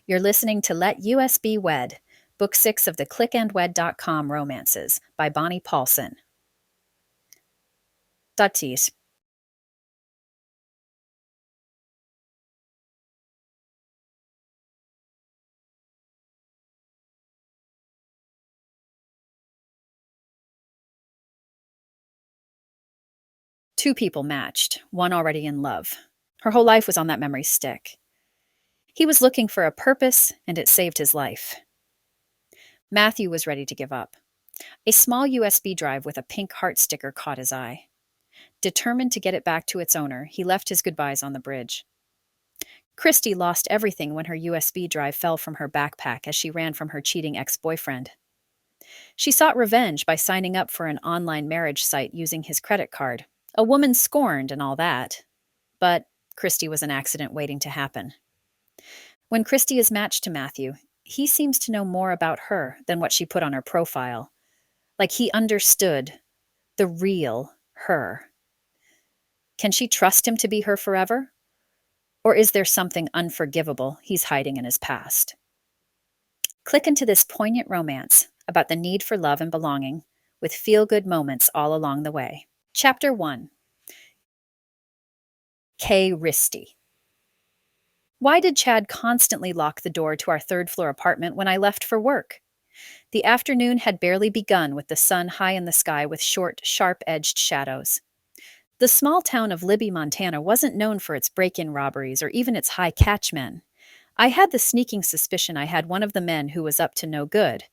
You're listening to Let USB Wed, Book 6 of the clickandwed.com romances by Bonnie Paulson. Dutties. Two people matched, one already in love. Her whole life was on that memory stick. He was looking for a purpose, and it saved his life. Matthew was ready to give up. A small USB drive with a pink heart sticker caught his eye. Determined to get it back to its owner, he left his goodbyes on the bridge. Kristie lost everything when her USB drive fell from her backpack as she ran from her cheating ex-boyfriend. She sought revenge by signing up for an online marriage site using his credit card. A woman scorned and all that. But Kristie was an accident waiting to happen. When Kristie is matched to Matthew, he seems to know more about her than what she put on her profile. Like he understood the real her. Can she trust him to be her forever? Or is there something unforgivable he's hiding in his past? Click into this poignant romance about the need for love and belonging, with feel-good moments all along the way. Chapter 1. Kristie. Why did Chad constantly lock the door to our third-floor apartment when I left for work? The afternoon had barely begun with the sun high in the sky with short, sharp-edged shadows. The small town of Libby, Montana wasn't known for its break-in robberies or even its high-catch men. I had the sneaking suspicion I had one of the men who was up to no good.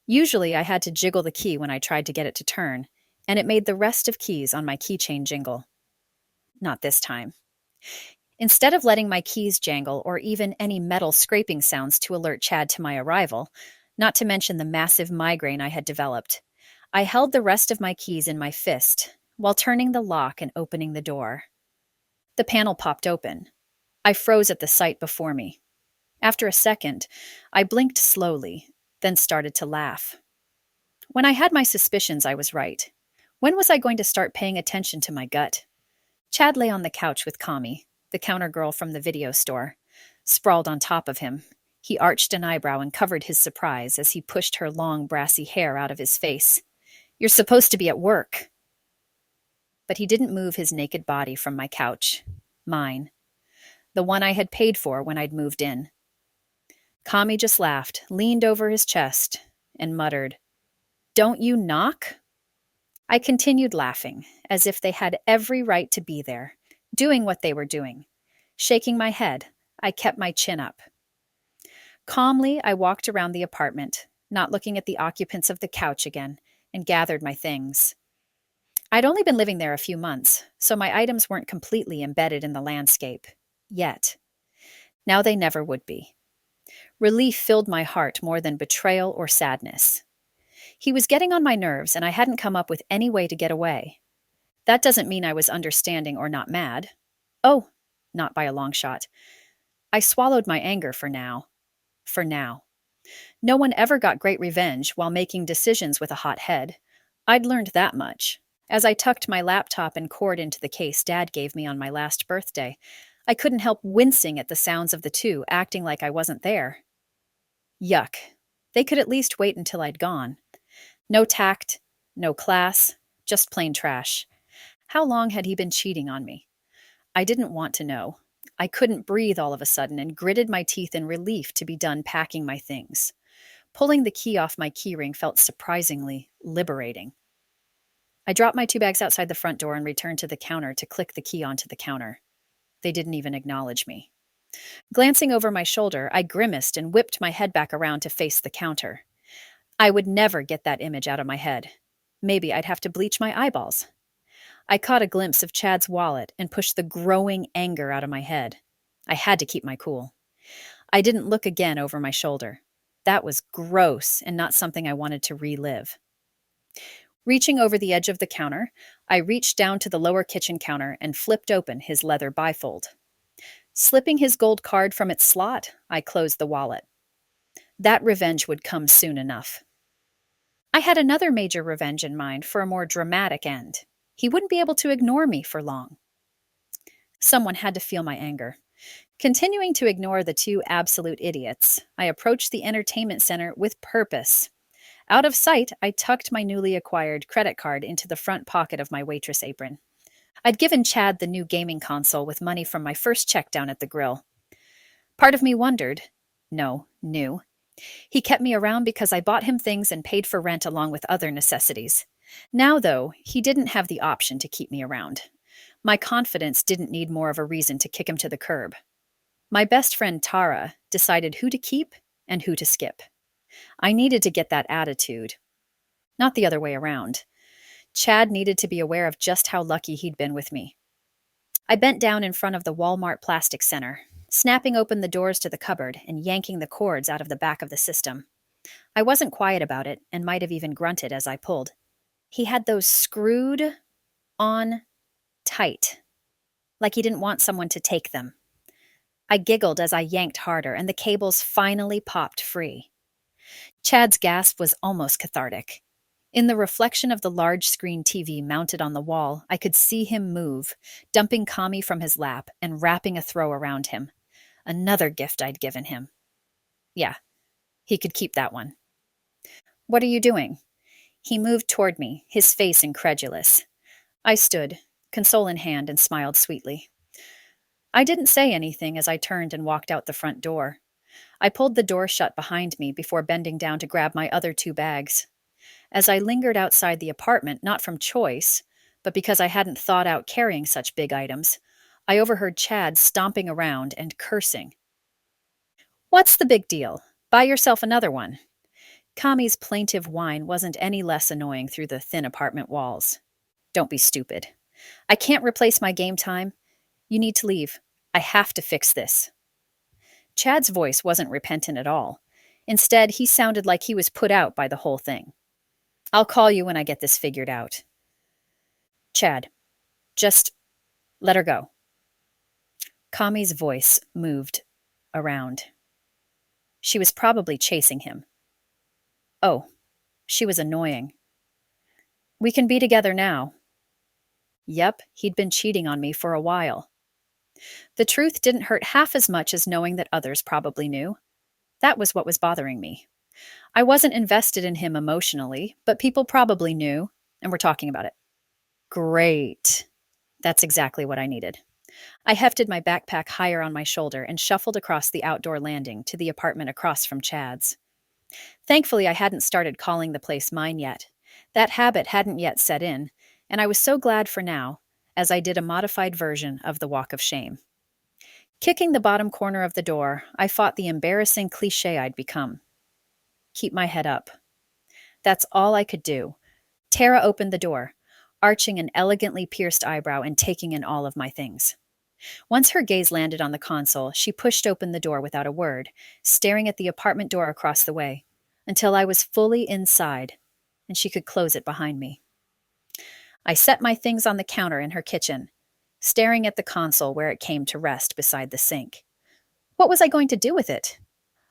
Usually I had to jiggle the key when I tried to get it to turn, and it made the rest of keys on my keychain jingle. Not this time. Instead of letting my keys jangle or even any metal scraping sounds to alert Chad to my arrival, not to mention the massive migraine I had developed, I held the rest of my keys in my fist while turning the lock and opening the door. The panel popped open. I froze at the sight before me. After a second, I blinked slowly, then started to laugh. When I had my suspicions, I was right. When was I going to start paying attention to my gut? Chad lay on the couch with Kami, the counter girl from the video store. Sprawled on top of him, he arched an eyebrow and covered his surprise as he pushed her long, brassy hair out of his face. "You're supposed to be at work." But he didn't move his naked body from my couch. Mine. The one I had paid for when I'd moved in. Kami just laughed, leaned over his chest, and muttered, "Don't you knock?" I continued laughing, as if they had every right to be there, doing what they were doing. Shaking my head, I kept my chin up. Calmly, I walked around the apartment, not looking at the occupants of the couch again, and gathered my things. I'd only been living there a few months, so my items weren't completely embedded in the landscape. Yet. Now they never would be. Relief filled my heart more than betrayal or sadness. He was getting on my nerves, and I hadn't come up with any way to get away. That doesn't mean I was understanding or not mad. Oh, not by a long shot. I swallowed my anger for now. For now. No one ever got great revenge while making decisions with a hot head. I'd learned that much. As I tucked my laptop and cord into the case Dad gave me on my last birthday, I couldn't help wincing at the sounds of the two acting like I wasn't there. Yuck. They could at least wait until I'd gone. No tact, no class, just plain trash. How long had he been cheating on me? I didn't want to know. I couldn't breathe all of a sudden and gritted my teeth in relief to be done packing my things. Pulling the key off my keyring felt surprisingly liberating. I dropped my 2 bags outside the front door and returned to the counter to click the key onto the counter. They didn't even acknowledge me. Glancing over my shoulder, I grimaced and whipped my head back around to face the counter. I would never get that image out of my head. Maybe I'd have to bleach my eyeballs. I caught a glimpse of Chad's wallet and pushed the growing anger out of my head. I had to keep my cool. I didn't look again over my shoulder. That was gross and not something I wanted to relive. Reaching over the edge of the counter, I reached down to the lower kitchen counter and flipped open his leather bifold. Slipping his gold card from its slot, I closed the wallet. That revenge would come soon enough. I had another major revenge in mind for a more dramatic end. He wouldn't be able to ignore me for long. Someone had to feel my anger. Continuing to ignore the two absolute idiots, I approached the entertainment center with purpose. Out of sight, I tucked my newly acquired credit card into the front pocket of my waitress apron. I'd given Chad the new gaming console with money from my first check down at the grill. Part of me wondered, no, knew. He kept me around because I bought him things and paid for rent along with other necessities. Now, though, he didn't have the option to keep me around. My confidence didn't need more of a reason to kick him to the curb. My best friend Tara decided who to keep and who to skip. I needed to get that attitude, not the other way around. Chad needed to be aware of just how lucky he'd been with me. I bent down in front of the Walmart Plastic Center, snapping open the doors to the cupboard and yanking the cords out of the back of the system. I wasn't quiet about it and might have even grunted as I pulled. He had those screwed on tight, like he didn't want someone to take them. I giggled as I yanked harder, and the cables finally popped free. Chad's gasp was almost cathartic. In the reflection of the large screen TV mounted on the wall, I could see him move, dumping Kami from his lap and wrapping a throw around him. Another gift I'd given him. Yeah, he could keep that one. What are you doing? He moved toward me, his face incredulous. I stood, console in hand, and smiled sweetly. I didn't say anything as I turned and walked out the front door. I pulled the door shut behind me before bending down to grab my other two bags. As I lingered outside the apartment, not from choice, but because I hadn't thought out carrying such big items, I overheard Chad stomping around and cursing. What's the big deal? Buy yourself another one. Kami's plaintive whine wasn't any less annoying through the thin apartment walls. Don't be stupid. I can't replace my game time. You need to leave. I have to fix this. Chad's voice wasn't repentant at all. Instead, he sounded like he was put out by the whole thing. I'll call you when I get this figured out. Chad, just let her go. Kami's voice moved around. She was probably chasing him. Oh, she was annoying. We can be together now. Yep, he'd been cheating on me for a while. The truth didn't hurt half as much as knowing that others probably knew. That was what was bothering me. I wasn't invested in him emotionally, but people probably knew, and were talking about it. Great. That's exactly what I needed. I hefted my backpack higher on my shoulder and shuffled across the outdoor landing to the apartment across from Chad's. Thankfully, I hadn't started calling the place mine yet. That habit hadn't yet set in, and I was so glad for now, as I did a modified version of the walk of shame. Kicking the bottom corner of the door, I fought the embarrassing cliche I'd become. Keep my head up. That's all I could do. Tara opened the door, arching an elegantly pierced eyebrow and taking in all of my things. Once her gaze landed on the console, she pushed open the door without a word, staring at the apartment door across the way, until I was fully inside, and she could close it behind me. I set my things on the counter in her kitchen, staring at the console where it came to rest beside the sink. What was I going to do with it?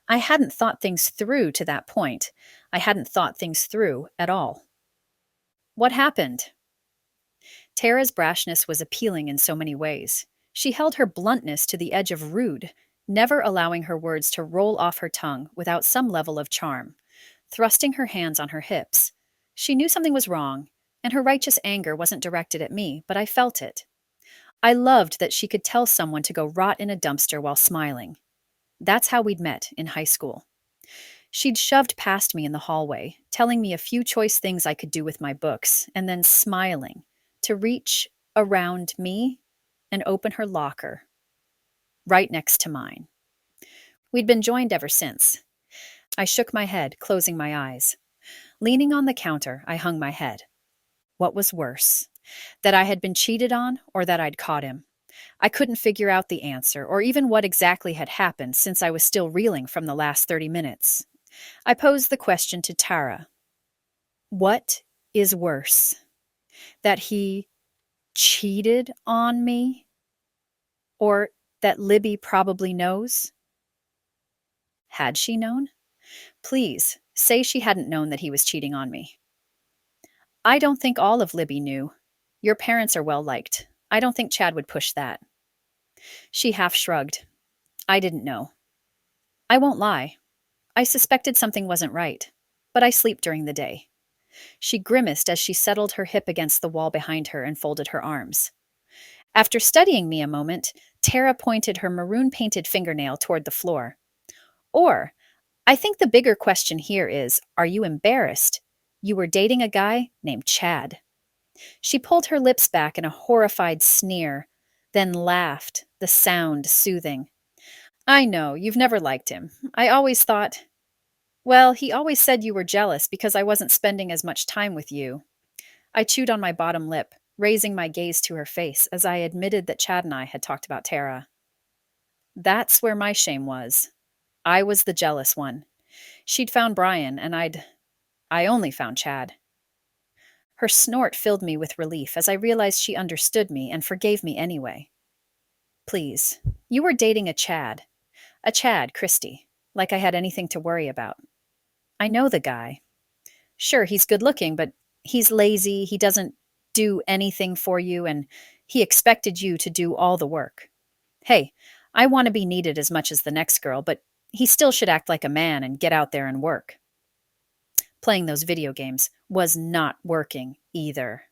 I hadn't thought things through to that point. I hadn't thought things through at all. What happened? Tara's brashness was appealing in so many ways. She held her bluntness to the edge of rude, never allowing her words to roll off her tongue without some level of charm. Thrusting her hands on her hips, she knew something was wrong, and her righteous anger wasn't directed at me, but I felt it. I loved that she could tell someone to go rot in a dumpster while smiling. That's how we'd met in high school. She'd shoved past me in the hallway, telling me a few choice things I could do with my books, and then smiling to reach around me and open her locker, right next to mine. We'd been joined ever since. I shook my head, closing my eyes. Leaning on the counter, I hung my head. What was worse? That I had been cheated on, or that I'd caught him? I couldn't figure out the answer, or even what exactly had happened, since I was still reeling from the last 30 minutes. I posed the question to Tara. What is worse? That he cheated on me? Or that Libby probably knows? Had she known? Please, say she hadn't known that he was cheating on me. I don't think all of Libby knew. Your parents are well liked. I don't think Chad would push that. She half shrugged. I didn't know. I won't lie. I suspected something wasn't right, but I sleep during the day. She grimaced as she settled her hip against the wall behind her and folded her arms. After studying me a moment, Tara pointed her maroon painted fingernail toward the floor. Or, I think the bigger question here is, are you embarrassed? You were dating a guy named Chad. She pulled her lips back in a horrified sneer, then laughed, the sound soothing. I know, you've never liked him. I always thought, well, he always said you were jealous because I wasn't spending as much time with you. I chewed on my bottom lip, raising my gaze to her face as I admitted that Chad and I had talked about Tara. That's where my shame was. I was the jealous one. She'd found Brian, and I only found Chad. Her snort filled me with relief as I realized she understood me and forgave me anyway. Please, you were dating a Chad, Kristie, like I had anything to worry about. I know the guy. Sure, he's good looking, but he's lazy, he doesn't do anything for you, and he expected you to do all the work. Hey, I want to be needed as much as the next girl, but he still should act like a man and get out there and work. Playing those video games was not working either.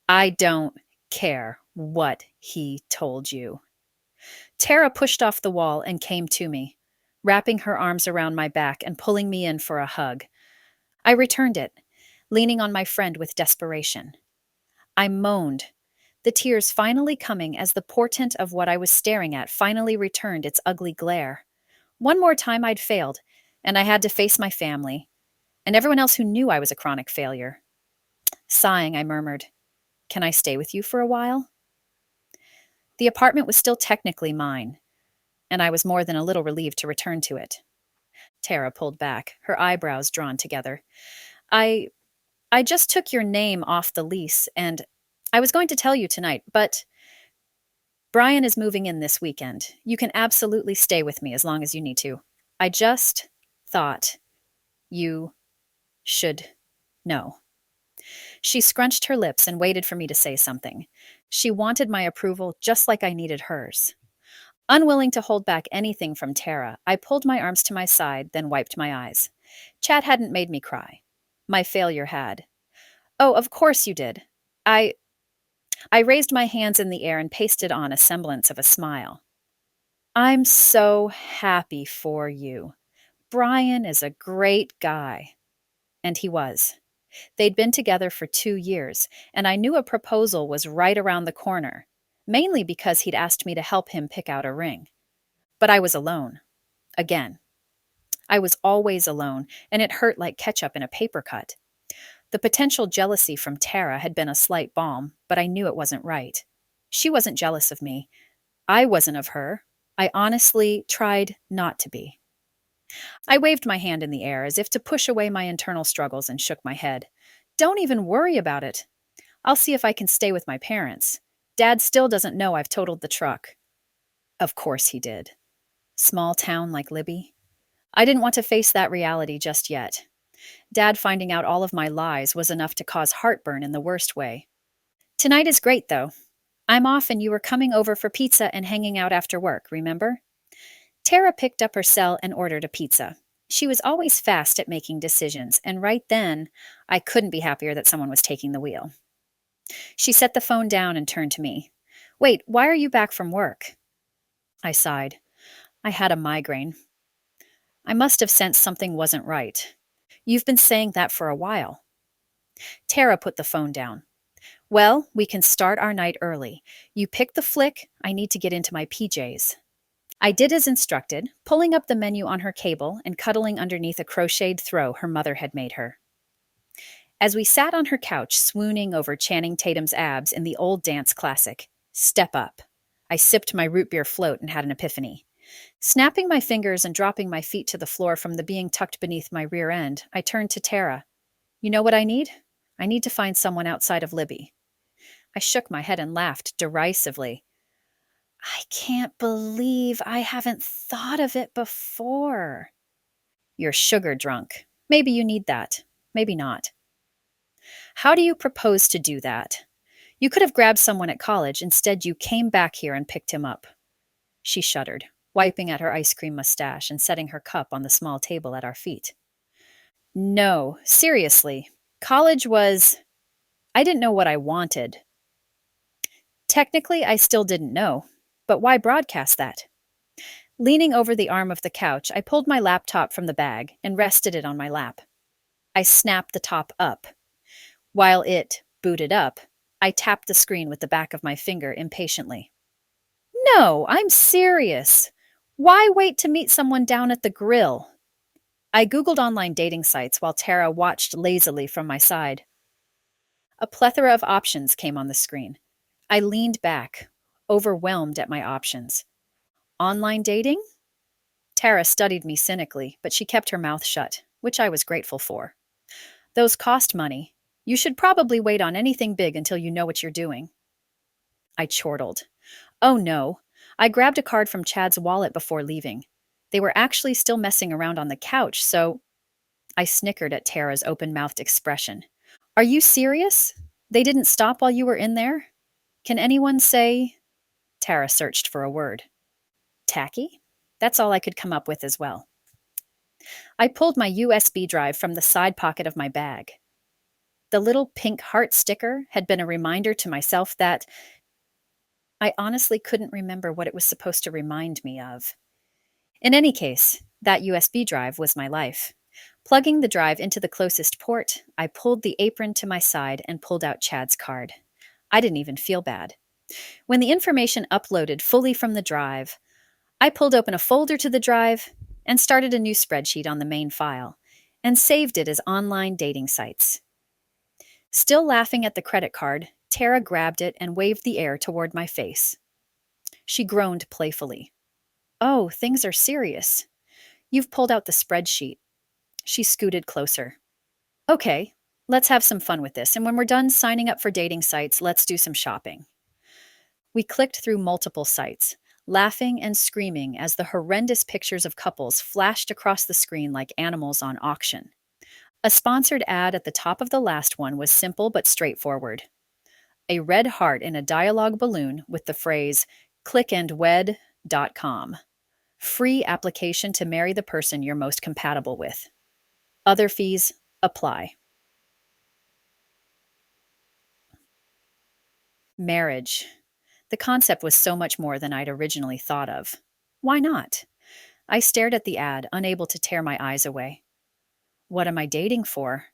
I don't care what he told you. Tara pushed off the wall and came to me, wrapping her arms around my back and pulling me in for a hug. I returned it, leaning on my friend with desperation. I moaned, the tears finally coming as the portent of what I was staring at finally returned its ugly glare. One more time I'd failed, and I had to face my family, and everyone else who knew I was a chronic failure. Sighing, I murmured, "Can I stay with you for a while?" The apartment was still technically mine, and I was more than a little relieved to return to it. Tara pulled back, her eyebrows drawn together. I just took your name off the lease, and I was going to tell you tonight, but Brian is moving in this weekend. You can absolutely stay with me as long as you need to. I just thought you should know. She scrunched her lips and waited for me to say something. She wanted my approval just like I needed hers. Unwilling to hold back anything from Tara, I pulled my arms to my side, then wiped my eyes. Chad hadn't made me cry. My failure had. Oh, of course you did. I raised my hands in the air and pasted on a semblance of a smile. I'm so happy for you. Brian is a great guy. And he was. They'd been together for 2 years, and I knew a proposal was right around the corner, mainly because he'd asked me to help him pick out a ring. But I was alone. Again. I was always alone, and it hurt like ketchup in a paper cut. The potential jealousy from Tara had been a slight balm, but I knew it wasn't right. She wasn't jealous of me. I wasn't of her. I honestly tried not to be. I waved my hand in the air as if to push away my internal struggles and shook my head. Don't even worry about it. I'll see if I can stay with my parents. Dad still doesn't know I've totaled the truck. Of course he did. Small town like Libby. I didn't want to face that reality just yet. Dad finding out all of my lies was enough to cause heartburn in the worst way. Tonight is great, though. I'm off and you were coming over for pizza and hanging out after work, remember? Tara picked up her cell and ordered a pizza. She was always fast at making decisions, and right then, I couldn't be happier that someone was taking the wheel. She set the phone down and turned to me. Wait, why are you back from work? I sighed. I had a migraine. I must have sensed something wasn't right. You've been saying that for a while. Tara put the phone down. Well, we can start our night early. You pick the flick. I need to get into my PJs. I did as instructed, pulling up the menu on her cable and cuddling underneath a crocheted throw her mother had made her. As we sat on her couch swooning over Channing Tatum's abs in the old dance classic, Step Up, I sipped my root beer float and had an epiphany. Snapping my fingers and dropping my feet to the floor from the being tucked beneath my rear end, I turned to Tara. You know what I need? I need to find someone outside of Libby. I shook my head and laughed derisively. I can't believe I haven't thought of it before. You're sugar drunk. Maybe you need that. Maybe not. How do you propose to do that? You could have grabbed someone at college. Instead, you came back here and picked him up. She shuddered. wiping at her ice cream mustache and setting her cup on the small table at our feet. No, seriously. College was. I didn't know what I wanted. Technically, I still didn't know. But why broadcast that? Leaning over the arm of the couch, I pulled my laptop from the bag and rested it on my lap. I snapped the top up. While it booted up, I tapped the screen with the back of my finger impatiently. No, I'm serious. Why wait to meet someone down at the grill? I Googled online dating sites while Tara watched lazily from my side. A plethora of options came on the screen. I leaned back, overwhelmed at my options. Online dating? Tara studied me cynically, but she kept her mouth shut, which I was grateful for. Those cost money. You should probably wait on anything big until you know what you're doing. I chortled. Oh no. I grabbed a card from Chad's wallet before leaving. They were actually still messing around on the couch, so I snickered at Tara's open-mouthed expression. Are you serious? They didn't stop while you were in there? Can anyone say... Tara searched for a word. Tacky? That's all I could come up with as well. I pulled my USB drive from the side pocket of my bag. The little pink heart sticker had been a reminder to myself that I honestly couldn't remember what it was supposed to remind me of. In any case, that USB drive was my life. Plugging the drive into the closest port, I pulled the apron to my side and pulled out Chad's card. I didn't even feel bad. When the information uploaded fully from the drive, I pulled open a folder to the drive and started a new spreadsheet on the main file and saved it as online dating sites. Still laughing at the credit card, Tara grabbed it and waved the air toward my face. She groaned playfully. Oh, things are serious. You've pulled out the spreadsheet. She scooted closer. Okay, let's have some fun with this, and when we're done signing up for dating sites, let's do some shopping. We clicked through multiple sites, laughing and screaming as the horrendous pictures of couples flashed across the screen like animals on auction. A sponsored ad at the top of the last one was simple but straightforward. A red heart in a dialogue balloon with the phrase, clickandwed.com. Free application to marry the person you're most compatible with. Other fees apply. Marriage. The concept was so much more than I'd originally thought of. Why not? I stared at the ad, unable to tear my eyes away. What am I dating for?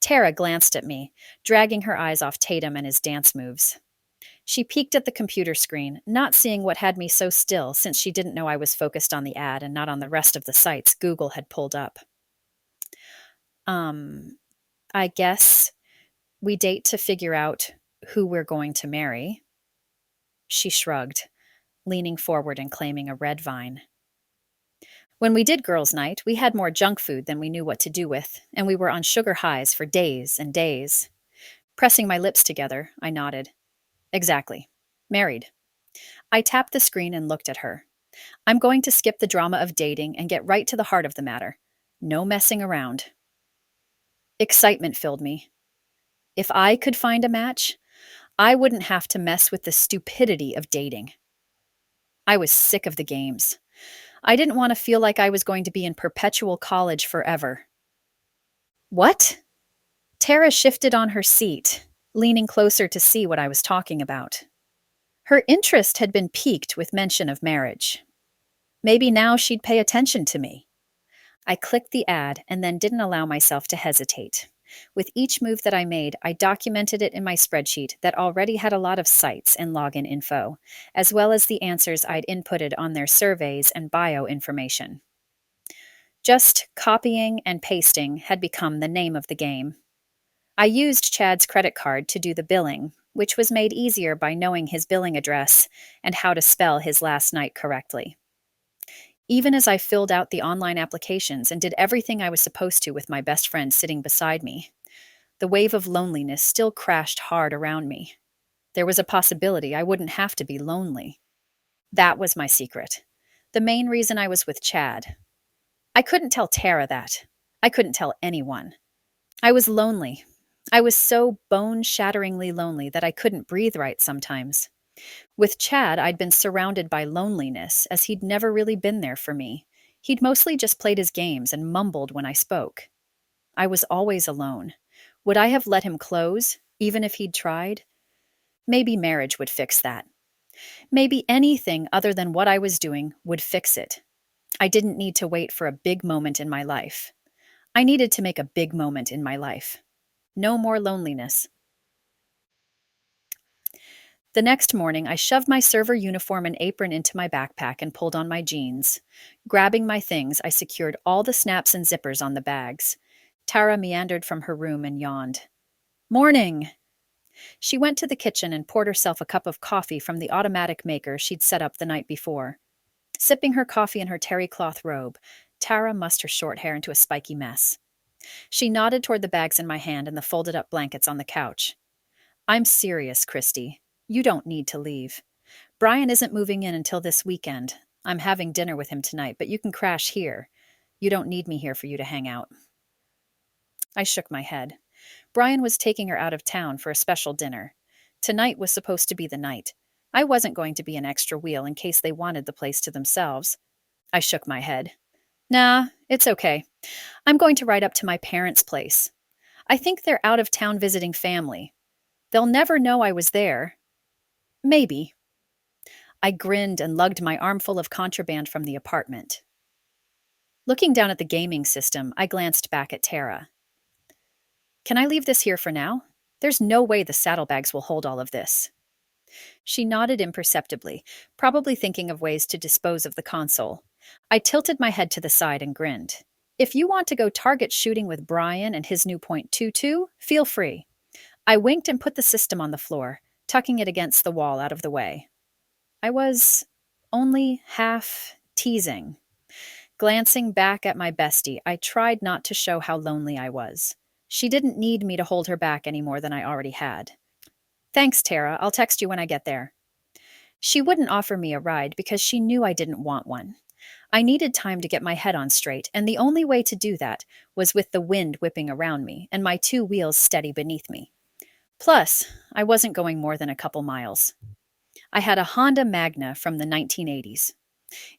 Tara glanced at me, dragging her eyes off Tatum and his dance moves. She peeked at the computer screen, not seeing what had me so still since she didn't know I was focused on the ad and not on the rest of the sites Google had pulled up. I guess we date to figure out who we're going to marry. She shrugged, leaning forward and claiming a red vine. When we did girls' night, we had more junk food than we knew what to do with, and we were on sugar highs for days and days. Pressing my lips together, I nodded. Exactly. Married. I tapped the screen and looked at her. I'm going to skip the drama of dating and get right to the heart of the matter. No messing around. Excitement filled me. If I could find a match, I wouldn't have to mess with the stupidity of dating. I was sick of the games. I didn't want to feel like I was going to be in perpetual college forever. What? Tara shifted on her seat, leaning closer to see what I was talking about. Her interest had been piqued with mention of marriage. Maybe now she'd pay attention to me. I clicked the ad and then didn't allow myself to hesitate. With each move that I made, I documented it in my spreadsheet that already had a lot of sites and login info, as well as the answers I'd inputted on their surveys and bio information. Just copying and pasting had become the name of the game. I used Chad's credit card to do the billing, which was made easier by knowing his billing address and how to spell his last night correctly. Even as I filled out the online applications and did everything I was supposed to with my best friend sitting beside me, the wave of loneliness still crashed hard around me. There was a possibility I wouldn't have to be lonely. That was my secret. The main reason I was with Chad. I couldn't tell Tara that. I couldn't tell anyone. I was lonely. I was so bone-shatteringly lonely that I couldn't breathe right sometimes. With Chad, I'd been surrounded by loneliness, as he'd never really been there for me. He'd mostly just played his games and mumbled when I spoke. I was always alone. Would I have let him close, even if he'd tried? Maybe marriage would fix that. Maybe anything other than what I was doing would fix it. I didn't need to wait for a big moment in my life. I needed to make a big moment in my life. No more loneliness. The next morning, I shoved my server uniform and apron into my backpack and pulled on my jeans. Grabbing my things, I secured all the snaps and zippers on the bags. Tara meandered from her room and yawned. Morning! She went to the kitchen and poured herself a cup of coffee from the automatic maker she'd set up the night before. Sipping her coffee in her terry cloth robe, Tara mussed her short hair into a spiky mess. She nodded toward the bags in my hand and the folded up blankets on the couch. I'm serious, Kristie. You don't need to leave. Brian isn't moving in until this weekend. I'm having dinner with him tonight, but you can crash here. You don't need me here for you to hang out. I shook my head. Brian was taking her out of town for a special dinner. Tonight was supposed to be the night. I wasn't going to be an extra wheel in case they wanted the place to themselves. I shook my head. Nah, it's okay. I'm going to ride up to my parents' place. I think they're out of town visiting family. They'll never know I was there. Maybe. I grinned and lugged my armful of contraband from the apartment. Looking down at the gaming system, I glanced back at Tara. Can I leave this here for now? There's no way the saddlebags will hold all of this. She nodded imperceptibly, probably thinking of ways to dispose of the console. I tilted my head to the side and grinned. If you want to go target shooting with Brian and his new .22, feel free. I winked and put the system on the floor, tucking it against the wall out of the way. I was only half teasing. Glancing back at my bestie, I tried not to show how lonely I was. She didn't need me to hold her back any more than I already had. Thanks, Tara. I'll text you when I get there. She wouldn't offer me a ride because she knew I didn't want one. I needed time to get my head on straight, and the only way to do that was with the wind whipping around me and my two wheels steady beneath me. Plus, I wasn't going more than a couple miles. I had a Honda Magna from the 1980s.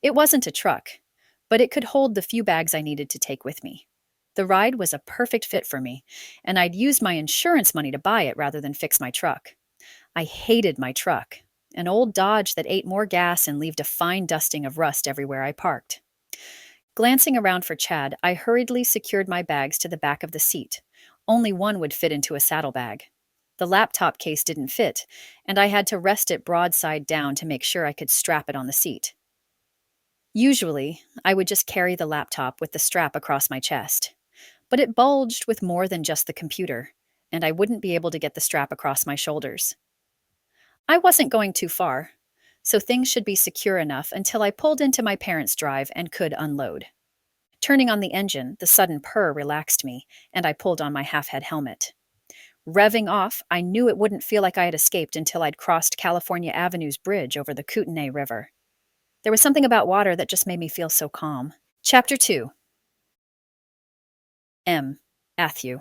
It wasn't a truck, but it could hold the few bags I needed to take with me. The ride was a perfect fit for me, and I'd used my insurance money to buy it rather than fix my truck. I hated my truck, an old Dodge that ate more gas and left a fine dusting of rust everywhere I parked. Glancing around for Chad, I hurriedly secured my bags to the back of the seat. Only one would fit into a saddlebag. The laptop case didn't fit, and I had to rest it broadside down to make sure I could strap it on the seat. Usually, I would just carry the laptop with the strap across my chest. But it bulged with more than just the computer, and I wouldn't be able to get the strap across my shoulders. I wasn't going too far, so things should be secure enough until I pulled into my parents' drive and could unload. Turning on the engine, the sudden purr relaxed me, and I pulled on my half-head helmet. Revving off, I knew it wouldn't feel like I had escaped until I'd crossed California Avenue's bridge over the Kootenai River. There was something about water that just made me feel so calm. Chapter 2. M. Matthew.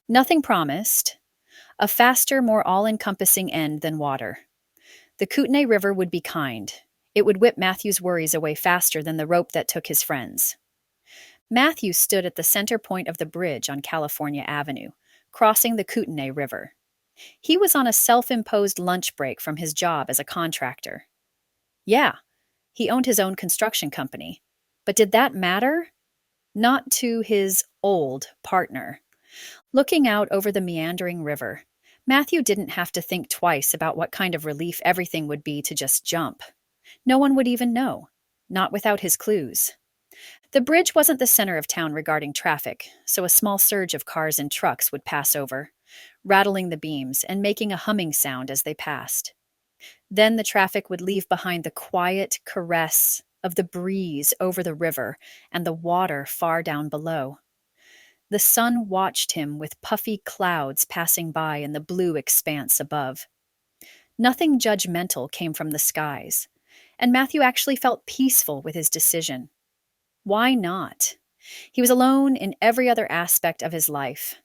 Nothing promised. A faster, more all-encompassing end than water. The Kootenai River would be kind. It would whip Matthew's worries away faster than the rope that took his friends. Matthew stood at the center point of the bridge on California Avenue, crossing the Kootenai River. He was on a self-imposed lunch break from his job as a contractor. Yeah, he owned his own construction company. But did that matter? Not to his old partner. Looking out over the meandering river, Matthew didn't have to think twice about what kind of relief everything would be to just jump. No one would even know, not without his clues. The bridge wasn't the center of town regarding traffic, so a small surge of cars and trucks would pass over, rattling the beams and making a humming sound as they passed. Then the traffic would leave behind the quiet caress of the breeze over the river and the water far down below. The sun watched him with puffy clouds passing by in the blue expanse above. Nothing judgmental came from the skies, and Matthew actually felt peaceful with his decision. Why not? He was alone in every other aspect of his life.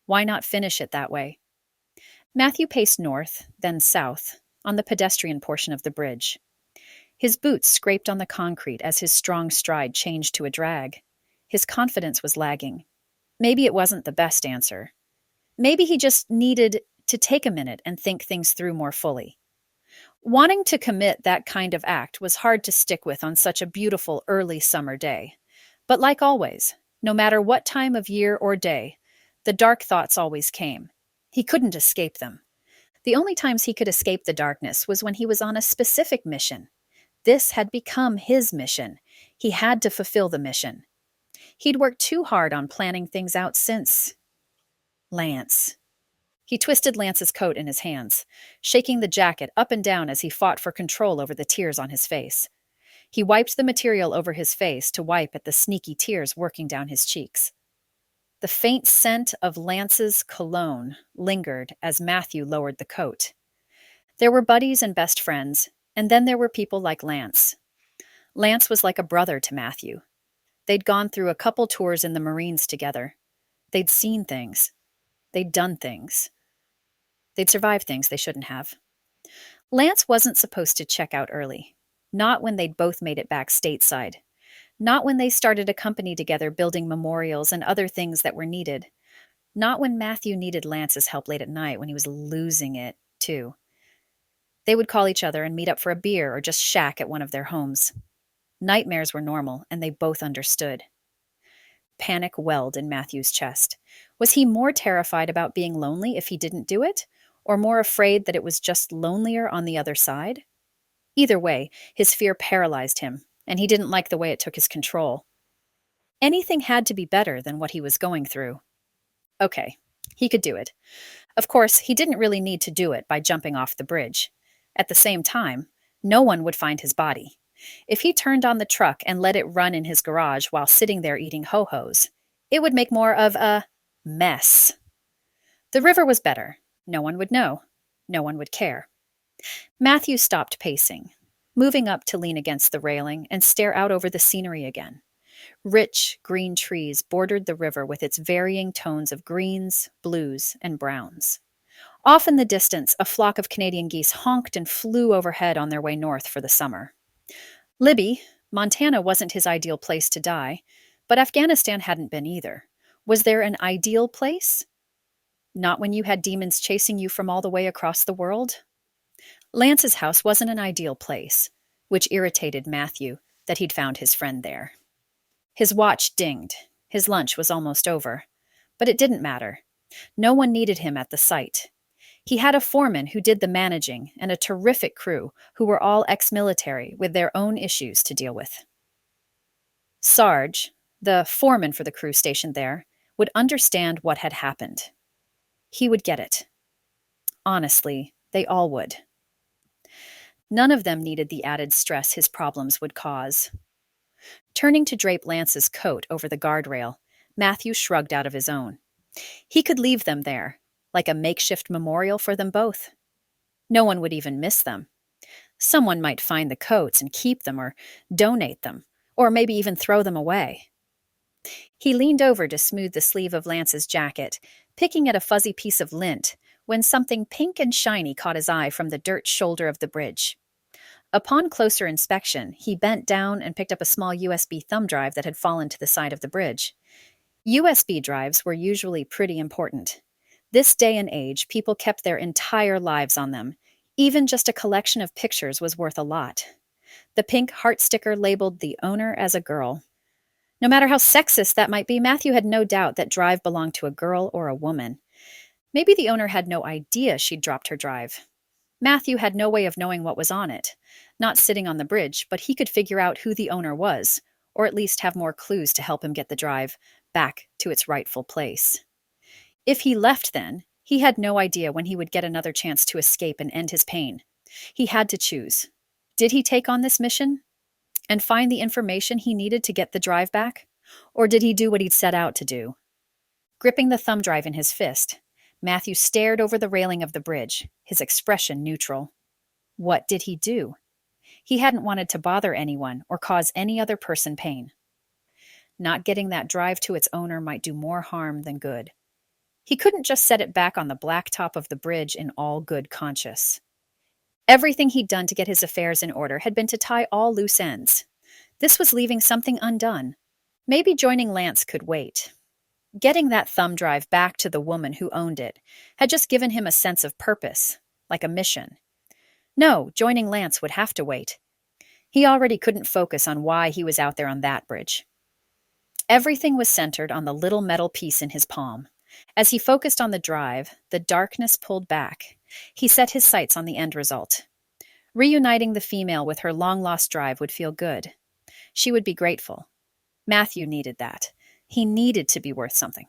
Why not finish it that way? Matthew paced north, then south, on the pedestrian portion of the bridge. His boots scraped on the concrete as his strong stride changed to a drag. His confidence was lagging. Maybe it wasn't the best answer. Maybe he just needed to take a minute and think things through more fully. Wanting to commit that kind of act was hard to stick with on such a beautiful early summer day. But like always, no matter what time of year or day, the dark thoughts always came. He couldn't escape them. The only times he could escape the darkness was when he was on a specific mission. This had become his mission. He had to fulfill the mission. He'd worked too hard on planning things out since. Lance. He twisted Lance's coat in his hands, shaking the jacket up and down as he fought for control over the tears on his face. He wiped the material over his face to wipe at the sneaky tears working down his cheeks. The faint scent of Lance's cologne lingered as Matthew lowered the coat. There were buddies and best friends, and then there were people like Lance. Lance was like a brother to Matthew. They'd gone through a couple tours in the Marines together. They'd seen things. They'd done things. They'd survived things they shouldn't have. Lance wasn't supposed to check out early. Not when they'd both made it back stateside. Not when they started a company together building memorials and other things that were needed. Not when Matthew needed Lance's help late at night when he was losing it, too. They would call each other and meet up for a beer or just shack at one of their homes. Nightmares were normal, and they both understood. Panic welled in Matthew's chest. Was he more terrified about being lonely if he didn't do it, or more afraid that it was just lonelier on the other side? Either way, his fear paralyzed him, and he didn't like the way it took his control. Anything had to be better than what he was going through. Okay, he could do it. Of course, he didn't really need to do it by jumping off the bridge. At the same time, no one would find his body. If he turned on the truck and let it run in his garage while sitting there eating ho-hos, it would make more of a mess. The river was better. No one would know. No one would care. Matthew stopped pacing, moving up to lean against the railing and stare out over the scenery again. Rich, green trees bordered the river with its varying tones of greens, blues, and browns. Off in the distance, a flock of Canadian geese honked and flew overhead on their way north for the summer. Libby, Montana wasn't his ideal place to die, but Afghanistan hadn't been either. Was there an ideal place? Not when you had demons chasing you from all the way across the world? Lance's house wasn't an ideal place, which irritated Matthew that he'd found his friend there. His watch dinged. His lunch was almost over. But it didn't matter. No one needed him at the site. He had a foreman who did the managing and a terrific crew who were all ex-military with their own issues to deal with. Sarge, the foreman for the crew stationed there, would understand what had happened. He would get it. Honestly, they all would. None of them needed the added stress his problems would cause. Turning to drape Lance's coat over the guardrail, Matthew shrugged out of his own. He could leave them there, like a makeshift memorial for them both. No one would even miss them. Someone might find the coats and keep them or donate them, or maybe even throw them away. He leaned over to smooth the sleeve of Lance's jacket, picking at a fuzzy piece of lint, when something pink and shiny caught his eye from the dirt shoulder of the bridge. Upon closer inspection, he bent down and picked up a small USB thumb drive that had fallen to the side of the bridge. USB drives were usually pretty important. This day and age, people kept their entire lives on them. Even just a collection of pictures was worth a lot. The pink heart sticker labeled the owner as a girl. No matter how sexist that might be, Matthew had no doubt that drive belonged to a girl or a woman. Maybe the owner had no idea she'd dropped her drive. Matthew had no way of knowing what was on it. Not sitting on the bridge, but he could figure out who the owner was, or at least have more clues to help him get the drive back to its rightful place. If he left then, he had no idea when he would get another chance to escape and end his pain. He had to choose. Did he take on this mission and find the information he needed to get the drive back? Or did he do what he'd set out to do? Gripping the thumb drive in his fist, Matthew stared over the railing of the bridge, his expression neutral. What did he do? He hadn't wanted to bother anyone or cause any other person pain. Not getting that drive to its owner might do more harm than good. He couldn't just set it back on the black top of the bridge in all good conscience. Everything he'd done to get his affairs in order had been to tie all loose ends. This was leaving something undone. Maybe joining Lance could wait. Getting that thumb drive back to the woman who owned it had just given him a sense of purpose, like a mission. No, joining Lance would have to wait. He already couldn't focus on why he was out there on that bridge. Everything was centered on the little metal piece in his palm. As he focused on the drive, the darkness pulled back. He set his sights on the end result. Reuniting the female with her long-lost drive would feel good. She would be grateful. Matthew needed that. He needed to be worth something.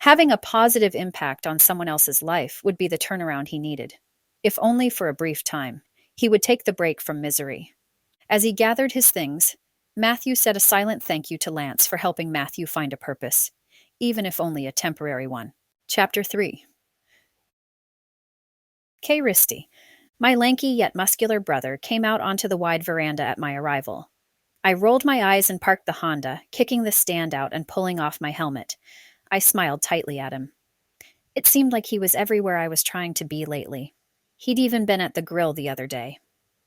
Having a positive impact on someone else's life would be the turnaround he needed. If only for a brief time, he would take the break from misery. As he gathered his things, Matthew said a silent thank you to Lance for helping Matthew find a purpose, even if only a temporary one. Chapter 3. Kristie, my lanky yet muscular brother, came out onto the wide veranda at my arrival. I rolled my eyes and parked the Honda, kicking the stand out and pulling off my helmet. I smiled tightly at him. It seemed like he was everywhere I was trying to be lately. He'd even been at the grill the other day.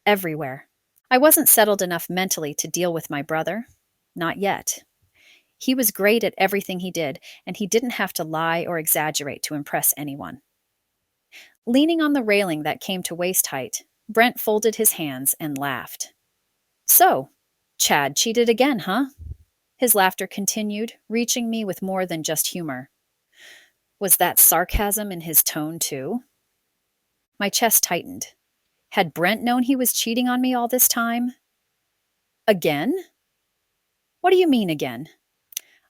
Everywhere. I wasn't settled enough mentally to deal with my brother. Not yet. He was great at everything he did, and he didn't have to lie or exaggerate to impress anyone. Leaning on the railing that came to waist height, Brent folded his hands and laughed. So, Chad cheated again, huh? His laughter continued, reaching me with more than just humor. Was that sarcasm in his tone, too? My chest tightened. Had Brent known he was cheating on me all this time? Again? What do you mean again?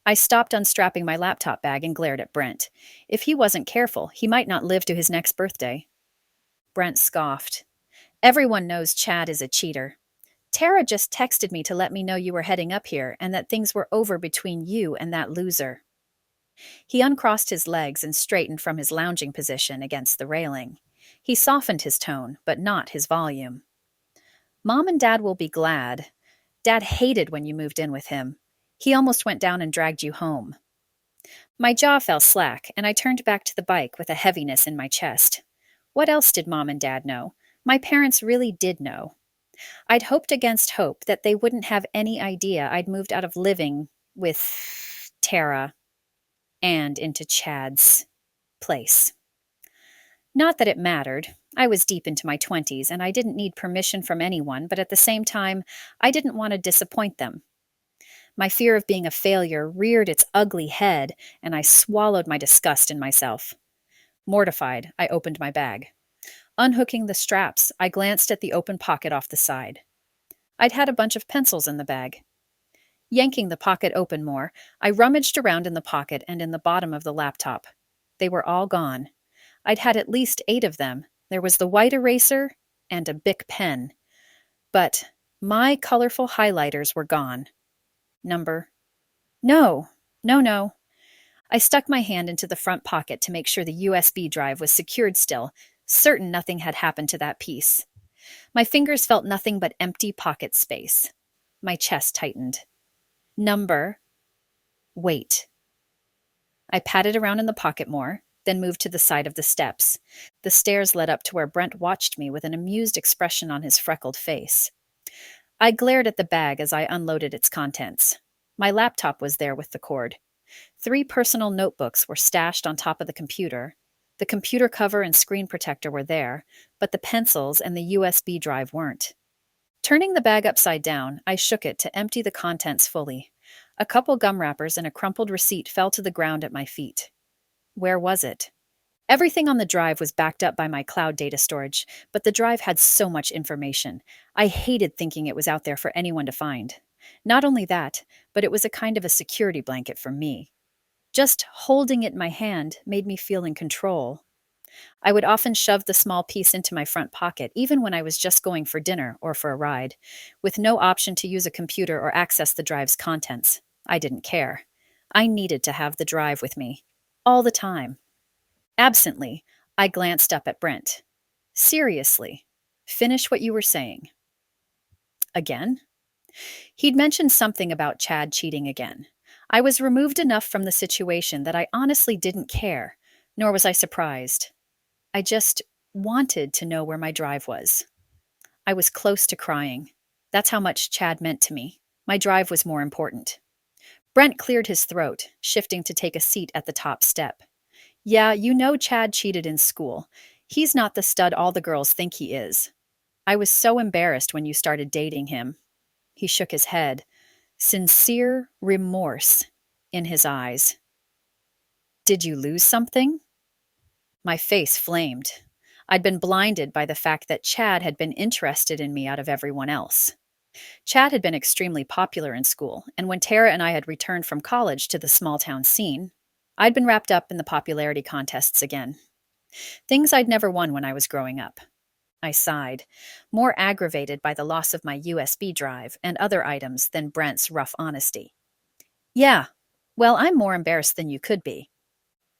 I stopped unstrapping my laptop bag and glared at Brent. If he wasn't careful, he might not live to his next birthday. Brent scoffed. Everyone knows Chad is a cheater. Tara just texted me to let me know you were heading up here and that things were over between you and that loser. He uncrossed his legs and straightened from his lounging position against the railing. He softened his tone, but not his volume. Mom and Dad will be glad. Dad hated when you moved in with him. He almost went down and dragged you home. My jaw fell slack, and I turned back to the bike with a heaviness in my chest. What else did Mom and Dad know? My parents really did know. I'd hoped against hope that they wouldn't have any idea I'd moved out of living with Tara and into Chad's place. Not that it mattered. I was deep into my 20s, and I didn't need permission from anyone, but at the same time, I didn't want to disappoint them. My fear of being a failure reared its ugly head, and I swallowed my disgust in myself. Mortified, I opened my bag. Unhooking the straps, I glanced at the open pocket off the side. I'd had a bunch of pencils in the bag. Yanking the pocket open more, I rummaged around in the pocket and in the bottom of the laptop. They were all gone. I'd had at least 8 of them. There was the white eraser and a Bic pen. But my colorful highlighters were gone. No. I stuck my hand into the front pocket to make sure the USB drive was secured still, certain nothing had happened to that piece. My fingers felt nothing but empty pocket space. My chest tightened. Wait. I patted around in the pocket more, then moved to the side of the steps. The stairs led up to where Brent watched me with an amused expression on his freckled face. I glared at the bag as I unloaded its contents. My laptop was there with the cord. 3 personal notebooks were stashed on top of the computer. The computer cover and screen protector were there, but the pencils and the USB drive weren't. Turning the bag upside down, I shook it to empty the contents fully. A couple gum wrappers and a crumpled receipt fell to the ground at my feet. Where was it? Everything on the drive was backed up by my cloud data storage, but the drive had so much information. I hated thinking it was out there for anyone to find. Not only that, but it was a kind of a security blanket for me. Just holding it in my hand made me feel in control. I would often shove the small piece into my front pocket, even when I was just going for dinner or for a ride, with no option to use a computer or access the drive's contents. I didn't care. I needed to have the drive with me. All the time. Absently, I glanced up at Brent. Seriously, finish what you were saying. Again? He'd mentioned something about Chad cheating again. I was removed enough from the situation that I honestly didn't care, nor was I surprised. I just wanted to know where my drive was. I was close to crying. That's how much Chad meant to me. My drive was more important. Brent cleared his throat, shifting to take a seat at the top step. Yeah, you know Chad cheated in school. He's not the stud all the girls think he is. I was so embarrassed when you started dating him. He shook his head, sincere remorse in his eyes. Did you lose something? My face flamed. I'd been blinded by the fact that Chad had been interested in me out of everyone else. Chad had been extremely popular in school, and when Tara and I had returned from college to the small town scene, I'd been wrapped up in the popularity contests again. Things I'd never won when I was growing up. I sighed, more aggravated by the loss of my USB drive and other items than Brent's rough honesty. Yeah, well, I'm more embarrassed than you could be.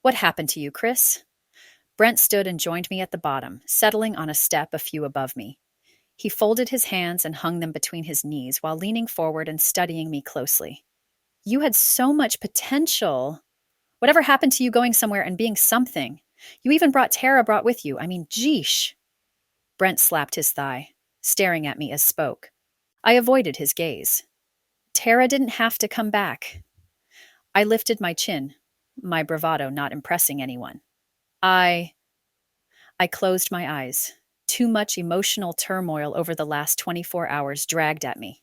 What happened to you, Chris? Brent stood and joined me at the bottom, settling on a step a few above me. He folded his hands and hung them between his knees while leaning forward and studying me closely. You had so much potential. Whatever happened to you going somewhere and being something? You even brought Tara with you. I mean, geesh. Brent slapped his thigh, staring at me as spoke. I avoided his gaze. Tara didn't have to come back. I lifted my chin, my bravado not impressing anyone. I closed my eyes. Too much emotional turmoil over the last 24 hours dragged at me.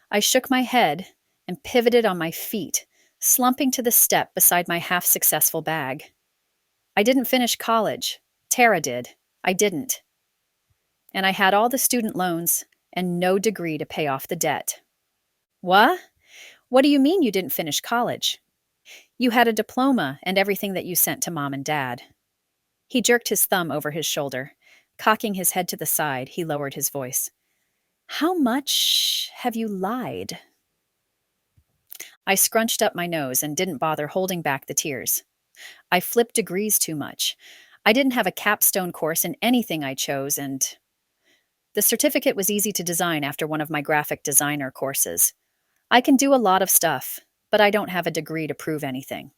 I shook my head and pivoted on my feet, slumping to the step beside my half-successful bag. I didn't finish college. Tara did. I didn't. And I had all the student loans and no degree to pay off the debt. What? What do you mean you didn't finish college? You had a diploma and everything that you sent to Mom and Dad. He jerked his thumb over his shoulder. Cocking his head to the side, he lowered his voice. How much have you lied? I scrunched up my nose and didn't bother holding back the tears. I flipped degrees too much. I didn't have a capstone course in anything I chose, and the certificate was easy to design after one of my graphic designer courses. I can do a lot of stuff, but I don't have a degree to prove anything.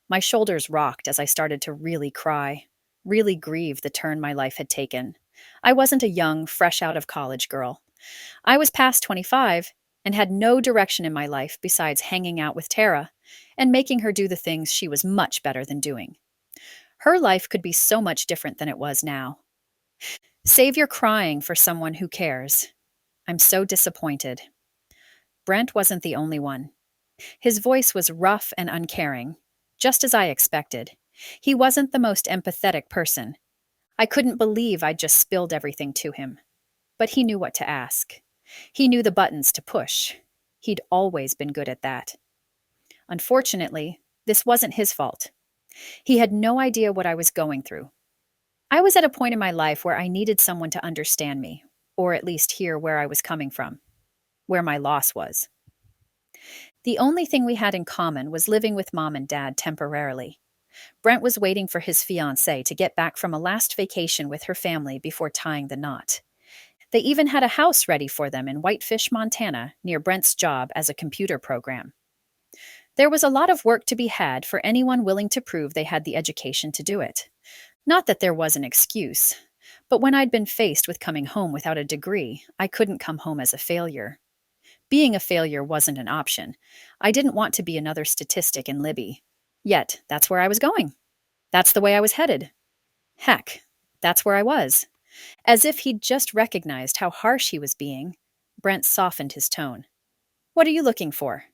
My shoulders rocked as I started to really cry, really grieve the turn my life had taken. I wasn't a young, fresh out of college girl. I was past 25 and had no direction in my life besides hanging out with Tara and making her do the things she was much better than doing. Her life could be so much different than it was now. Save your crying for someone who cares. I'm so disappointed. Brent wasn't the only one. His voice was rough and uncaring, just as I expected. He wasn't the most empathetic person. I couldn't believe I'd just spilled everything to him. But he knew what to ask. He knew the buttons to push. He'd always been good at that. Unfortunately, this wasn't his fault. He had no idea what I was going through. I was at a point in my life where I needed someone to understand me, or at least hear where I was coming from, where my loss was. The only thing we had in common was living with Mom and Dad temporarily. Brent was waiting for his fiancée to get back from a last vacation with her family before tying the knot. They even had a house ready for them in Whitefish, Montana, near Brent's job as a computer program. There was a lot of work to be had for anyone willing to prove they had the education to do it. Not that there was an excuse, but when I'd been faced with coming home without a degree, I couldn't come home as a failure. Being a failure wasn't an option. I didn't want to be another statistic in Libby. Yet, that's where I was going. That's the way I was headed. Heck, that's where I was. As if he'd just recognized how harsh he was being, Brent softened his tone. What are you looking for?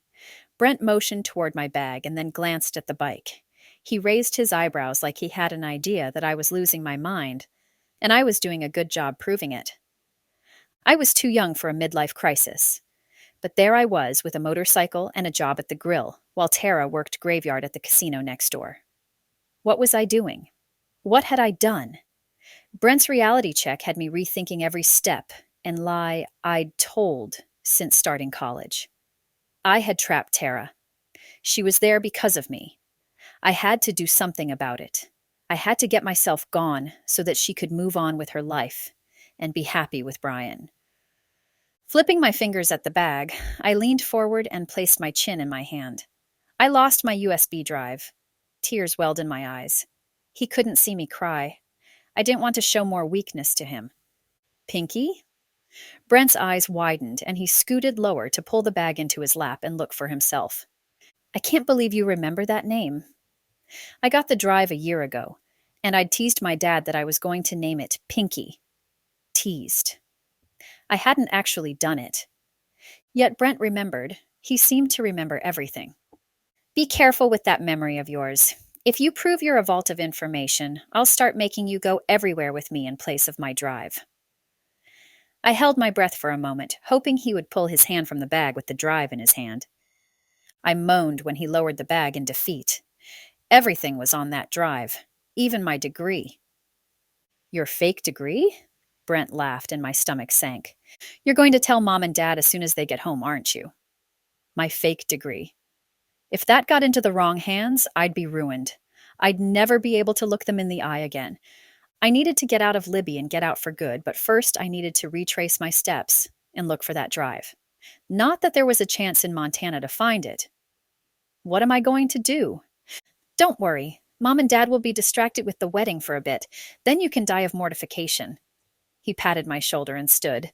Brent motioned toward my bag and then glanced at the bike. He raised his eyebrows like he had an idea that I was losing my mind, and I was doing a good job proving it. I was too young for a midlife crisis. But there I was with a motorcycle and a job at the grill, while Tara worked graveyard at the casino next door. What was I doing? What had I done? Brent's reality check had me rethinking every step and lie I'd told since starting college. I had trapped Tara. She was there because of me. I had to do something about it. I had to get myself gone so that she could move on with her life and be happy with Brian. Flipping my fingers at the bag, I leaned forward and placed my chin in my hand. I lost my USB drive. Tears welled in my eyes. He couldn't see me cry. I didn't want to show more weakness to him. Pinky? Brent's eyes widened, and he scooted lower to pull the bag into his lap and look for himself. I can't believe you remember that name. I got the drive a year ago, and I'd teased my dad that I was going to name it Pinky. Teased. I hadn't actually done it. Yet Brent remembered. He seemed to remember everything. Be careful with that memory of yours. If you prove you're a vault of information, I'll start making you go everywhere with me in place of my drive. I held my breath for a moment, hoping he would pull his hand from the bag with the drive in his hand. I moaned when he lowered the bag in defeat. Everything was on that drive, even my degree. Your fake degree? Brent laughed and my stomach sank. You're going to tell Mom and Dad as soon as they get home, aren't you? My fake degree. If that got into the wrong hands, I'd be ruined. I'd never be able to look them in the eye again. I needed to get out of Libby and get out for good, but first I needed to retrace my steps and look for that drive. Not that there was a chance in Montana to find it. What am I going to do? Don't worry. Mom and Dad will be distracted with the wedding for a bit. Then you can die of mortification. He patted my shoulder and stood,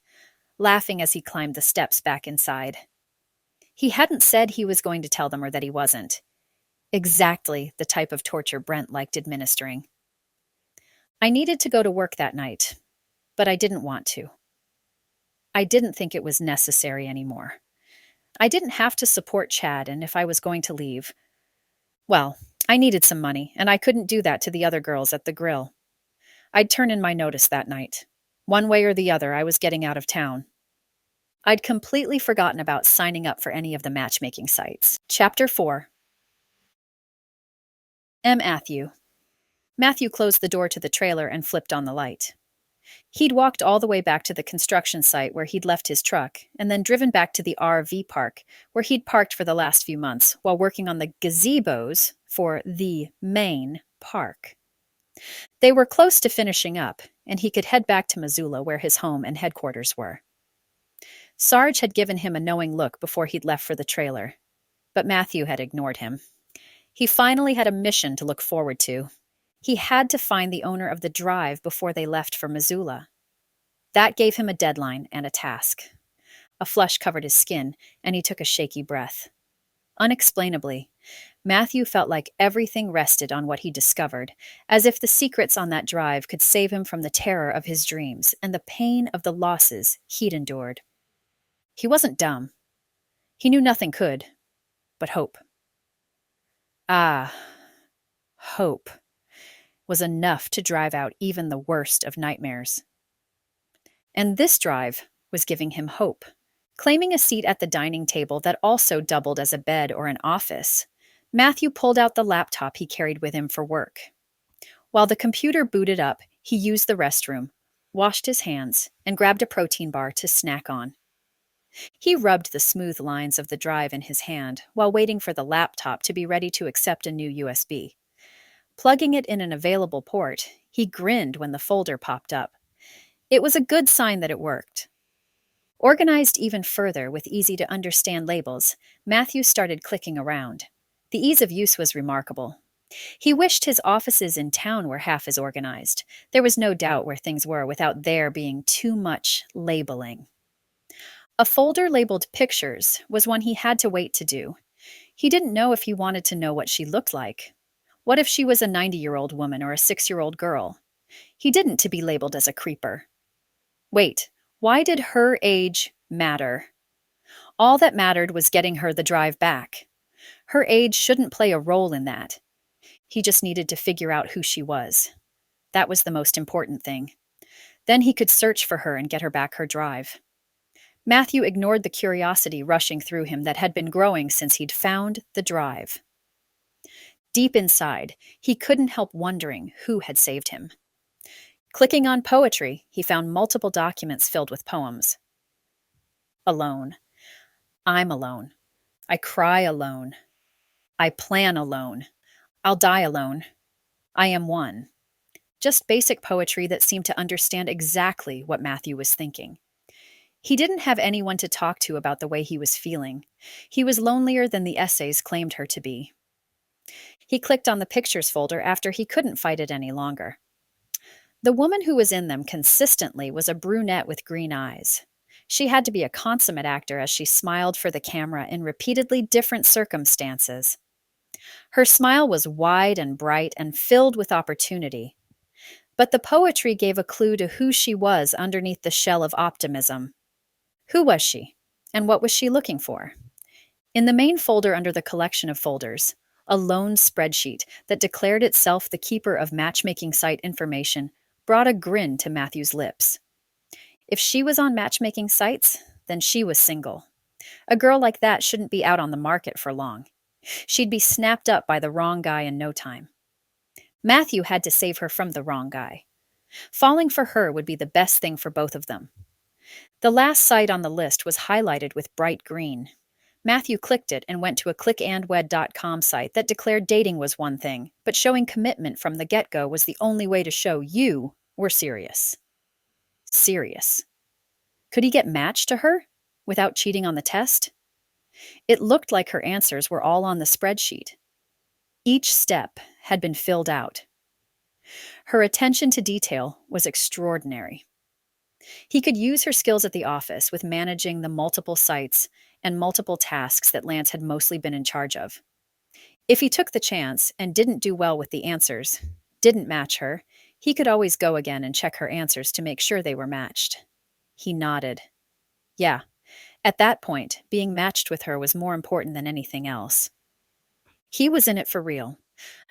laughing as he climbed the steps back inside. He hadn't said he was going to tell them or that he wasn't. Exactly the type of torture Brent liked administering. I needed to go to work that night, but I didn't want to. I didn't think it was necessary anymore. I didn't have to support Chad, and if I was going to leave, well, I needed some money, and I couldn't do that to the other girls at the grill. I'd turn in my notice that night. One way or the other, I was getting out of town. I'd completely forgotten about signing up for any of the matchmaking sites. Chapter 4. Matthew. Matthew closed the door to the trailer and flipped on the light. He'd walked all the way back to the construction site where he'd left his truck, and then driven back to the RV park where he'd parked for the last few months while working on the gazebos for the main park. They were close to finishing up, and he could head back to Missoula where his home and headquarters were. Sarge had given him a knowing look before he'd left for the trailer, but Matthew had ignored him. He finally had a mission to look forward to. He had to find the owner of the drive before they left for Missoula. That gave him a deadline and a task. A flush covered his skin, and he took a shaky breath. Unexplainably, Matthew felt like everything rested on what he discovered, as if the secrets on that drive could save him from the terror of his dreams and the pain of the losses he'd endured. He wasn't dumb. He knew nothing could, but hope. Hope was enough to drive out even the worst of nightmares. And this drive was giving him hope. Claiming a seat at the dining table that also doubled as a bed or an office, Matthew pulled out the laptop he carried with him for work. While the computer booted up, he used the restroom, washed his hands, and grabbed a protein bar to snack on. He rubbed the smooth lines of the drive in his hand while waiting for the laptop to be ready to accept a new USB. Plugging it in an available port, he grinned when the folder popped up. It was a good sign that it worked. Organized even further with easy-to-understand labels, Matthew started clicking around. The ease of use was remarkable. He wished his offices in town were half as organized. There was no doubt where things were without there being too much labeling. A folder labeled Pictures was one he had to wait to do. He didn't know if he wanted to know what she looked like. What if she was a 90-year-old woman or a 6-year-old girl? He didn't to be labeled as a creeper. Wait, why did her age matter? All that mattered was getting her the drive back. Her age shouldn't play a role in that. He just needed to figure out who she was. That was the most important thing. Then he could search for her and get her back her drive. Matthew ignored the curiosity rushing through him that had been growing since he'd found the drive. Deep inside, he couldn't help wondering who had saved him. Clicking on poetry, he found multiple documents filled with poems. Alone. I'm alone. I cry alone. I plan alone. I'll die alone. I am one. Just basic poetry that seemed to understand exactly what Matthew was thinking. He didn't have anyone to talk to about the way he was feeling. He was lonelier than the essays claimed her to be. He clicked on the pictures folder after he couldn't fight it any longer. The woman who was in them consistently was a brunette with green eyes. She had to be a consummate actor as she smiled for the camera in repeatedly different circumstances. Her smile was wide and bright and filled with opportunity. But the poetry gave a clue to who she was underneath the shell of optimism. Who was she? And what was she looking for? In the main folder under the collection of folders, a lone spreadsheet that declared itself the keeper of matchmaking site information brought a grin to Matthew's lips. If she was on matchmaking sites, then she was single. A girl like that shouldn't be out on the market for long. She'd be snapped up by the wrong guy in no time. Matthew had to save her from the wrong guy. Falling for her would be the best thing for both of them. The last site on the list was highlighted with bright green. Matthew clicked it and went to a clickandwed.com site that declared dating was one thing, but showing commitment from the get-go was the only way to show you were serious. Serious. Could he get matched to her without cheating on the test? It looked like her answers were all on the spreadsheet. Each step had been filled out. Her attention to detail was extraordinary. He could use her skills at the office with managing the multiple sites and multiple tasks that Lance had mostly been in charge of. If he took the chance and didn't do well with the answers, didn't match her, he could always go again and check her answers to make sure they were matched. He nodded. Yeah, at that point, being matched with her was more important than anything else. He was in it for real.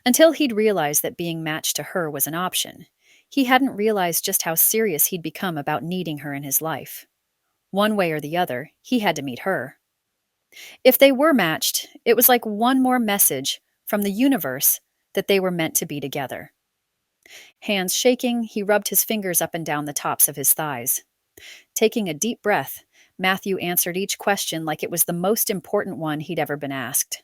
Until he'd realized that being matched to her was an option, he hadn't realized just how serious he'd become about needing her in his life. One way or the other, he had to meet her. If they were matched, it was like one more message from the universe that they were meant to be together. Hands shaking, he rubbed his fingers up and down the tops of his thighs. Taking a deep breath, Matthew answered each question like it was the most important one he'd ever been asked.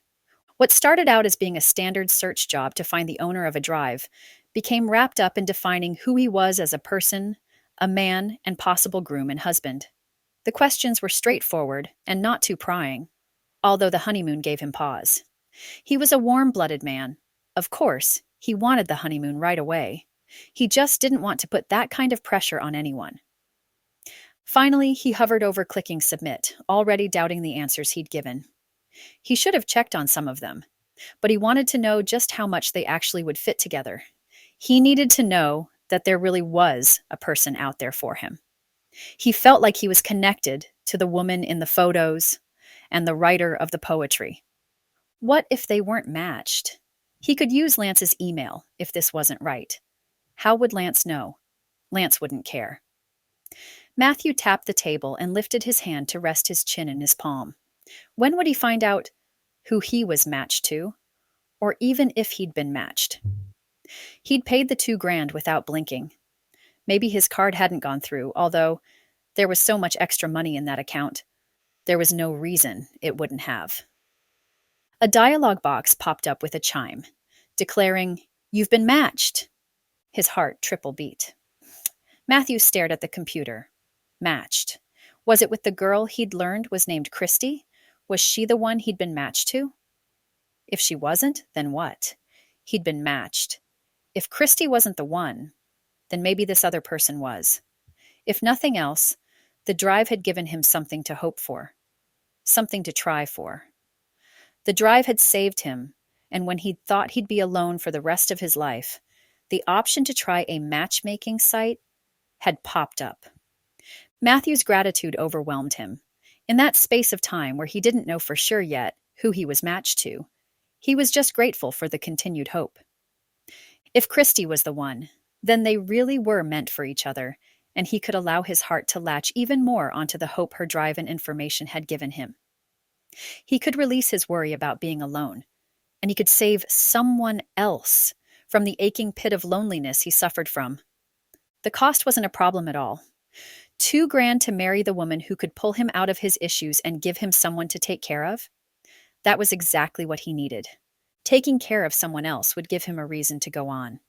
What started out as being a standard search job to find the owner of a drive became wrapped up in defining who he was as a person, a man, and possible groom and husband. The questions were straightforward and not too prying, although the honeymoon gave him pause. He was a warm-blooded man. Of course, he wanted the honeymoon right away. He just didn't want to put that kind of pressure on anyone. Finally, he hovered over clicking submit, already doubting the answers he'd given. He should have checked on some of them, but he wanted to know just how much they actually would fit together. He needed to know that there really was a person out there for him. He felt like he was connected to the woman in the photos and the writer of the poetry. What if they weren't matched? He could use Lance's email if this wasn't right. How would Lance know? Lance wouldn't care. Matthew tapped the table and lifted his hand to rest his chin in his palm. When would he find out who he was matched to, or even if he'd been matched? He'd paid the $2,000 without blinking. Maybe his card hadn't gone through, although there was so much extra money in that account. There was no reason it wouldn't have. A dialog box popped up with a chime, declaring, "You've been matched." His heart triple beat. Matthew stared at the computer. Matched. Was it with the girl he'd learned was named Kristie? Was she the one he'd been matched to? If she wasn't, then what? He'd been matched. If Kristie wasn't the one, then maybe this other person was. If nothing else, the drive had given him something to hope for, something to try for. The drive had saved him, and when he'd thought he'd be alone for the rest of his life, the option to try a matchmaking site had popped up. Matthew's gratitude overwhelmed him. In that space of time where he didn't know for sure yet who he was matched to, he was just grateful for the continued hope. If Kristie was the one, then they really were meant for each other, and he could allow his heart to latch even more onto the hope her drive and information had given him. He could release his worry about being alone, and he could save someone else from the aching pit of loneliness he suffered from. The cost wasn't a problem at all. $2,000 to marry the woman who could pull him out of his issues and give him someone to take care of? That was exactly what he needed. Taking care of someone else would give him a reason to go on.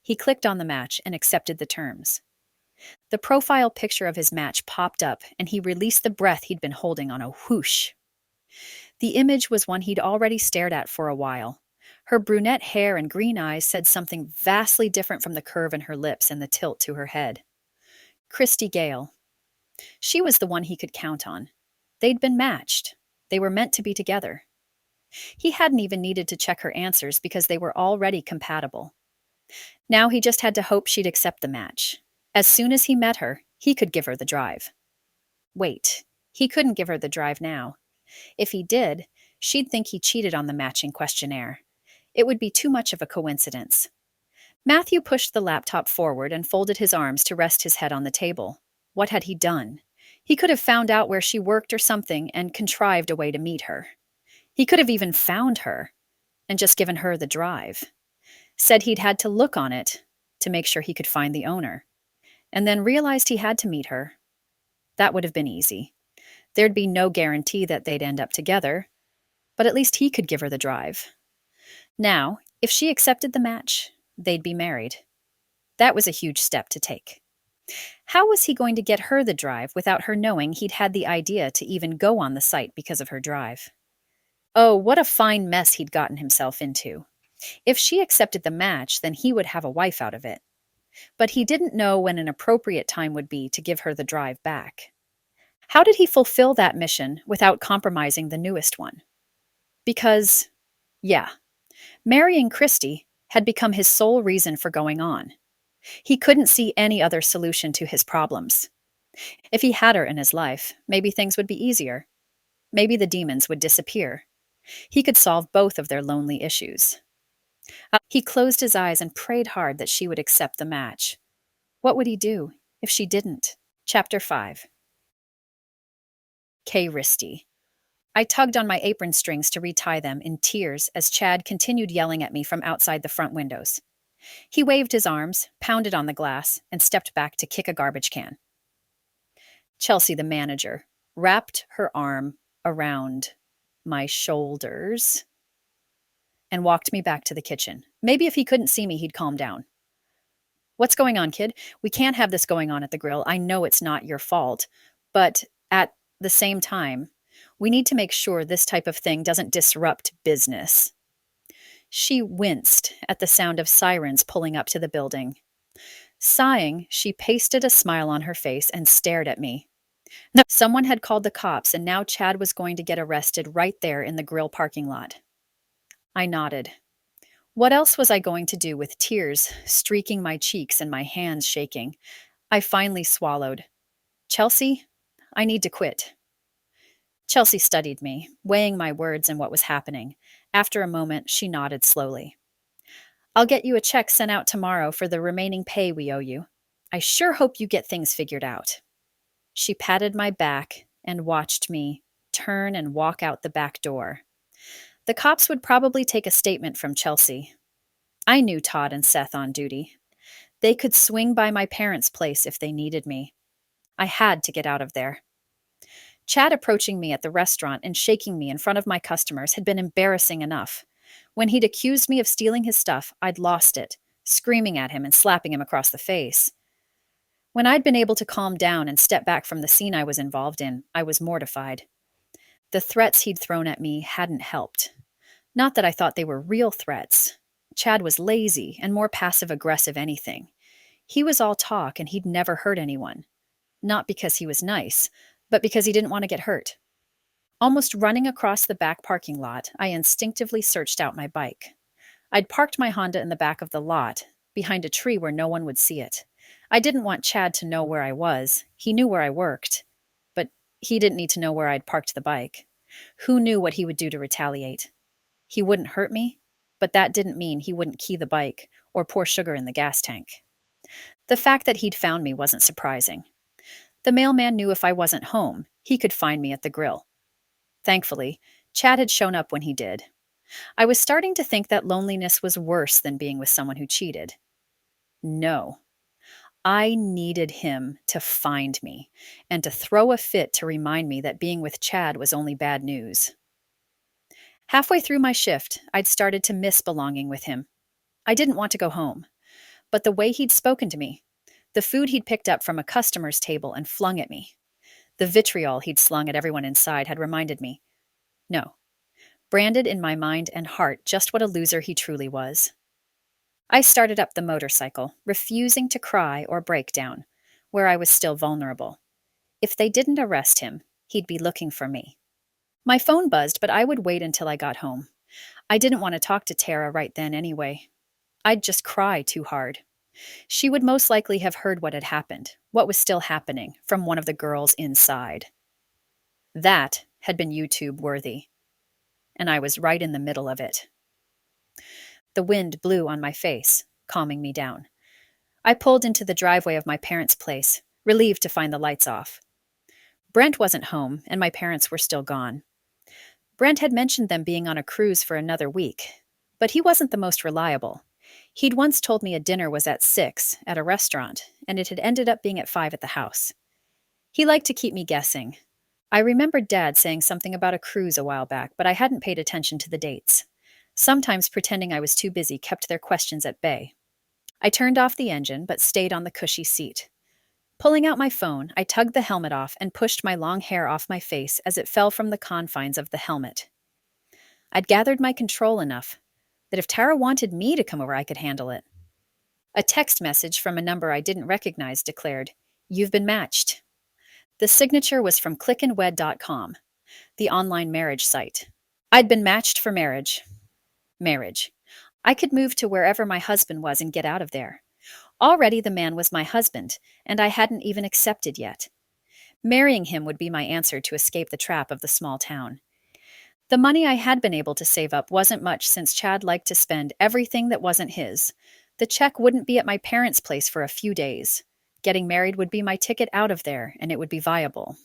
He clicked on the match and accepted the terms. The profile picture of his match popped up, and he released the breath he'd been holding on a whoosh. The image was one he'd already stared at for a while. Her brunette hair and green eyes said something vastly different from the curve in her lips and the tilt to her head. Kristie Gale. She was the one he could count on. They'd been matched. They were meant to be together. He hadn't even needed to check her answers because they were already compatible. Now he just had to hope she'd accept the match. As soon as he met her, he could give her the drive. Wait, he couldn't give her the drive now. If he did, she'd think he cheated on the matching questionnaire. It would be too much of a coincidence. Matthew pushed the laptop forward and folded his arms to rest his head on the table. What had he done? He could have found out where she worked or something and contrived a way to meet her. He could have even found her and just given her the drive. Said he'd had to look on it to make sure he could find the owner. And then realized he had to meet her. That would have been easy. There'd be no guarantee that they'd end up together, but at least he could give her the drive. Now, if she accepted the match, they'd be married. That was a huge step to take. How was he going to get her the drive without her knowing he'd had the idea to even go on the site because of her drive? Oh, what a fine mess he'd gotten himself into. If she accepted the match, then he would have a wife out of it. But he didn't know when an appropriate time would be to give her the drive back. How did he fulfill that mission without compromising the newest one? Because, yeah, marrying Kristie had become his sole reason for going on. He couldn't see any other solution to his problems. If he had her in his life, maybe things would be easier. Maybe the demons would disappear. He could solve both of their lonely issues. He closed his eyes and prayed hard that she would accept the match. What would he do if she didn't? Chapter 5. Kristie. I tugged on my apron strings to retie them in tears as Chad continued yelling at me from outside the front windows. He waved his arms, pounded on the glass, and stepped back to kick a garbage can. Chelsea, the manager, wrapped her arm around my shoulders and walked me back to the kitchen. Maybe if he couldn't see me, he'd calm down. What's going on, kid? We can't have this going on at the grill. I know it's not your fault, but at the same time, we need to make sure this type of thing doesn't disrupt business. She winced at the sound of sirens pulling up to the building. Sighing, she pasted a smile on her face and stared at me. No, someone had called the cops, and now Chad was going to get arrested right there in the grill parking lot. I nodded. What else was I going to do with tears streaking my cheeks and my hands shaking? I finally swallowed. Chelsea, I need to quit. Chelsea studied me, weighing my words and what was happening. After a moment, she nodded slowly. I'll get you a check sent out tomorrow for the remaining pay we owe you. I sure hope you get things figured out. She patted my back and watched me turn and walk out the back door. The cops would probably take a statement from Chelsea. I knew Todd and Seth on duty. They could swing by my parents' place if they needed me. I had to get out of there. Chad approaching me at the restaurant and shaking me in front of my customers had been embarrassing enough. When he'd accused me of stealing his stuff, I'd lost it, screaming at him and slapping him across the face. When I'd been able to calm down and step back from the scene I was involved in, I was mortified. The threats he'd thrown at me hadn't helped. Not that I thought they were real threats. Chad was lazy and more passive-aggressive anything. He was all talk and he'd never hurt anyone. Not because he was nice, but because he didn't want to get hurt. Almost running across the back parking lot, I instinctively searched out my bike. I'd parked my Honda in the back of the lot, behind a tree where no one would see it. I didn't want Chad to know where I was. He knew where I worked, but he didn't need to know where I'd parked the bike. Who knew what he would do to retaliate? He wouldn't hurt me, but that didn't mean he wouldn't key the bike or pour sugar in the gas tank. The fact that he'd found me wasn't surprising. The mailman knew if I wasn't home, he could find me at the grill. Thankfully, Chad had shown up when he did. I was starting to think that loneliness was worse than being with someone who cheated. No. I needed him to find me and to throw a fit to remind me that being with Chad was only bad news. Halfway through my shift, I'd started to miss belonging with him. I didn't want to go home, but the way he'd spoken to me, the food he'd picked up from a customer's table and flung at me, the vitriol he'd slung at everyone inside had reminded me, no, branded in my mind and heart just what a loser he truly was. I started up the motorcycle, refusing to cry or break down, where I was still vulnerable. If they didn't arrest him, he'd be looking for me. My phone buzzed, but I would wait until I got home. I didn't want to talk to Tara right then anyway. I'd just cry too hard. She would most likely have heard what had happened, what was still happening, from one of the girls inside. That had been YouTube worthy, and I was right in the middle of it. The wind blew on my face, calming me down. I pulled into the driveway of my parents' place, relieved to find the lights off. Brent wasn't home, and my parents were still gone. Brent had mentioned them being on a cruise for another week, but he wasn't the most reliable. He'd once told me a dinner was at 6 at a restaurant, and it had ended up being at 5 at the house. He liked to keep me guessing. I remembered Dad saying something about a cruise a while back, but I hadn't paid attention to the dates. Sometimes pretending I was too busy kept their questions at bay. I turned off the engine, but stayed on the cushy seat. Pulling out my phone, I tugged the helmet off and pushed my long hair off my face as it fell from the confines of the helmet. I'd gathered my control enough that if Tara wanted me to come over, I could handle it. A text message from a number I didn't recognize declared, "You've been matched." The signature was from clickandwed.com, the online marriage site. I'd been matched for marriage. Marriage. I could move to wherever my husband was and get out of there. Already the man was my husband, and I hadn't even accepted yet. Marrying him would be my answer to escape the trap of the small town. The money I had been able to save up wasn't much since Chad liked to spend everything that wasn't his. The check wouldn't be at my parents' place for a few days. Getting married would be my ticket out of there, and it would be viable.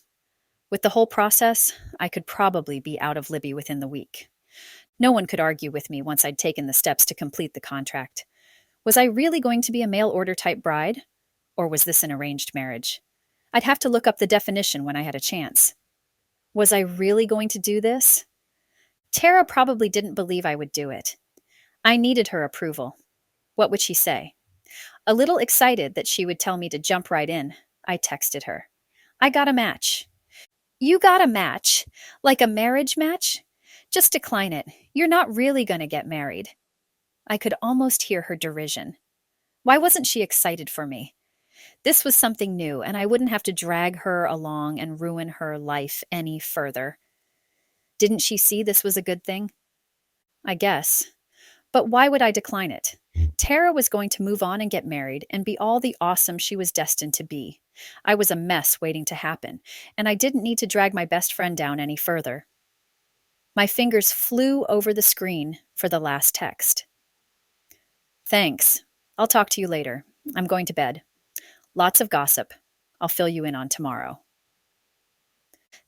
With the whole process, I could probably be out of Libby within the week. No one could argue with me once I'd taken the steps to complete the contract. Was I really going to be a mail order type bride? Or was this an arranged marriage? I'd have to look up the definition when I had a chance. Was I really going to do this? Tara probably didn't believe I would do it. I needed her approval. What would she say? A little excited that she would tell me to jump right in, I texted her. I got a match. You got a match? Like a marriage match? Just decline it. You're not really going to get married. I could almost hear her derision. Why wasn't she excited for me? This was something new, and I wouldn't have to drag her along and ruin her life any further. Didn't she see this was a good thing? I guess. But why would I decline it? Tara was going to move on and get married and be all the awesome she was destined to be. I was a mess waiting to happen, and I didn't need to drag my best friend down any further. My fingers flew over the screen for the last text. Thanks. I'll talk to you later. I'm going to bed. Lots of gossip. I'll fill you in on tomorrow.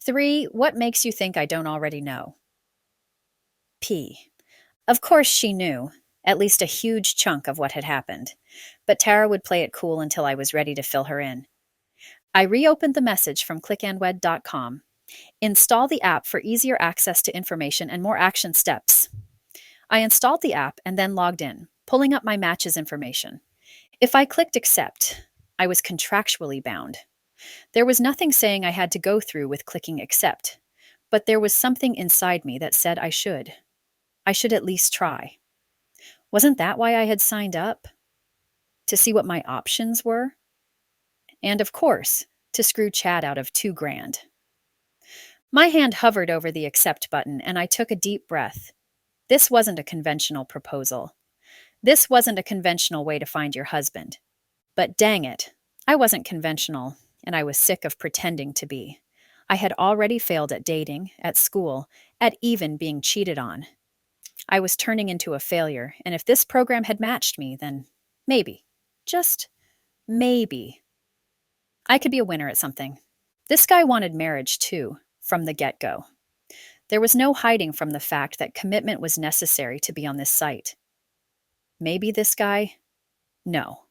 3. What makes you think I don't already know? P. Of course she knew, at least a huge chunk of what had happened, but Tara would play it cool until I was ready to fill her in. I reopened the message from clickandwed.com. Install the app for easier access to information and more action steps. I installed the app and then logged in, pulling up my matches information. If I clicked accept, I was contractually bound. There was nothing saying I had to go through with clicking accept, but there was something inside me that said I should. I should at least try. Wasn't that why I had signed up? To see what my options were? And of course, to screw Chad out of $2,000. My hand hovered over the accept button and I took a deep breath. This wasn't a conventional proposal. This wasn't a conventional way to find your husband. But dang it, I wasn't conventional, and I was sick of pretending to be. I had already failed at dating, at school, at even being cheated on. I was turning into a failure, and if this program had matched me, then maybe, just maybe, I could be a winner at something. This guy wanted marriage too, from the get-go. There was no hiding from the fact that commitment was necessary to be on this site. Maybe this guy? No.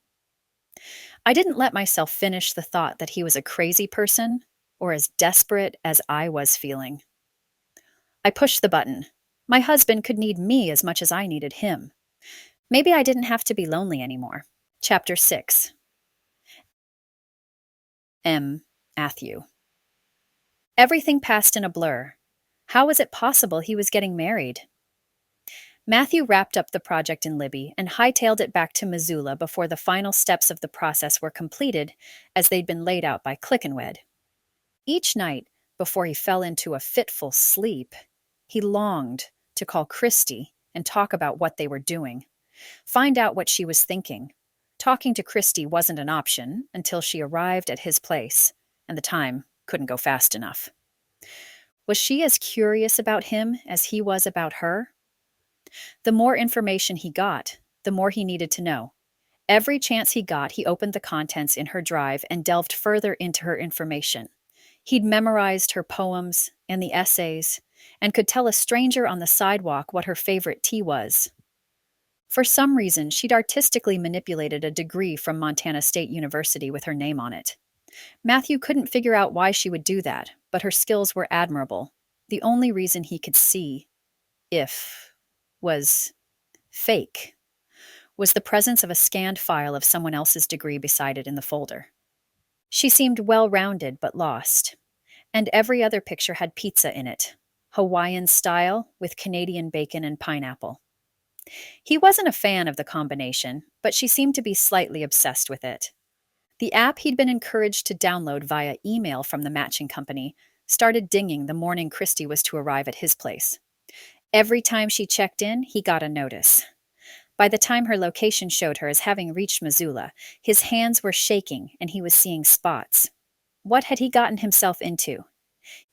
I didn't let myself finish the thought that he was a crazy person or as desperate as I was feeling. I pushed the button. My husband could need me as much as I needed him. Maybe I didn't have to be lonely anymore. Chapter 6. M. Matthew. Everything passed in a blur. How was it possible he was getting married? Matthew wrapped up the project in Libby and hightailed it back to Missoula before the final steps of the process were completed, as they'd been laid out by Clickenwed. Each night, before he fell into a fitful sleep, he longed to call Kristie and talk about what they were doing, find out what she was thinking. Talking to Kristie wasn't an option until she arrived at his place, and the time couldn't go fast enough. Was she as curious about him as he was about her? The more information he got, the more he needed to know. Every chance he got, he opened the contents in her drive and delved further into her information. He'd memorized her poems and the essays and could tell a stranger on the sidewalk what her favorite tea was. For some reason, she'd artistically manipulated a degree from Montana State University with her name on it. Matthew couldn't figure out why she would do that, but her skills were admirable. The only reason he could see if was fake was the presence of a scanned file of someone else's degree beside it in the folder. She seemed well-rounded but lost, and every other picture had pizza in it, Hawaiian style with Canadian bacon and pineapple. He wasn't a fan of the combination, but she seemed to be slightly obsessed with it. The app he'd been encouraged to download via email from the matching company started dinging the morning Kristie was to arrive at his place. Every time she checked in, he got a notice. By the time her location showed her as having reached Missoula, his hands were shaking and he was seeing spots. What had he gotten himself into?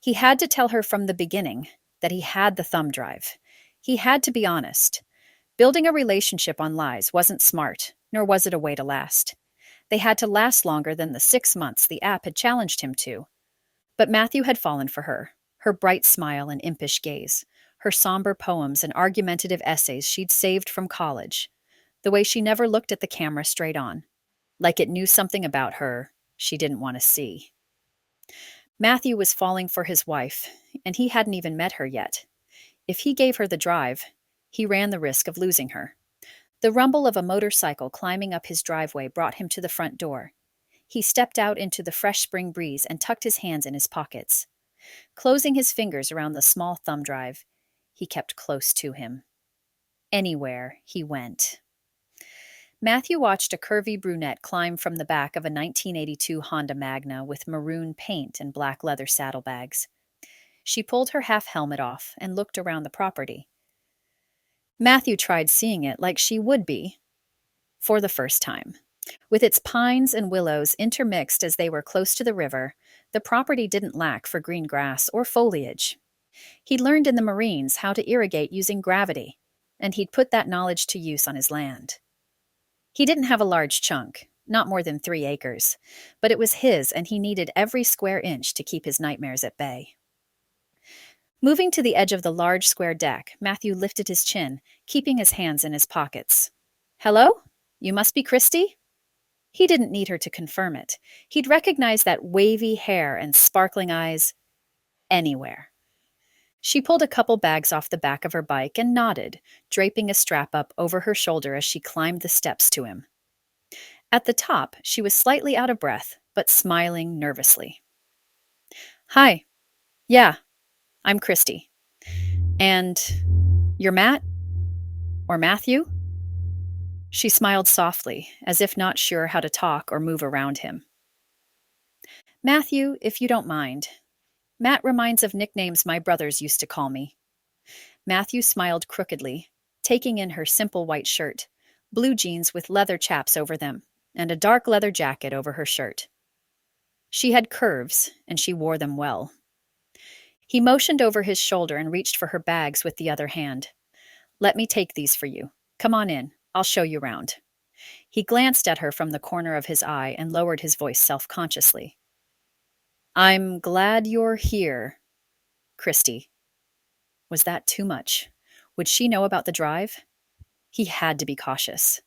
He had to tell her from the beginning that he had the thumb drive. He had to be honest. Building a relationship on lies wasn't smart, nor was it a way to last. They had to last longer than the 6 months the app had challenged him to. But Matthew had fallen for her bright smile and impish gaze, her somber poems and argumentative essays she'd saved from college, the way she never looked at the camera straight on, like it knew something about her she didn't want to see. Matthew was falling for his wife, and he hadn't even met her yet. If he gave her the drive, he ran the risk of losing her. The rumble of a motorcycle climbing up his driveway brought him to the front door. He stepped out into the fresh spring breeze and tucked his hands in his pockets. Closing his fingers around the small thumb drive, he kept close to him. Anywhere he went. Matthew watched a curvy brunette climb from the back of a 1982 Honda Magna with maroon paint and black leather saddlebags. She pulled her half helmet off and looked around the property. Matthew tried seeing it like she would be, for the first time. With its pines and willows intermixed as they were close to the river, the property didn't lack for green grass or foliage. He'd learned in the Marines how to irrigate using gravity, and he'd put that knowledge to use on his land. He didn't have a large chunk, not more than 3 acres, but it was his and he needed every square inch to keep his nightmares at bay. Moving to the edge of the large square deck, Matthew lifted his chin, keeping his hands in his pockets. "Hello? You must be Kristie?" He didn't need her to confirm it. He'd recognize that wavy hair and sparkling eyes anywhere. She pulled a couple bags off the back of her bike and nodded, draping a strap up over her shoulder as she climbed the steps to him. At the top, she was slightly out of breath, but smiling nervously. "Hi. Yeah, I'm Kristie. And you're Matt? Or Matthew?" She smiled softly, as if not sure how to talk or move around him. "Matthew, if you don't mind. Matt reminds of nicknames my brothers used to call me." Matthew smiled crookedly, taking in her simple white shirt, blue jeans with leather chaps over them, and a dark leather jacket over her shirt. She had curves, and she wore them well. He motioned over his shoulder and reached for her bags with the other hand. "Let me take these for you. Come on in. I'll show you round." He glanced at her from the corner of his eye and lowered his voice self-consciously. "I'm glad you're here, Kristie." Was that too much? Would she know about the drive? He had to be cautious.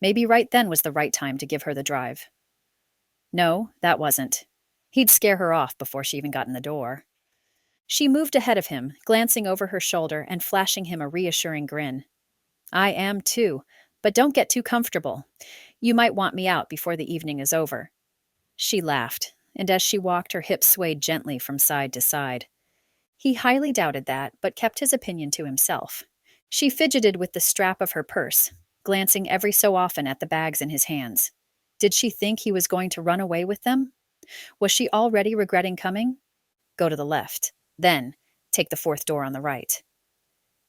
Maybe right then was the right time to give her the drive. No, that wasn't. He'd scare her off before she even got in the door. She moved ahead of him, glancing over her shoulder and flashing him a reassuring grin. "I am too, but don't get too comfortable. You might want me out before the evening is over." She laughed, and as she walked, her hips swayed gently from side to side. He highly doubted that, but kept his opinion to himself. She fidgeted with the strap of her purse, glancing every so often at the bags in his hands. Did she think he was going to run away with them? Was she already regretting coming? Go to the left. Then, take the fourth door on the right.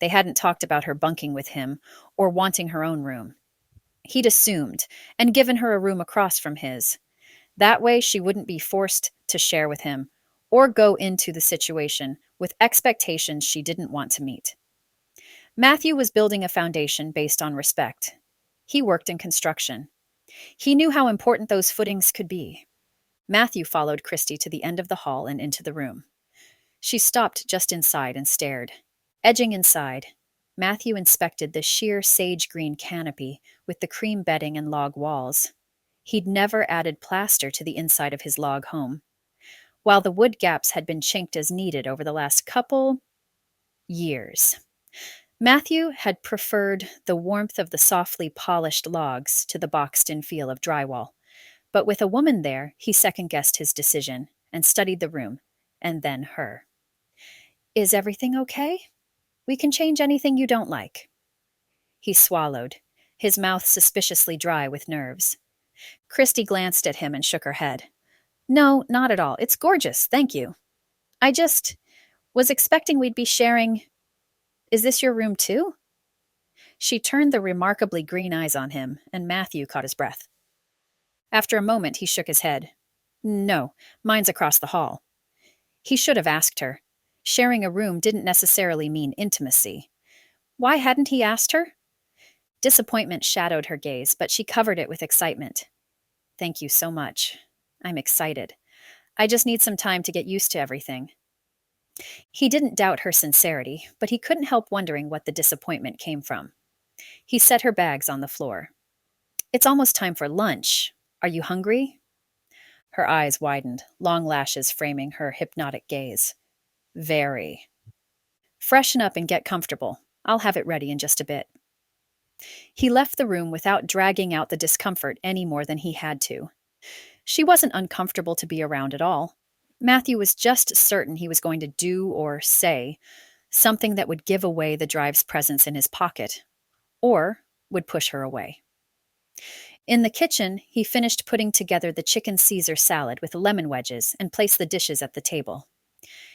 They hadn't talked about her bunking with him or wanting her own room. He'd assumed, and given her a room across from his. That way she wouldn't be forced to share with him or go into the situation with expectations she didn't want to meet. Matthew was building a foundation based on respect. He worked in construction. He knew how important those footings could be. Matthew followed Kristie to the end of the hall and into the room. She stopped just inside and stared. Edging inside, Matthew inspected the sheer sage green canopy with the cream bedding and log walls. He'd never added plaster to the inside of his log home. While the wood gaps had been chinked as needed over the last couple years. Matthew had preferred the warmth of the softly polished logs to the boxed-in feel of drywall. But with a woman there, he second-guessed his decision and studied the room, and then her. Is everything okay? We can change anything you don't like. He swallowed, his mouth suspiciously dry with nerves. Kristie glanced at him and shook her head. No, not at all. It's gorgeous, thank you. I just was expecting we'd be sharing. Is this your room too? She turned the remarkably green eyes on him, and Matthew caught his breath. After a moment, he shook his head. No, mine's across the hall. He should have asked her. Sharing a room didn't necessarily mean intimacy. Why hadn't he asked her? Disappointment shadowed her gaze, but she covered it with excitement. Thank you so much. I'm excited. I just need some time to get used to everything. He didn't doubt her sincerity, but he couldn't help wondering what the disappointment came from. He set her bags on the floor. It's almost time for lunch. Are you hungry? Her eyes widened, long lashes framing her hypnotic gaze. Very. Freshen up and get comfortable. I'll have it ready in just a bit. He left the room without dragging out the discomfort any more than he had to. She wasn't uncomfortable to be around at all. Matthew was just certain he was going to do or say something that would give away the drive's presence in his pocket, or would push her away. In the kitchen, he finished putting together the chicken Caesar salad with lemon wedges and placed the dishes at the table.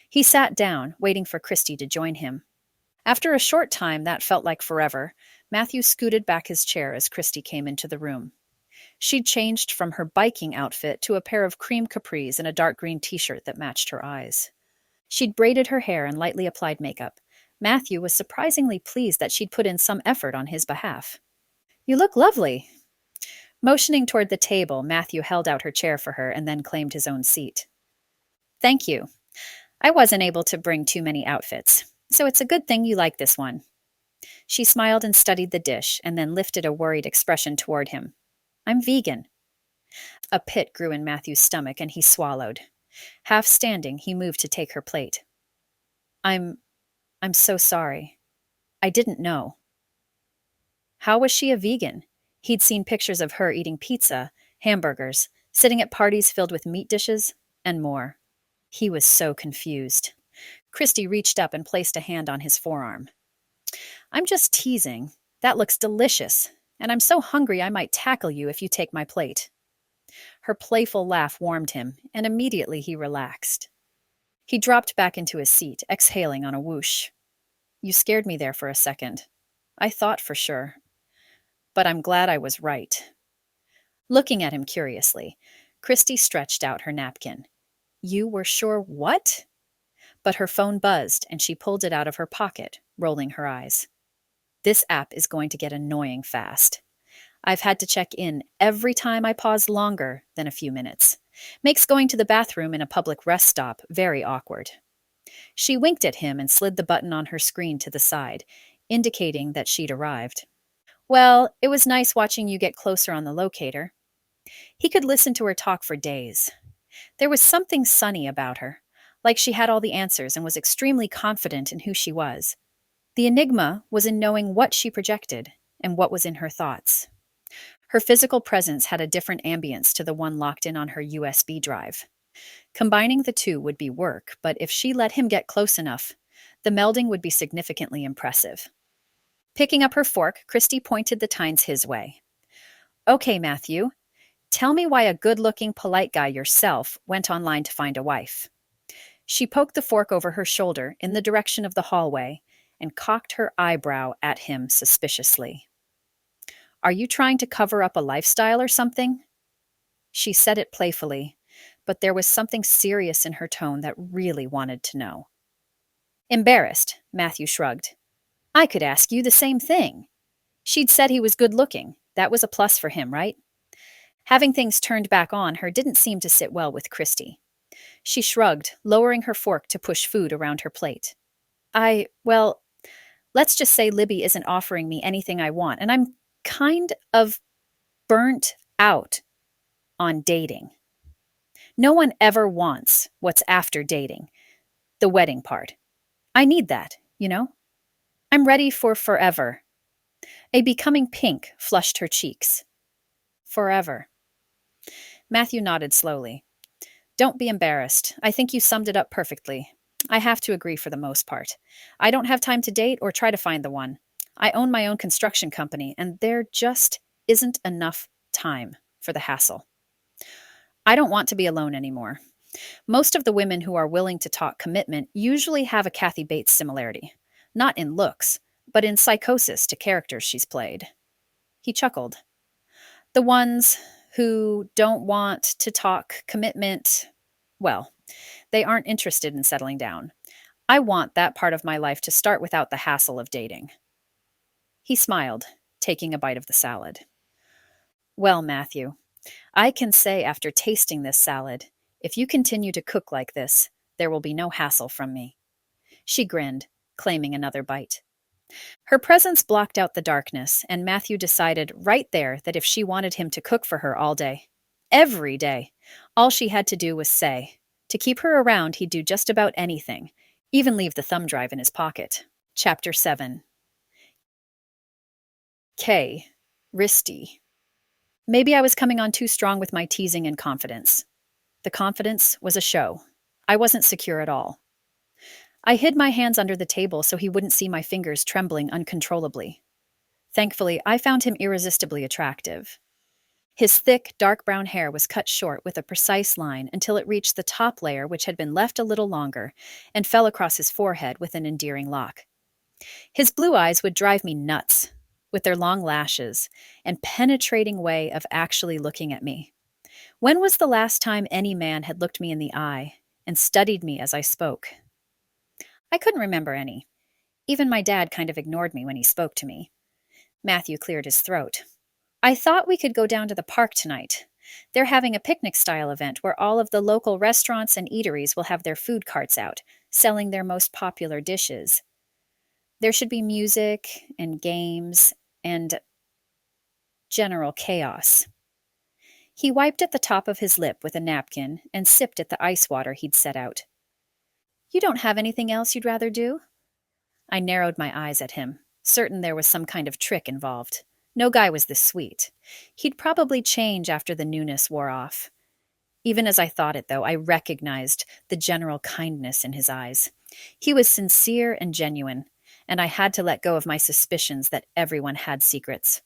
He sat down, waiting for Kristie to join him. After a short time that felt like forever, Matthew scooted back his chair as Kristie came into the room. She'd changed from her biking outfit to a pair of cream capris and a dark green t-shirt that matched her eyes. She'd braided her hair and lightly applied makeup. Matthew was surprisingly pleased that she'd put in some effort on his behalf. You look lovely. Motioning toward the table, Matthew held out her chair for her and then claimed his own seat. Thank you. I wasn't able to bring too many outfits, so it's a good thing you like this one. She smiled and studied the dish and then lifted a worried expression toward him. I'm vegan. A pit grew in Matthew's stomach and he swallowed. Half standing, he moved to take her plate. I'm so sorry. I didn't know. How was she a vegan? He'd seen pictures of her eating pizza, hamburgers, sitting at parties filled with meat dishes, and more. He was so confused. Kristie reached up and placed a hand on his forearm. I'm just teasing. That looks delicious, and I'm so hungry I might tackle you if you take my plate. Her playful laugh warmed him, and immediately he relaxed. He dropped back into his seat, exhaling on a whoosh. You scared me there for a second. I thought for sure. But I'm glad I was right. Looking at him curiously, Kristie stretched out her napkin. You were sure what? But her phone buzzed, and she pulled it out of her pocket, rolling her eyes. This app is going to get annoying fast. I've had to check in every time I pause longer than a few minutes. Makes going to the bathroom in a public rest stop very awkward. She winked at him and slid the button on her screen to the side, indicating that she'd arrived. Well, it was nice watching you get closer on the locator. He could listen to her talk for days. There was something sunny about her, like she had all the answers and was extremely confident in who she was. The enigma was in knowing what she projected and what was in her thoughts. Her physical presence had a different ambience to the one locked in on her USB drive. Combining the two would be work, but if she let him get close enough, the melding would be significantly impressive. Picking up her fork, Kristie pointed the tines his way. Okay, Matthew, tell me why a good looking, polite guy yourself went online to find a wife. She poked the fork over her shoulder in the direction of the hallway and cocked her eyebrow at him suspiciously. Are you trying to cover up a lifestyle or something? She said it playfully, but there was something serious in her tone that really wanted to know. Embarrassed, Matthew shrugged. I could ask you the same thing. She'd said he was good looking. That was a plus for him, right? Having things turned back on her didn't seem to sit well with Kristie. She shrugged, lowering her fork to push food around her plate. Well, let's just say Libby isn't offering me anything I want, and I'm kind of burnt out on dating. No one ever wants what's after dating, the wedding part. I need that, you know? I'm ready for forever. A becoming pink flushed her cheeks. Forever. Matthew nodded slowly. Don't be embarrassed. I think you summed it up perfectly. I have to agree for the most part. I don't have time to date or try to find the one. I own my own construction company, and there just isn't enough time for the hassle. I don't want to be alone anymore. Most of the women who are willing to talk commitment usually have a Kathy Bates similarity. Not in looks, but in psychosis to characters she's played. He chuckled. The ones who don't want to talk commitment, well, they aren't interested in settling down. I want that part of my life to start without the hassle of dating. He smiled, taking a bite of the salad. Well, Matthew, I can say after tasting this salad, if you continue to cook like this, there will be no hassle from me. She grinned, claiming another bite. Her presence blocked out the darkness, and Matthew decided right there that if she wanted him to cook for her all day, every day, all she had to do was say. To keep her around, he'd do just about anything, even leave the thumb drive in his pocket. Chapter 7. K. Kristie. Maybe I was coming on too strong with my teasing and confidence. The confidence was a show. I wasn't secure at all. I hid my hands under the table so he wouldn't see my fingers trembling uncontrollably. Thankfully, I found him irresistibly attractive. His thick, dark brown hair was cut short with a precise line until it reached the top layer, which had been left a little longer, and fell across his forehead with an endearing lock. His blue eyes would drive me nuts, with their long lashes and penetrating way of actually looking at me. When was the last time any man had looked me in the eye and studied me as I spoke? I couldn't remember any. Even my dad kind of ignored me when he spoke to me. Matthew cleared his throat. I thought we could go down to the park tonight. They're having a picnic-style event where all of the local restaurants and eateries will have their food carts out, selling their most popular dishes. There should be music and games and general chaos. He wiped at the top of his lip with a napkin and sipped at the ice water he'd set out. You don't have anything else you'd rather do? I narrowed my eyes at him, certain there was some kind of trick involved. No guy was this sweet. He'd probably change after the newness wore off. Even as I thought it, though, I recognized the general kindness in his eyes. He was sincere and genuine, and I had to let go of my suspicions that everyone had secrets.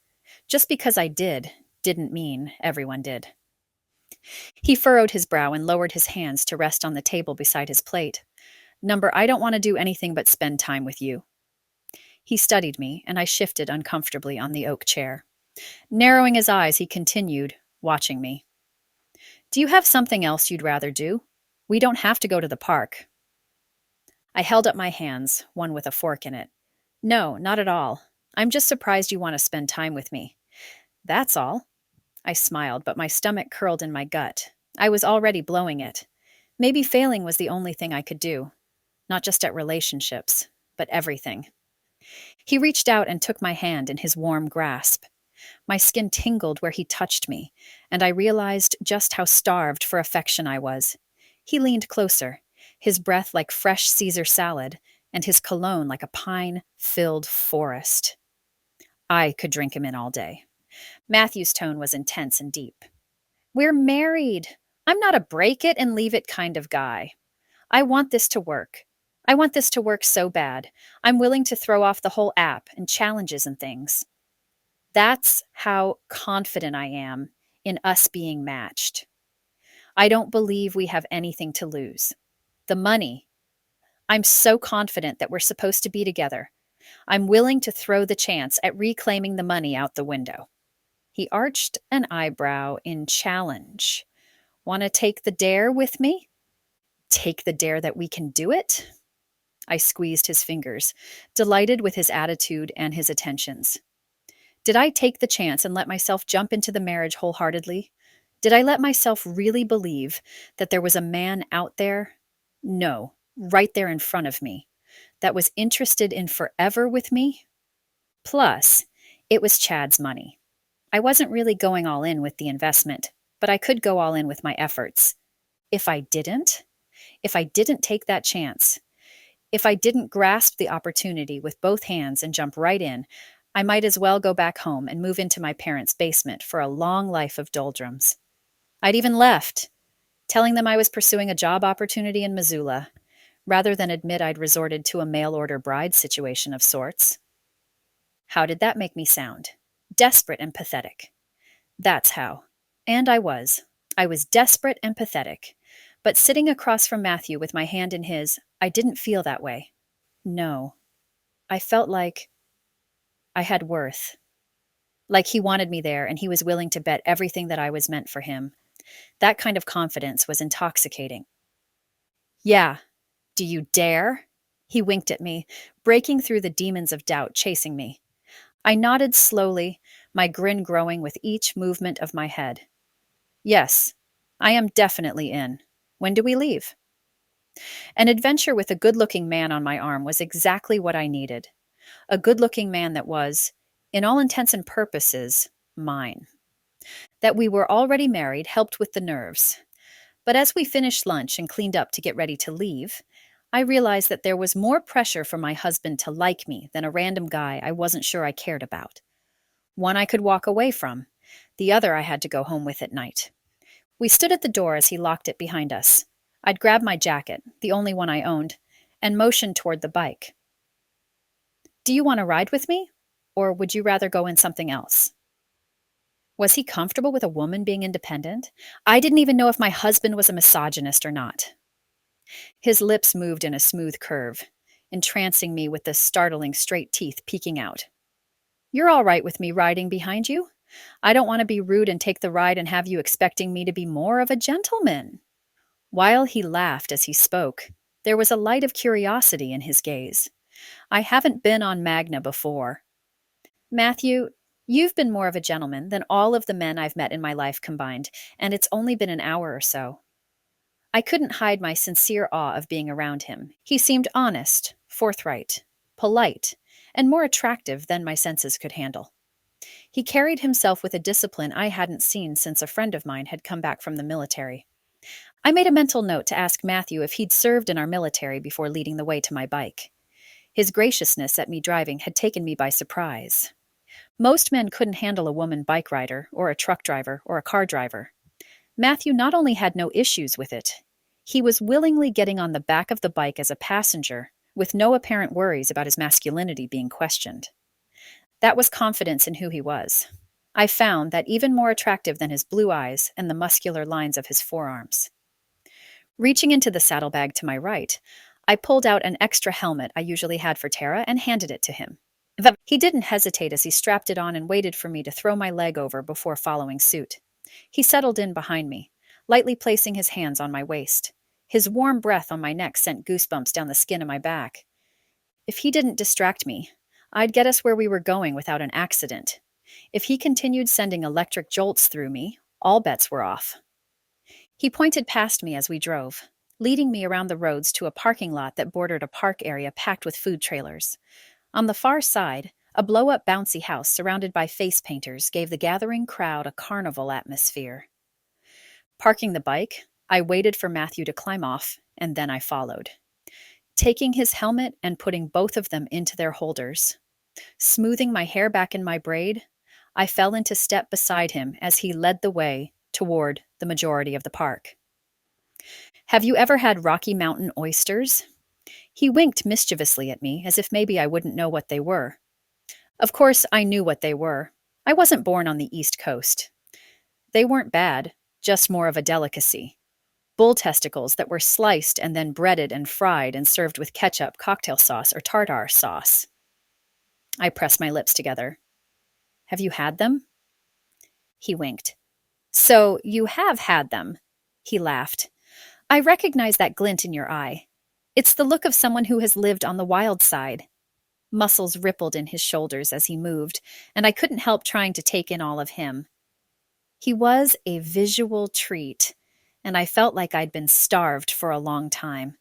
Just because I didn't mean everyone did. He furrowed his brow and lowered his hands to rest on the table beside his plate. Number, I don't want to do anything but spend time with you. He studied me, and I shifted uncomfortably on the oak chair. Narrowing his eyes, he continued, watching me. Do you have something else you'd rather do? We don't have to go to the park. I held up my hands, one with a fork in it. No, not at all. I'm just surprised you want to spend time with me. That's all. I smiled, but my stomach curled in my gut. I was already blowing it. Maybe failing was the only thing I could do. Not just at relationships, but everything. He reached out and took my hand in his warm grasp. My skin tingled where he touched me, and I realized just how starved for affection I was. He leaned closer, his breath like fresh Caesar salad, and his cologne like a pine-filled forest. I could drink him in all day. Matthew's tone was intense and deep. We're married. I'm not a break it and leave it kind of guy. I want this to work. I want this to work so bad. I'm willing to throw off the whole app and challenges and things. That's how confident I am in us being matched. I don't believe we have anything to lose. The money. I'm so confident that we're supposed to be together. I'm willing to throw the chance at reclaiming the money out the window. He arched an eyebrow in challenge. Want to take the dare with me? Take the dare that we can do it? I squeezed his fingers, delighted with his attitude and his attentions. Did I take the chance and let myself jump into the marriage wholeheartedly? Did I let myself really believe that there was a man out there? No, right there in front of me, that was interested in forever with me? Plus, it was Chad's money. I wasn't really going all in with the investment, but I could go all in with my efforts. If I didn't, if I didn't take that chance, if I didn't grasp the opportunity with both hands and jump right in, I might as well go back home and move into my parents' basement for a long life of doldrums. I'd even left, telling them I was pursuing a job opportunity in Missoula, rather than admit I'd resorted to a mail-order bride situation of sorts. How did that make me sound? Desperate and pathetic. That's how. And I was. I was desperate and pathetic. But sitting across from Matthew with my hand in his, I didn't feel that way. No. I felt like I had worth. Like he wanted me there and he was willing to bet everything that I was meant for him. That kind of confidence was intoxicating. Yeah. Do you dare? He winked at me, breaking through the demons of doubt chasing me. I nodded slowly, my grin growing with each movement of my head. Yes, I am definitely in. When do we leave? An adventure with a good-looking man on my arm was exactly what I needed. A good-looking man that was, in all intents and purposes, mine. That we were already married helped with the nerves. But as we finished lunch and cleaned up to get ready to leave, I realized that there was more pressure for my husband to like me than a random guy I wasn't sure I cared about. One I could walk away from, the other I had to go home with at night. We stood at the door as he locked it behind us. I'd grabbed my jacket, the only one I owned, and motioned toward the bike. Do you want to ride with me? Or would you rather go in something else? Was he comfortable with a woman being independent? I didn't even know if my husband was a misogynist or not. His lips moved in a smooth curve, entrancing me with the startling straight teeth peeking out. You're all right with me riding behind you? I don't want to be rude and take the ride and have you expecting me to be more of a gentleman. While he laughed as he spoke, there was a light of curiosity in his gaze. I haven't been on Magna before. Matthew, you've been more of a gentleman than all of the men I've met in my life combined, and it's only been an hour or so. I couldn't hide my sincere awe of being around him. He seemed honest, forthright, polite, and more attractive than my senses could handle. He carried himself with a discipline I hadn't seen since a friend of mine had come back from the military. I made a mental note to ask Matthew if he'd served in our military before leading the way to my bike. His graciousness at me driving had taken me by surprise. Most men couldn't handle a woman bike rider, or a truck driver, or a car driver. Matthew not only had no issues with it, he was willingly getting on the back of the bike as a passenger, with no apparent worries about his masculinity being questioned. That was confidence in who he was. I found that even more attractive than his blue eyes and the muscular lines of his forearms. Reaching into the saddlebag to my right, I pulled out an extra helmet I usually had for Tara and handed it to him. He didn't hesitate as he strapped it on and waited for me to throw my leg over before following suit. He settled in behind me, lightly placing his hands on my waist. His warm breath on my neck sent goosebumps down the skin of my back. If he didn't distract me, I'd get us where we were going without an accident. If he continued sending electric jolts through me, all bets were off. He pointed past me as we drove, leading me around the roads to a parking lot that bordered a park area packed with food trailers. On the far side, a blow-up bouncy house surrounded by face painters gave the gathering crowd a carnival atmosphere. Parking the bike, I waited for Matthew to climb off, and then I followed. Taking his helmet and putting both of them into their holders. Smoothing my hair back in my braid, I fell into step beside him as he led the way toward the majority of the park. Have you ever had Rocky Mountain oysters? He winked mischievously at me, as if maybe I wouldn't know what they were. Of course, I knew what they were. I wasn't born on the East Coast. They weren't bad, just more of a delicacy. Bull testicles that were sliced and then breaded and fried and served with ketchup, cocktail sauce, or tartar sauce. I pressed my lips together. Have you had them? He winked. So you have had them. He laughed. I recognize that glint in your eye. It's the look of someone who has lived on the wild side. Muscles rippled in his shoulders as he moved, and I couldn't help trying to take in all of him. He was a visual treat, and I felt like I'd been starved for a long time.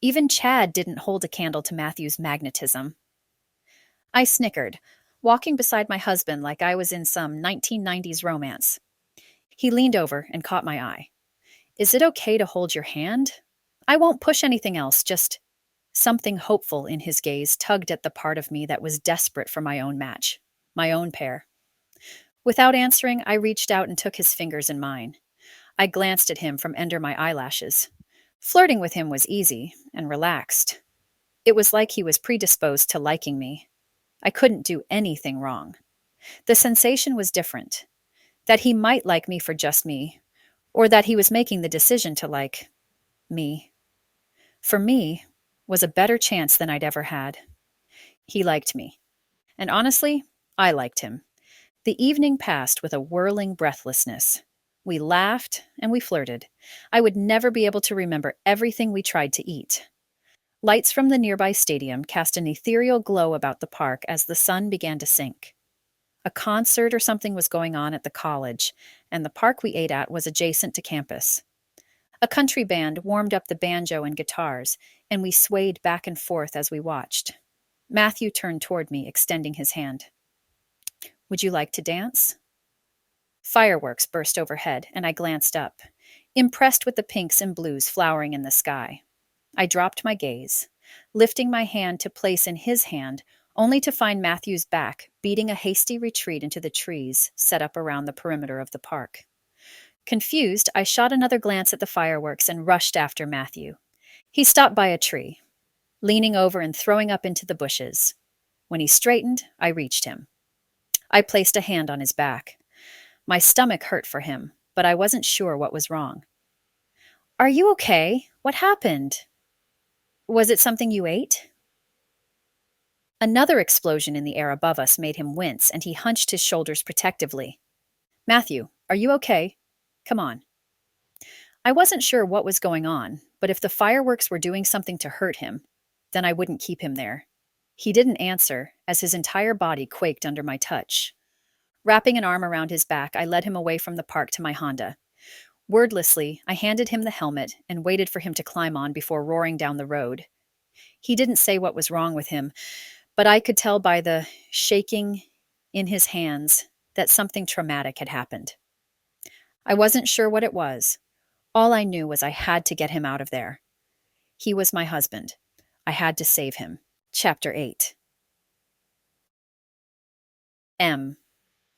Even Chad didn't hold a candle to Matthew's magnetism. I snickered, walking beside my husband like I was in some 1990s romance. He leaned over and caught my eye. Is it okay to hold your hand? I won't push anything else, just something hopeful in his gaze tugged at the part of me that was desperate for my own match, my own pair. Without answering, I reached out and took his fingers in mine. I glanced at him from under my eyelashes. Flirting with him was easy and relaxed. It was like he was predisposed to liking me. I couldn't do anything wrong. The sensation was different. That he might like me for just me, or that he was making the decision to like me. For me, was a better chance than I'd ever had. He liked me. And honestly, I liked him. The evening passed with a whirling breathlessness. We laughed and we flirted. I would never be able to remember everything we tried to eat. Lights from the nearby stadium cast an ethereal glow about the park as the sun began to sink. A concert or something was going on at the college, and the park we ate at was adjacent to campus. A country band warmed up the banjo and guitars, and we swayed back and forth as we watched. Matthew turned toward me, extending his hand. Would you like to dance? Fireworks burst overhead, and I glanced up, impressed with the pinks and blues flowering in the sky. I dropped my gaze, lifting my hand to place in his hand, only to find Matthew's back beating a hasty retreat into the trees set up around the perimeter of the park. Confused, I shot another glance at the fireworks and rushed after Matthew. He stopped by a tree, leaning over and throwing up into the bushes. When he straightened, I reached him. I placed a hand on his back. My stomach hurt for him, but I wasn't sure what was wrong. Are you okay? What happened? Was it something you ate? Another explosion in the air above us made him wince, and he hunched his shoulders protectively. Matthew, are you okay? Come on. I wasn't sure what was going on, but if the fireworks were doing something to hurt him, then I wouldn't keep him there. He didn't answer, as his entire body quaked under my touch. Wrapping an arm around his back, I led him away from the park to my Honda. Wordlessly, I handed him the helmet and waited for him to climb on before roaring down the road. He didn't say what was wrong with him, but I could tell by the shaking in his hands that something traumatic had happened. I wasn't sure what it was. All I knew was I had to get him out of there. He was my husband. I had to save him. Chapter 8.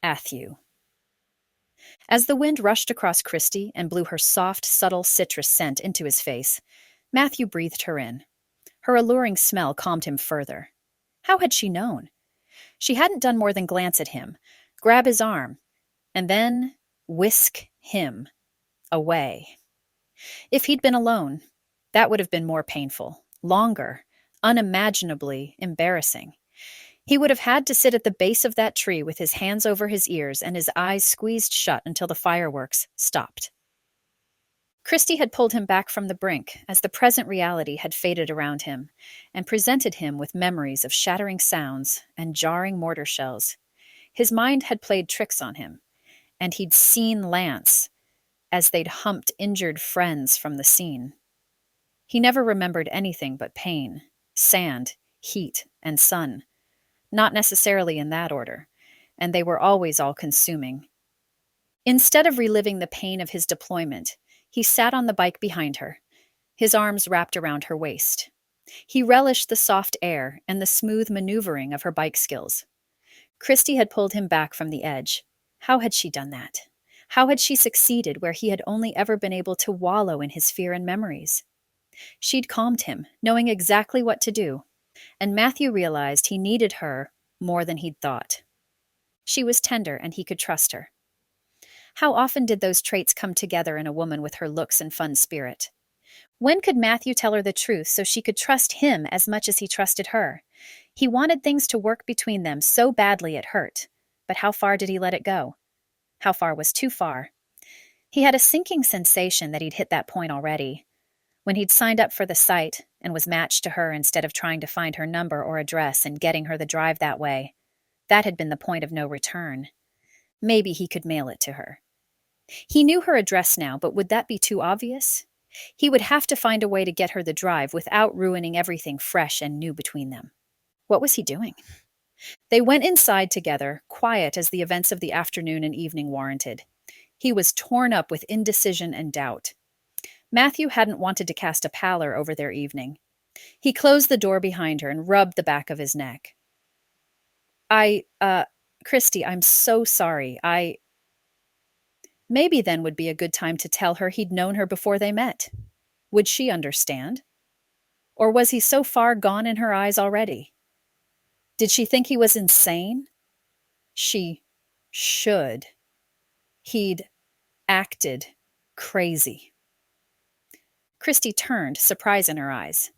Matthew. As the wind rushed across Kristie and blew her soft, subtle citrus scent into his face, Matthew breathed her in. Her alluring smell calmed him further. How had she known? She hadn't done more than glance at him, grab his arm, and then whisk him away. If he'd been alone, that would have been more painful, longer, unimaginably embarrassing. He would have had to sit at the base of that tree with his hands over his ears and his eyes squeezed shut until the fireworks stopped. Kristie had pulled him back from the brink as the present reality had faded around him and presented him with memories of shattering sounds and jarring mortar shells. His mind had played tricks on him, and he'd seen Lance as they'd humped injured friends from the scene. He never remembered anything but pain, sand, heat, and sun. Not necessarily in that order, and they were always all-consuming. Instead of reliving the pain of his deployment, he sat on the bike behind her, his arms wrapped around her waist. He relished the soft air and the smooth maneuvering of her bike skills. Kristie had pulled him back from the edge. How had she done that? How had she succeeded where he had only ever been able to wallow in his fear and memories? She'd calmed him, knowing exactly what to do, and Matthew realized he needed her more than he'd thought. She was tender, and he could trust her. How often did those traits come together in a woman with her looks and fun spirit? When could Matthew tell her the truth so she could trust him as much as he trusted her? He wanted things to work between them so badly it hurt. But how far did he let it go? How far was too far? He had a sinking sensation that he'd hit that point already. When he'd signed up for the site and was matched to her instead of trying to find her number or address and getting her the drive that way, that had been the point of no return. Maybe he could mail it to her. He knew her address now, but would that be too obvious? He would have to find a way to get her the drive without ruining everything fresh and new between them. What was he doing? They went inside together, quiet as the events of the afternoon and evening warranted. He was torn up with indecision and doubt. Matthew hadn't wanted to cast a pallor over their evening. He closed the door behind her and rubbed the back of his neck. Kristie, I'm so sorry. Maybe then would be a good time to tell her he'd known her before they met. Would she understand? Or was he so far gone in her eyes already? Did she think he was insane? She should. He'd acted crazy. Kristie turned, surprise in her eyes.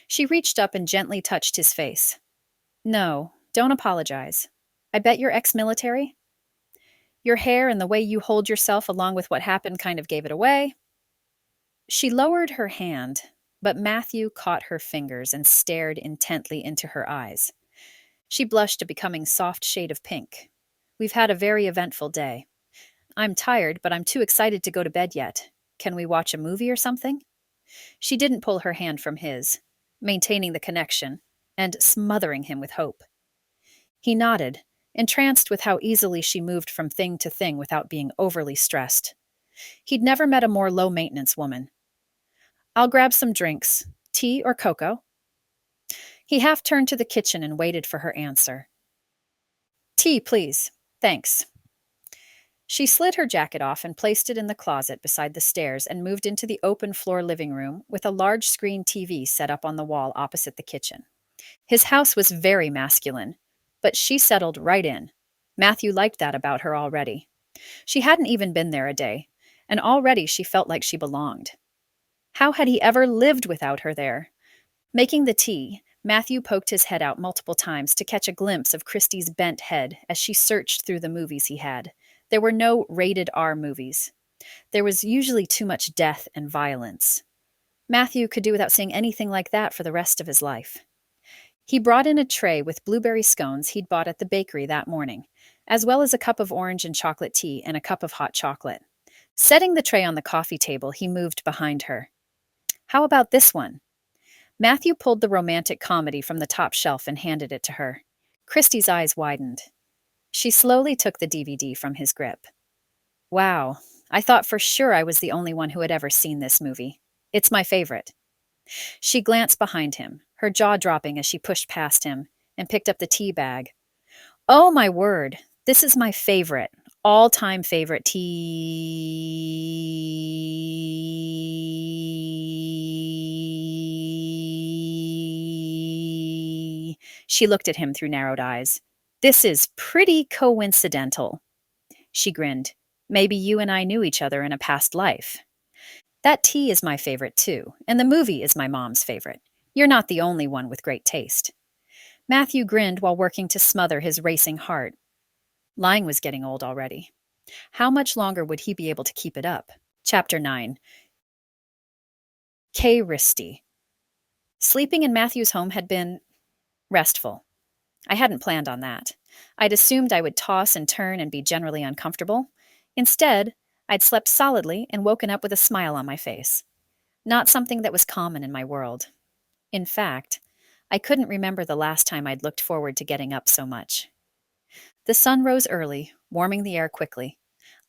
She reached up and gently touched his face. No, don't apologize. I bet you're ex-military? Your hair and the way you hold yourself along with what happened kind of gave it away. She lowered her hand, but Matthew caught her fingers and stared intently into her eyes. She blushed a becoming soft shade of pink. We've had a very eventful day. I'm tired, but I'm too excited to go to bed yet. Can we watch a movie or something? She didn't pull her hand from his, maintaining the connection and smothering him with hope. He nodded, entranced with how easily she moved from thing to thing without being overly stressed. He'd never met a more low-maintenance woman. I'll grab some drinks. Tea or cocoa? He half turned to the kitchen and waited for her answer. Tea, please. Thanks. She slid her jacket off and placed it in the closet beside the stairs and moved into the open-floor living room with a large-screen TV set up on the wall opposite the kitchen. His house was very masculine, but she settled right in. Matthew liked that about her already. She hadn't even been there a day, and already she felt like she belonged. How had he ever lived without her there? Making the tea, Matthew poked his head out multiple times to catch a glimpse of Kristie's bent head as she searched through the movies he had. There were no rated R movies. There was usually too much death and violence. Matthew could do without seeing anything like that for the rest of his life. He brought in a tray with blueberry scones he'd bought at the bakery that morning, as well as a cup of orange and chocolate tea and a cup of hot chocolate. Setting the tray on the coffee table, he moved behind her. How about this one? Matthew pulled the romantic comedy from the top shelf and handed it to her. Kristie's eyes widened. She slowly took the DVD from his grip. Wow, I thought for sure I was the only one who had ever seen this movie. It's my favorite. She glanced behind him, her jaw dropping as she pushed past him, and picked up the tea bag. Oh my word, this is my favorite, all-time favorite tea. She looked at him through narrowed eyes. This is pretty coincidental. She grinned. Maybe you and I knew each other in a past life. That tea is my favorite too, and the movie is my mom's favorite. You're not the only one with great taste. Matthew grinned while working to smother his racing heart. Lying was getting old already. How much longer would he be able to keep it up? Chapter 9. Kristie. Sleeping in Matthew's home had been restful. I hadn't planned on that. I'd assumed I would toss and turn and be generally uncomfortable. Instead, I'd slept solidly and woken up with a smile on my face. Not something that was common in my world. In fact, I couldn't remember the last time I'd looked forward to getting up so much. The sun rose early, warming the air quickly.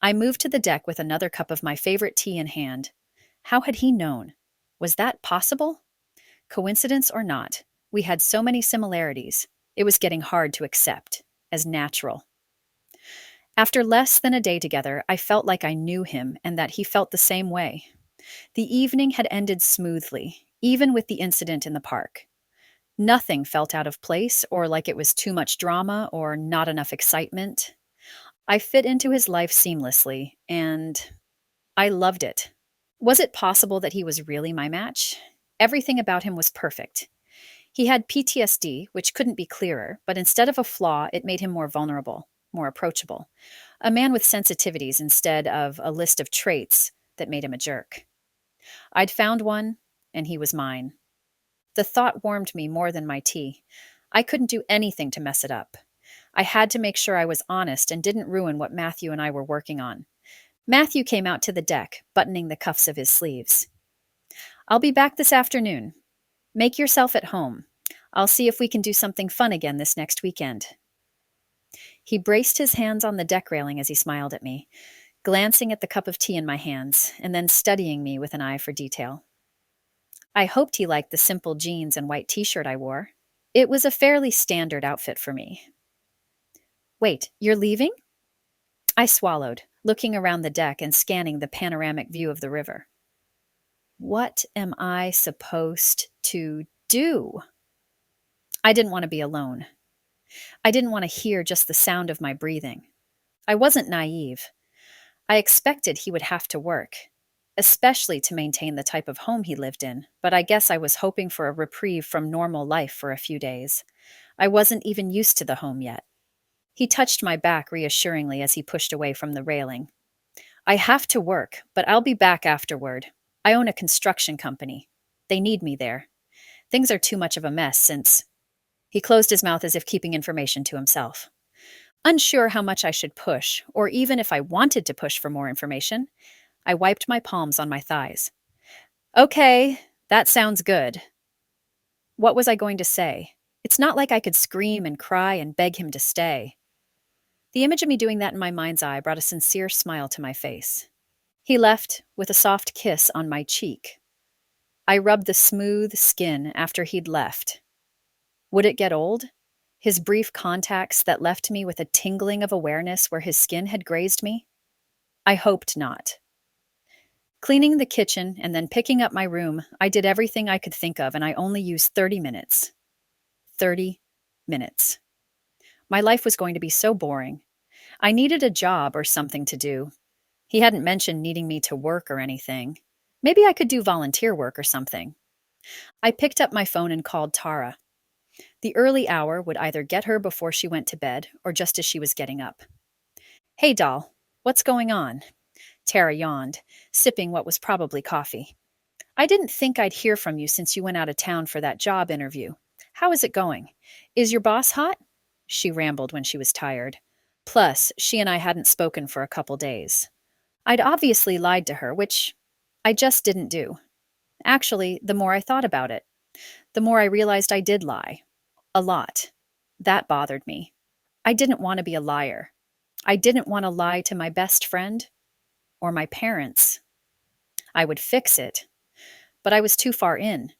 I moved to the deck with another cup of my favorite tea in hand. How had he known? Was that possible? Coincidence or not, we had so many similarities. It was getting hard to accept, as natural. After less than a day together, I felt like I knew him and that he felt the same way. The evening had ended smoothly, even with the incident in the park. Nothing felt out of place or like it was too much drama or not enough excitement. I fit into his life seamlessly, and I loved it. Was it possible that he was really my match? Everything about him was perfect. He had PTSD, which couldn't be clearer, but instead of a flaw, it made him more vulnerable, more approachable. A man with sensitivities instead of a list of traits that made him a jerk. I'd found one, and he was mine. The thought warmed me more than my tea. I couldn't do anything to mess it up. I had to make sure I was honest and didn't ruin what Matthew and I were working on. Matthew came out to the deck, buttoning the cuffs of his sleeves. "I'll be back this afternoon. Make yourself at home. I'll see if we can do something fun again this next weekend." He braced his hands on the deck railing as he smiled at me, glancing at the cup of tea in my hands, and then studying me with an eye for detail. I hoped he liked the simple jeans and white t-shirt I wore. It was a fairly standard outfit for me. "Wait, you're leaving?" I swallowed, looking around the deck and scanning the panoramic view of the river. What am I supposed to do? I didn't want to be alone. I didn't want to hear just the sound of my breathing. I wasn't naive. I expected he would have to work, especially to maintain the type of home he lived in, but I guess I was hoping for a reprieve from normal life for a few days. I wasn't even used to the home yet. He touched my back reassuringly as he pushed away from the railing. "I have to work, but I'll be back afterward. I own a construction company. They need me there. Things are too much of a mess since—" He closed his mouth as if keeping information to himself. Unsure how much I should push, or even if I wanted to push for more information, I wiped my palms on my thighs. "Okay, that sounds good." What was I going to say? It's not like I could scream and cry and beg him to stay. The image of me doing that in my mind's eye brought a sincere smile to my face. He left with a soft kiss on my cheek. I rubbed the smooth skin after he'd left. Would it get old? His brief contacts that left me with a tingling of awareness where his skin had grazed me? I hoped not. Cleaning the kitchen and then picking up my room, I did everything I could think of, and I only used 30 minutes. 30 minutes. My life was going to be so boring. I needed a job or something to do. He hadn't mentioned needing me to work or anything. Maybe I could do volunteer work or something. I picked up my phone and called Tara. The early hour would either get her before she went to bed or just as she was getting up. "Hey, doll, what's going on?" Tara yawned, sipping what was probably coffee. "I didn't think I'd hear from you since you went out of town for that job interview. How is it going? Is your boss hot?" She rambled when she was tired. Plus, she and I hadn't spoken for a couple days. I'd obviously lied to her, which I just didn't do. Actually, the more I thought about it, the more I realized I did lie. A lot. That bothered me. I didn't want to be a liar. I didn't want to lie to my best friend or my parents. I would fix it, but I was too far in.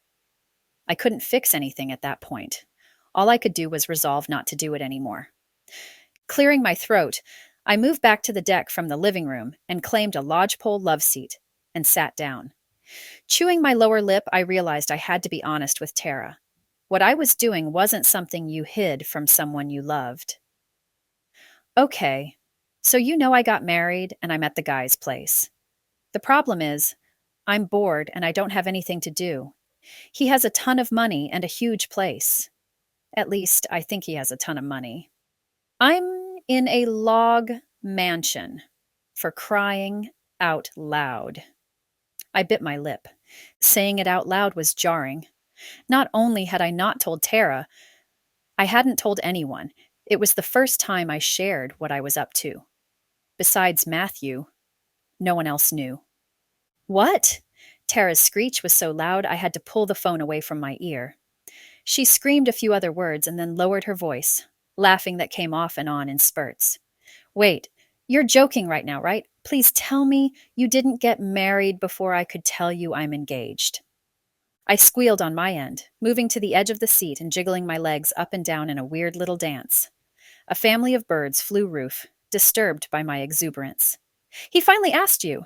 I couldn't fix anything at that point. All I could do was resolve not to do it anymore. Clearing my throat, I moved back to the deck from the living room and claimed a lodgepole love seat and sat down. Chewing my lower lip, I realized I had to be honest with Tara. What I was doing wasn't something you hid from someone you loved. "Okay, so you know I got married and I'm at the guy's place. The problem is, I'm bored and I don't have anything to do. He has a ton of money and a huge place. At least, I think he has a ton of money. I'm in a log mansion, for crying out loud." I bit my lip. Saying it out loud was jarring. Not only had I not told Tara, I hadn't told anyone. It was the first time I shared what I was up to. Besides Matthew, no one else knew. "What?" Tara's screech was so loud I had to pull the phone away from my ear. She screamed a few other words and then lowered her voice, laughing that came off and on in spurts. "Wait, you're joking right now, right? Please tell me you didn't get married before I could tell you I'm engaged." I squealed on my end, moving to the edge of the seat and jiggling my legs up and down in a weird little dance. A family of birds flew roof, disturbed by my exuberance. He finally asked you.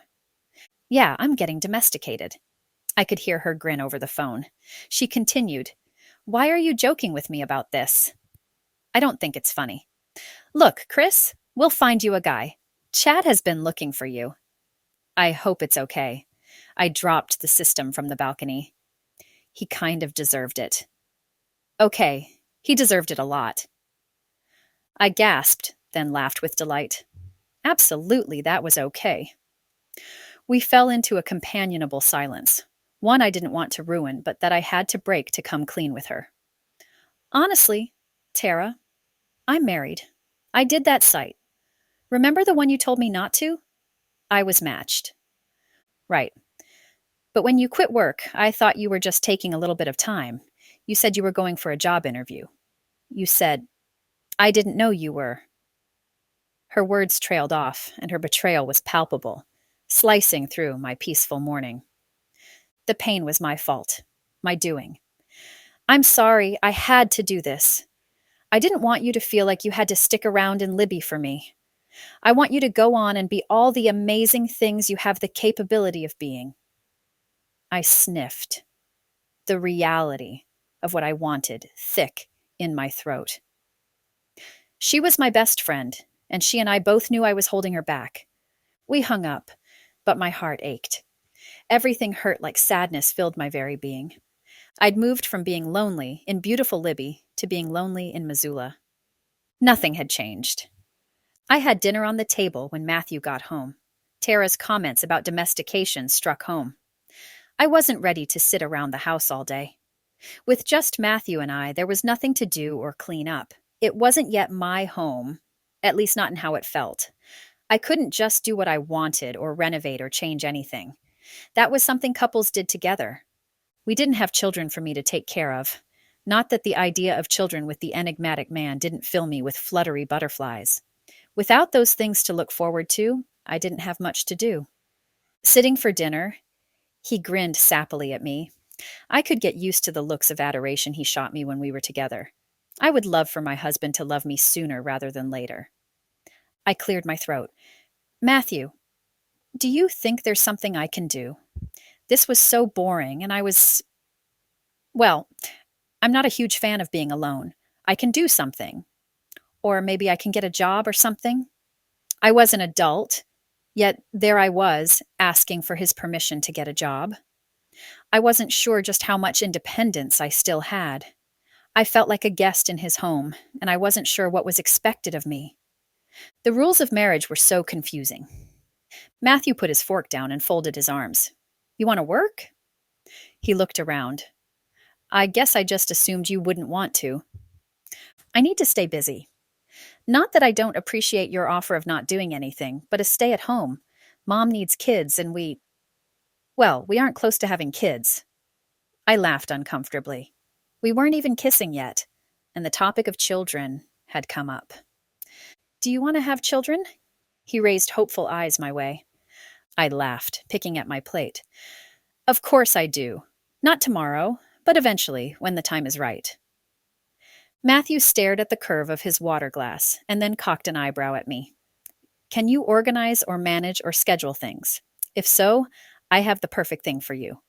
Yeah, I'm getting domesticated. I could hear her grin over the phone. She continued, Why are you joking with me about this? I don't think it's funny. Look, Chris, we'll find you a guy. Chad has been looking for you. I hope it's okay. I dropped the system from the balcony. He kind of deserved it. Okay, he deserved it a lot. I gasped, then laughed with delight. Absolutely, that was okay. We fell into a companionable silence, one I didn't want to ruin, but that I had to break to come clean with her. Honestly, Tara, I'm married. I did that site. Remember the one you told me not to? I was matched. Right. But when you quit work, I thought you were just taking a little bit of time. You said you were going for a job interview. You said, I didn't know you were. Her words trailed off, and her betrayal was palpable, slicing through my peaceful morning. The pain was my fault, my doing. I'm sorry, I had to do this. I didn't want you to feel like you had to stick around in Libby for me. I want you to go on and be all the amazing things you have the capability of being. I sniffed. The reality of what I wanted, thick in my throat. She was my best friend, and she and I both knew I was holding her back. We hung up, but my heart ached. Everything hurt like sadness filled my very being. I'd moved from being lonely in beautiful Libby to being lonely in Missoula. Nothing had changed. I had dinner on the table when Matthew got home. Tara's comments about domestication struck home. I wasn't ready to sit around the house all day. With just Matthew and I, there was nothing to do or clean up. It wasn't yet my home, at least not in how it felt. I couldn't just do what I wanted or renovate or change anything. That was something couples did together. We didn't have children for me to take care of. Not that the idea of children with the enigmatic man didn't fill me with fluttery butterflies. Without those things to look forward to, I didn't have much to do. Sitting for dinner, he grinned sappily at me. I could get used to the looks of adoration he shot me when we were together. I would love for my husband to love me sooner rather than later. I cleared my throat. Matthew, do you think there's something I can do? This was so boring, and well, I'm not a huge fan of being alone. I can do something. Or maybe I can get a job or something. I was an adult, yet there I was, asking for his permission to get a job. I wasn't sure just how much independence I still had. I felt like a guest in his home, and I wasn't sure what was expected of me. The rules of marriage were so confusing. Matthew put his fork down and folded his arms. You want to work? He looked around. I guess I just assumed you wouldn't want to. I need to stay busy. Not that I don't appreciate your offer of not doing anything, but a stay at home. Mom needs kids, and we aren't close to having kids. I laughed uncomfortably. We weren't even kissing yet, and the topic of children had come up. Do you want to have children? He raised hopeful eyes my way. I laughed, picking at my plate. Of course I do. Not tomorrow, but eventually, when the time is right. Matthew stared at the curve of his water glass and then cocked an eyebrow at me. Can you organize or manage or schedule things? If so, I have the perfect thing for you.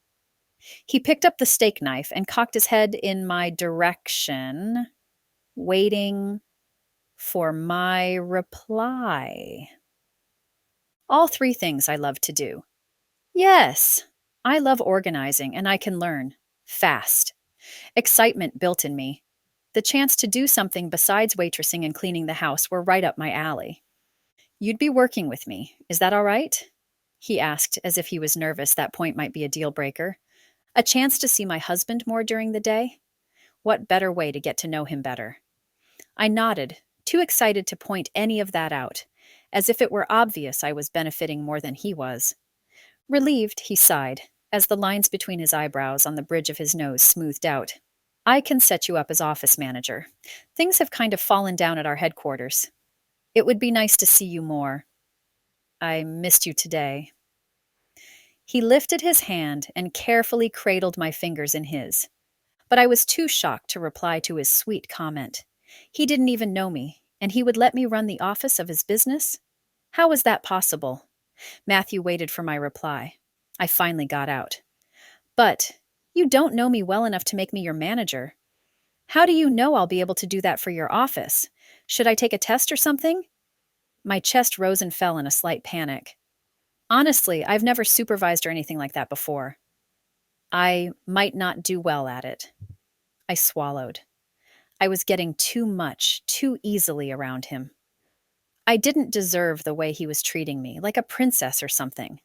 He picked up the steak knife and cocked his head in my direction, waiting for my reply. All three things I love to do. Yes, I love organizing, and I can learn. Fast. Excitement built in me. The chance to do something besides waitressing and cleaning the house were right up my alley. You'd be working with me. Is that all right? He asked, as if he was nervous that point might be a deal breaker. A chance to see my husband more during the day? What better way to get to know him better? I nodded, too excited to point any of that out, as if it were obvious I was benefiting more than he was. Relieved, he sighed, as the lines between his eyebrows on the bridge of his nose smoothed out. I can set you up as office manager. Things have kind of fallen down at our headquarters. It would be nice to see you more. I missed you today. He lifted his hand and carefully cradled my fingers in his. But I was too shocked to reply to his sweet comment. He didn't even know me, And he would let me run the office of his business? How was that possible? Matthew waited for my reply. I finally got out. But you don't know me well enough to make me your manager. How do you know I'll be able to do that for your office? Should I take a test or something? My chest rose and fell in a slight panic. Honestly, I've never supervised or anything like that before. I might not do well at it. I swallowed. I was getting too much, too easily around him. I didn't deserve the way he was treating me, like a princess or something.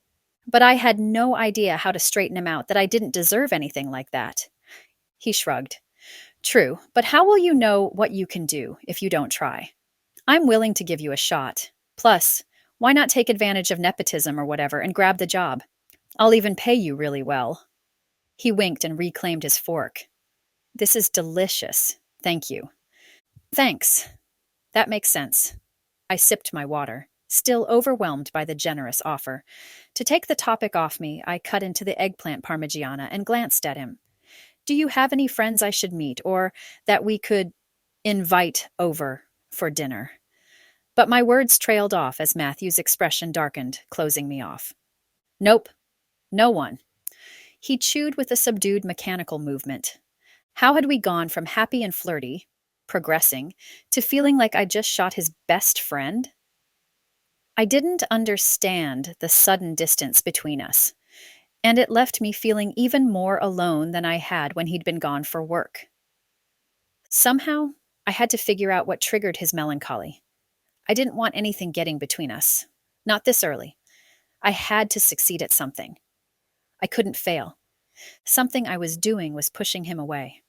But I had no idea how to straighten him out that I didn't deserve anything like that. He shrugged. True, but how will you know what you can do if you don't try? I'm willing to give you a shot. Plus, why not take advantage of nepotism or whatever and grab the job? I'll even pay you really well. He winked and reclaimed his fork. This is delicious. Thank you. Thanks. That makes sense. I sipped my water, still overwhelmed by the generous offer. To take the topic off me, I cut into the eggplant parmigiana and glanced at him. Do you have any friends I should meet or that we could invite over for dinner? But my words trailed off as Matthew's expression darkened, closing me off. Nope, no one. He chewed with a subdued mechanical movement. How had we gone from happy and flirty, progressing, to feeling like I'd just shot his best friend? I didn't understand the sudden distance between us, and it left me feeling even more alone than I had when he'd been gone for work. Somehow, I had to figure out what triggered his melancholy. I didn't want anything getting between us. Not this early. I had to succeed at something. I couldn't fail. Something I was doing was pushing him away.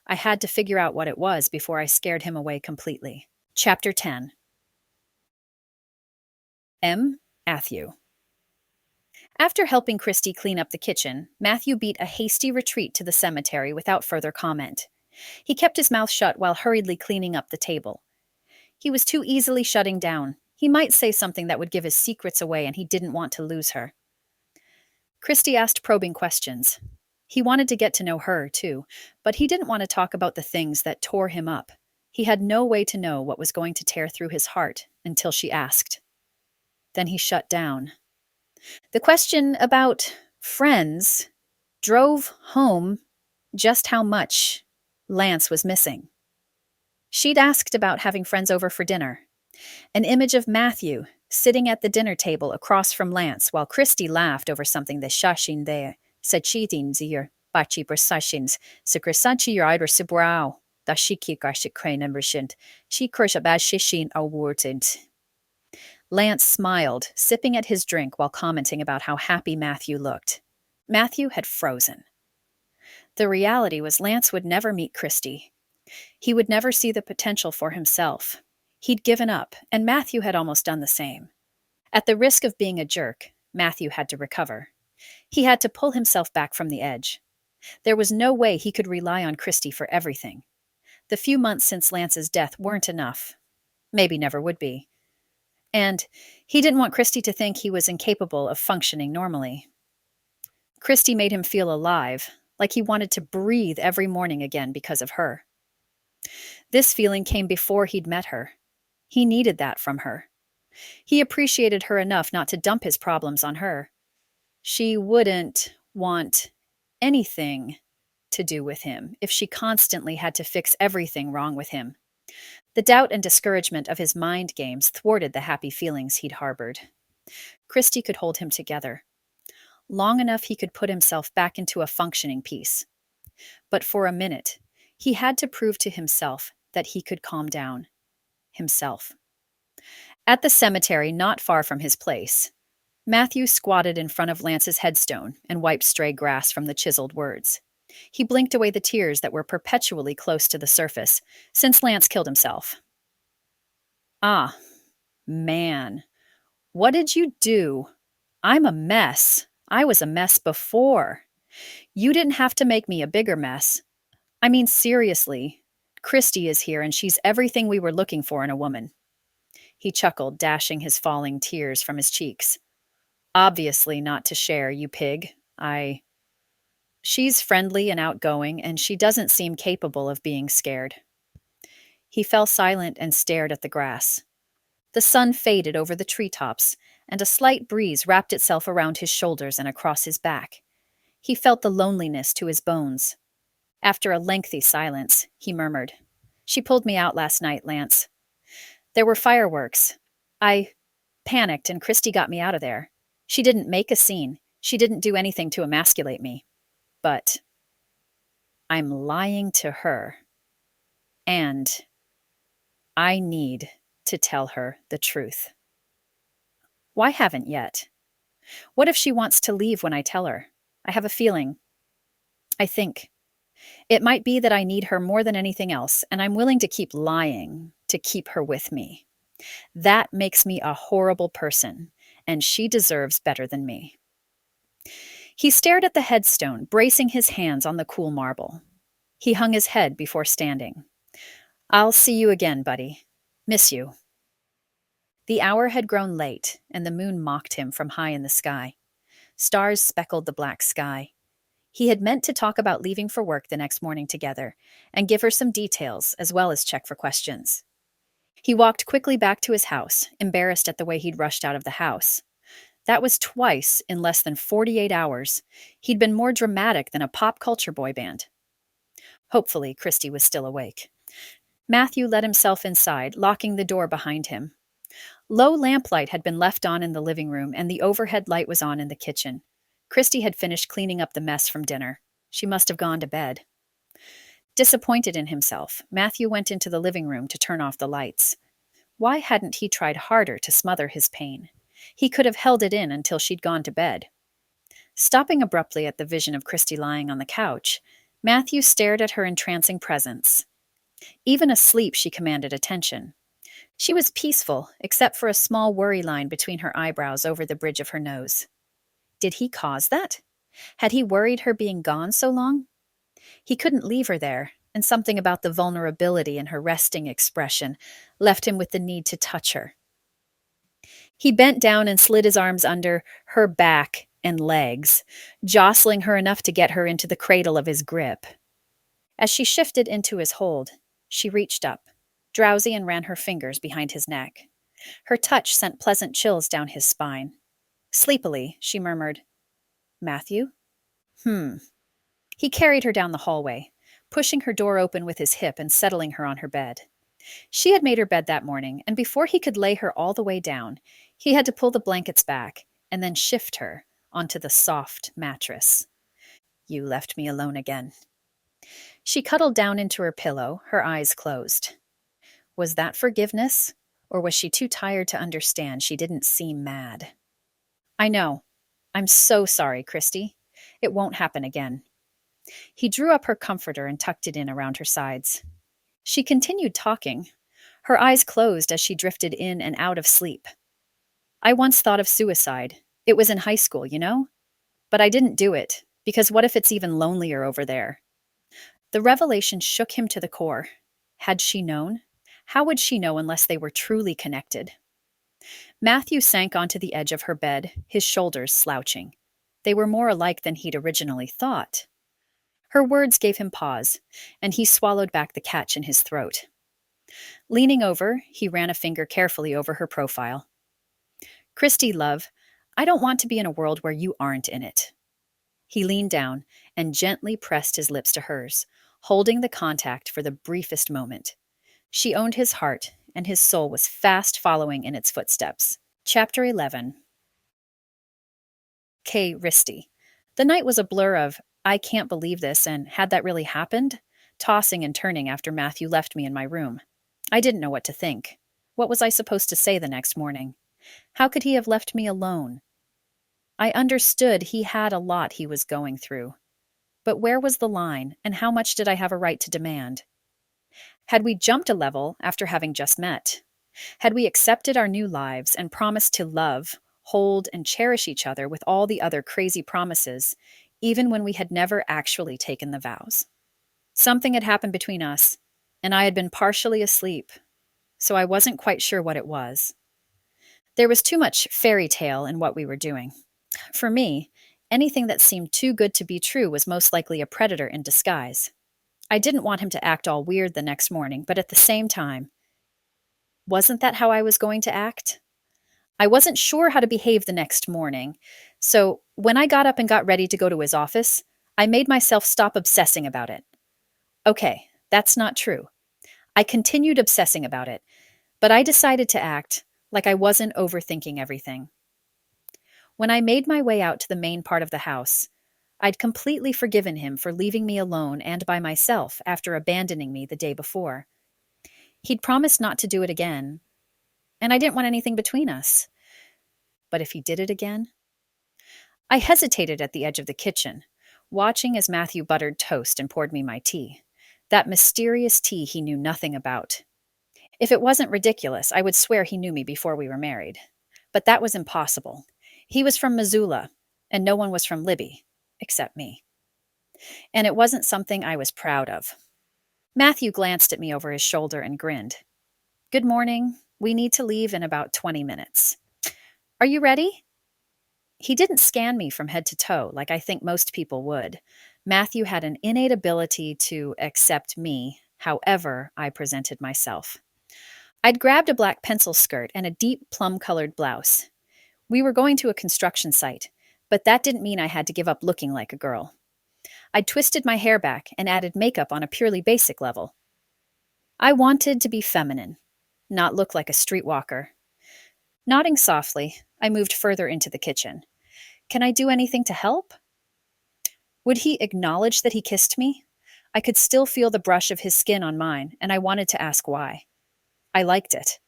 I had to figure out what it was before I scared him away completely. Chapter 10. M. Matthew. After helping Kristie clean up the kitchen, Matthew beat a hasty retreat to the cemetery without further comment. He kept his mouth shut while hurriedly cleaning up the table. He was too easily shutting down. He might say something that would give his secrets away, and he didn't want to lose her. Kristie asked probing questions. He wanted to get to know her, too, but he didn't want to talk about the things that tore him up. He had no way to know what was going to tear through his heart until she asked. Then he shut down. The question about friends drove home just how much Lance was missing. She'd asked about having friends over for dinner. An image of Matthew sitting at the dinner table across from Lance while Kristie laughed over something the shashin there said cheating zir bachi persashins secresanchi your idor sibrao da shiki garshik crane emershint she kurshabaz shishin awarded. Lance smiled, sipping at his drink while commenting about how happy Matthew looked. Matthew had frozen. The reality was Lance would never meet Kristie. He would never see the potential for himself. He'd given up, and Matthew had almost done the same. At the risk of being a jerk, Matthew had to recover. He had to pull himself back from the edge. There was no way he could rely on Kristie for everything. The few months since Lance's death weren't enough. Maybe never would be. And he didn't want Kristie to think he was incapable of functioning normally. Kristie made him feel alive, like he wanted to breathe every morning again because of her. This feeling came before he'd met her. He needed that from her. He appreciated her enough not to dump his problems on her. She wouldn't want anything to do with him if she constantly had to fix everything wrong with him. The doubt and discouragement of his mind games thwarted the happy feelings he'd harbored. Kristie could hold him together. Long enough he could put himself back into a functioning peace. But for a minute, he had to prove to himself that he could calm down. Himself. At the cemetery not far from his place, Matthew squatted in front of Lance's headstone and wiped stray grass from the chiseled words. He blinked away the tears that were perpetually close to the surface since Lance killed himself. Ah, man. What did you do? I'm a mess. I was a mess before. You didn't have to make me a bigger mess. I mean, seriously. Kristie is here and she's everything we were looking for in a woman. He chuckled, dashing his falling tears from his cheeks. Obviously not to share, you pig. She's friendly and outgoing, and she doesn't seem capable of being scared. He fell silent and stared at the grass. The sun faded over the treetops, and a slight breeze wrapped itself around his shoulders and across his back. He felt the loneliness to his bones. After a lengthy silence, he murmured, "She pulled me out last night, Lance. There were fireworks. I panicked and Kristie got me out of there. She didn't make a scene. She didn't do anything to emasculate me. But I'm lying to her. And I need to tell her the truth." "Why haven't yet? What if she wants to leave when I tell her? I have a feeling. I think. It might be that I need her more than anything else, and I'm willing to keep lying to keep her with me. That makes me a horrible person, and she deserves better than me." He stared at the headstone, bracing his hands on the cool marble. He hung his head before standing. "I'll see you again, buddy. Miss you." The hour had grown late, and the moon mocked him from high in the sky. Stars speckled the black sky. He had meant to talk about leaving for work the next morning together, and give her some details, as well as check for questions. He walked quickly back to his house, embarrassed at the way he'd rushed out of the house. That was twice in less than 48 hours. He'd been more dramatic than a pop culture boy band. Hopefully, Kristie was still awake. Matthew let himself inside, locking the door behind him. Low lamplight had been left on in the living room, and the overhead light was on in the kitchen. Kristie had finished cleaning up the mess from dinner. She must have gone to bed. Disappointed in himself, Matthew went into the living room to turn off the lights. Why hadn't he tried harder to smother his pain? He could have held it in until she'd gone to bed. Stopping abruptly at the vision of Kristie lying on the couch, Matthew stared at her entrancing presence. Even asleep, she commanded attention. She was peaceful, except for a small worry line between her eyebrows over the bridge of her nose. Did he cause that? Had he worried her being gone so long? He couldn't leave her there, and something about the vulnerability in her resting expression left him with the need to touch her. He bent down and slid his arms under her back and legs, jostling her enough to get her into the cradle of his grip. As she shifted into his hold, she reached up, drowsy, and ran her fingers behind his neck. Her touch sent pleasant chills down his spine. Sleepily, she murmured, "Matthew?" He carried her down the hallway, pushing her door open with his hip and settling her on her bed. She had made her bed that morning, and before he could lay her all the way down, he had to pull the blankets back and then shift her onto the soft mattress. "You left me alone again." She cuddled down into her pillow, her eyes closed. Was that forgiveness, or was she too tired to understand she didn't seem mad? "I know. I'm so sorry, Kristie. It won't happen again." He drew up her comforter and tucked it in around her sides. She continued talking, her eyes closed as she drifted in and out of sleep. "I once thought of suicide. It was in high school, you know? But I didn't do it, because what if it's even lonelier over there?" The revelation shook him to the core. Had she known? How would she know unless they were truly connected? Matthew sank onto the edge of her bed, his shoulders slouching. They were more alike than he'd originally thought. Her words gave him pause, and he swallowed back the catch in his throat. Leaning over, he ran a finger carefully over her profile. "Kristie, love, I don't want to be in a world where you aren't in it." He leaned down and gently pressed his lips to hers, holding the contact for the briefest moment. She owned his heart, and his soul was fast following in its footsteps. Chapter 11. Kristie. The night was a blur of, "I can't believe this," and "had that really happened?" tossing and turning after Matthew left me in my room. I didn't know what to think. What was I supposed to say the next morning? How could he have left me alone? I understood he had a lot he was going through. But where was the line, and how much did I have a right to demand? Had we jumped a level after having just met? Had we accepted our new lives and promised to love, hold, and cherish each other with all the other crazy promises, even when we had never actually taken the vows? Something had happened between us, and I had been partially asleep, so I wasn't quite sure what it was. There was too much fairy tale in what we were doing. For me, anything that seemed too good to be true was most likely a predator in disguise. I didn't want him to act all weird the next morning, but at the same time, wasn't that how I was going to act? I wasn't sure how to behave the next morning. So when I got up and got ready to go to his office, I made myself stop obsessing about it. Okay, that's not true. I continued obsessing about it, but I decided to act like I wasn't overthinking everything. When I made my way out to the main part of the house, I'd completely forgiven him for leaving me alone and by myself after abandoning me the day before. He'd promised not to do it again, and I didn't want anything between us. But if he did it again? I hesitated at the edge of the kitchen, watching as Matthew buttered toast and poured me my tea. That mysterious tea he knew nothing about. If it wasn't ridiculous, I would swear he knew me before we were married. But that was impossible. He was from Missoula, and no one was from Libby, except me. And it wasn't something I was proud of. Matthew glanced at me over his shoulder and grinned. Good morning. We need to leave in about 20 minutes. Are you ready? He didn't scan me from head to toe like I think most people would. Matthew had an innate ability to accept me, however I presented myself. I'd grabbed a black pencil skirt and a deep plum-colored blouse. We were going to a construction site, but that didn't mean I had to give up looking like a girl. I'd twisted my hair back and added makeup on a purely basic level. I wanted to be feminine, not look like a streetwalker. Nodding softly, I moved further into the kitchen. Can I do anything to help? Would he acknowledge that he kissed me? I could still feel the brush of his skin on mine, and I wanted to ask why. I liked it.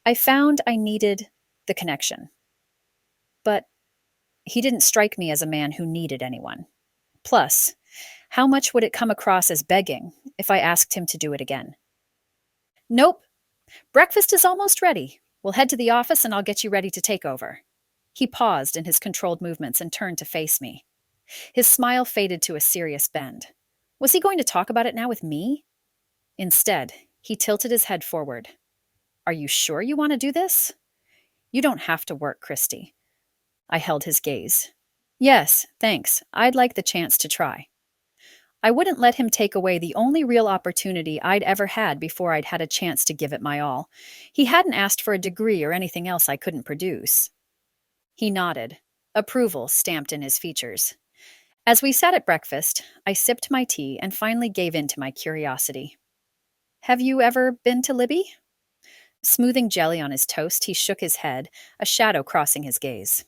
I found I needed the connection. But he didn't strike me as a man who needed anyone. Plus, how much would it come across as begging if I asked him to do it again? Nope. Breakfast is almost ready. We'll head to the office and I'll get you ready to take over. He paused in his controlled movements and turned to face me. His smile faded to a serious bend. Was he going to talk about it now with me? Instead, he tilted his head forward. Are you sure you want to do this? You don't have to work, Kristie. I held his gaze. Yes, thanks. I'd like the chance to try. I wouldn't let him take away the only real opportunity I'd ever had before I'd had a chance to give it my all. He hadn't asked for a degree or anything else I couldn't produce. He nodded, approval stamped in his features. As we sat at breakfast, I sipped my tea and finally gave in to my curiosity. Have you ever been to Libby? Smoothing jelly on his toast, he shook his head, a shadow crossing his gaze.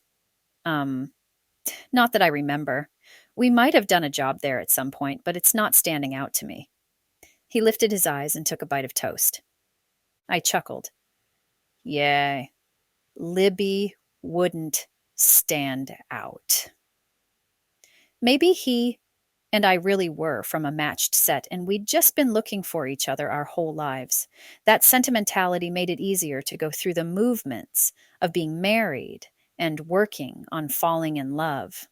Not that I remember. We might have done a job there at some point, but it's not standing out to me. He lifted his eyes and took a bite of toast. I chuckled. Yeah, Libby wouldn't stand out. Maybe he and I really were from a matched set, and we'd just been looking for each other our whole lives. That sentimentality made it easier to go through the movements of being married and working on falling in love.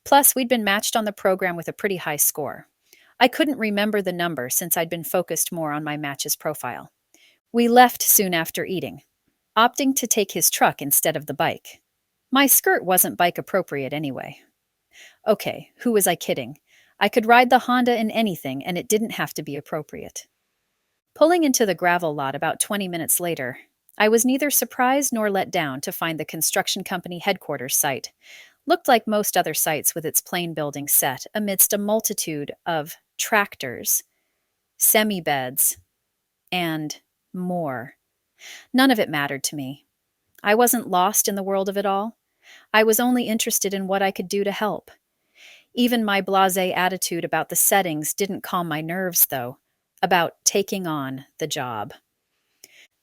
Plus, we'd been matched on the program with a pretty high score. I couldn't remember the number since I'd been focused more on my match's profile. We left soon after eating, opting to take his truck instead of the bike. My skirt wasn't bike appropriate anyway. Okay, who was I kidding? I could ride the Honda in anything, and it didn't have to be appropriate. Pulling into the gravel lot about 20 minutes later, I was neither surprised nor let down to find the construction company headquarters site. Looked like most other sites with its plain building set amidst a multitude of tractors, semi-beds, and more. None of it mattered to me. I wasn't lost in the world of it all. I was only interested in what I could do to help. Even my blasé attitude about the settings didn't calm my nerves, though, about taking on the job.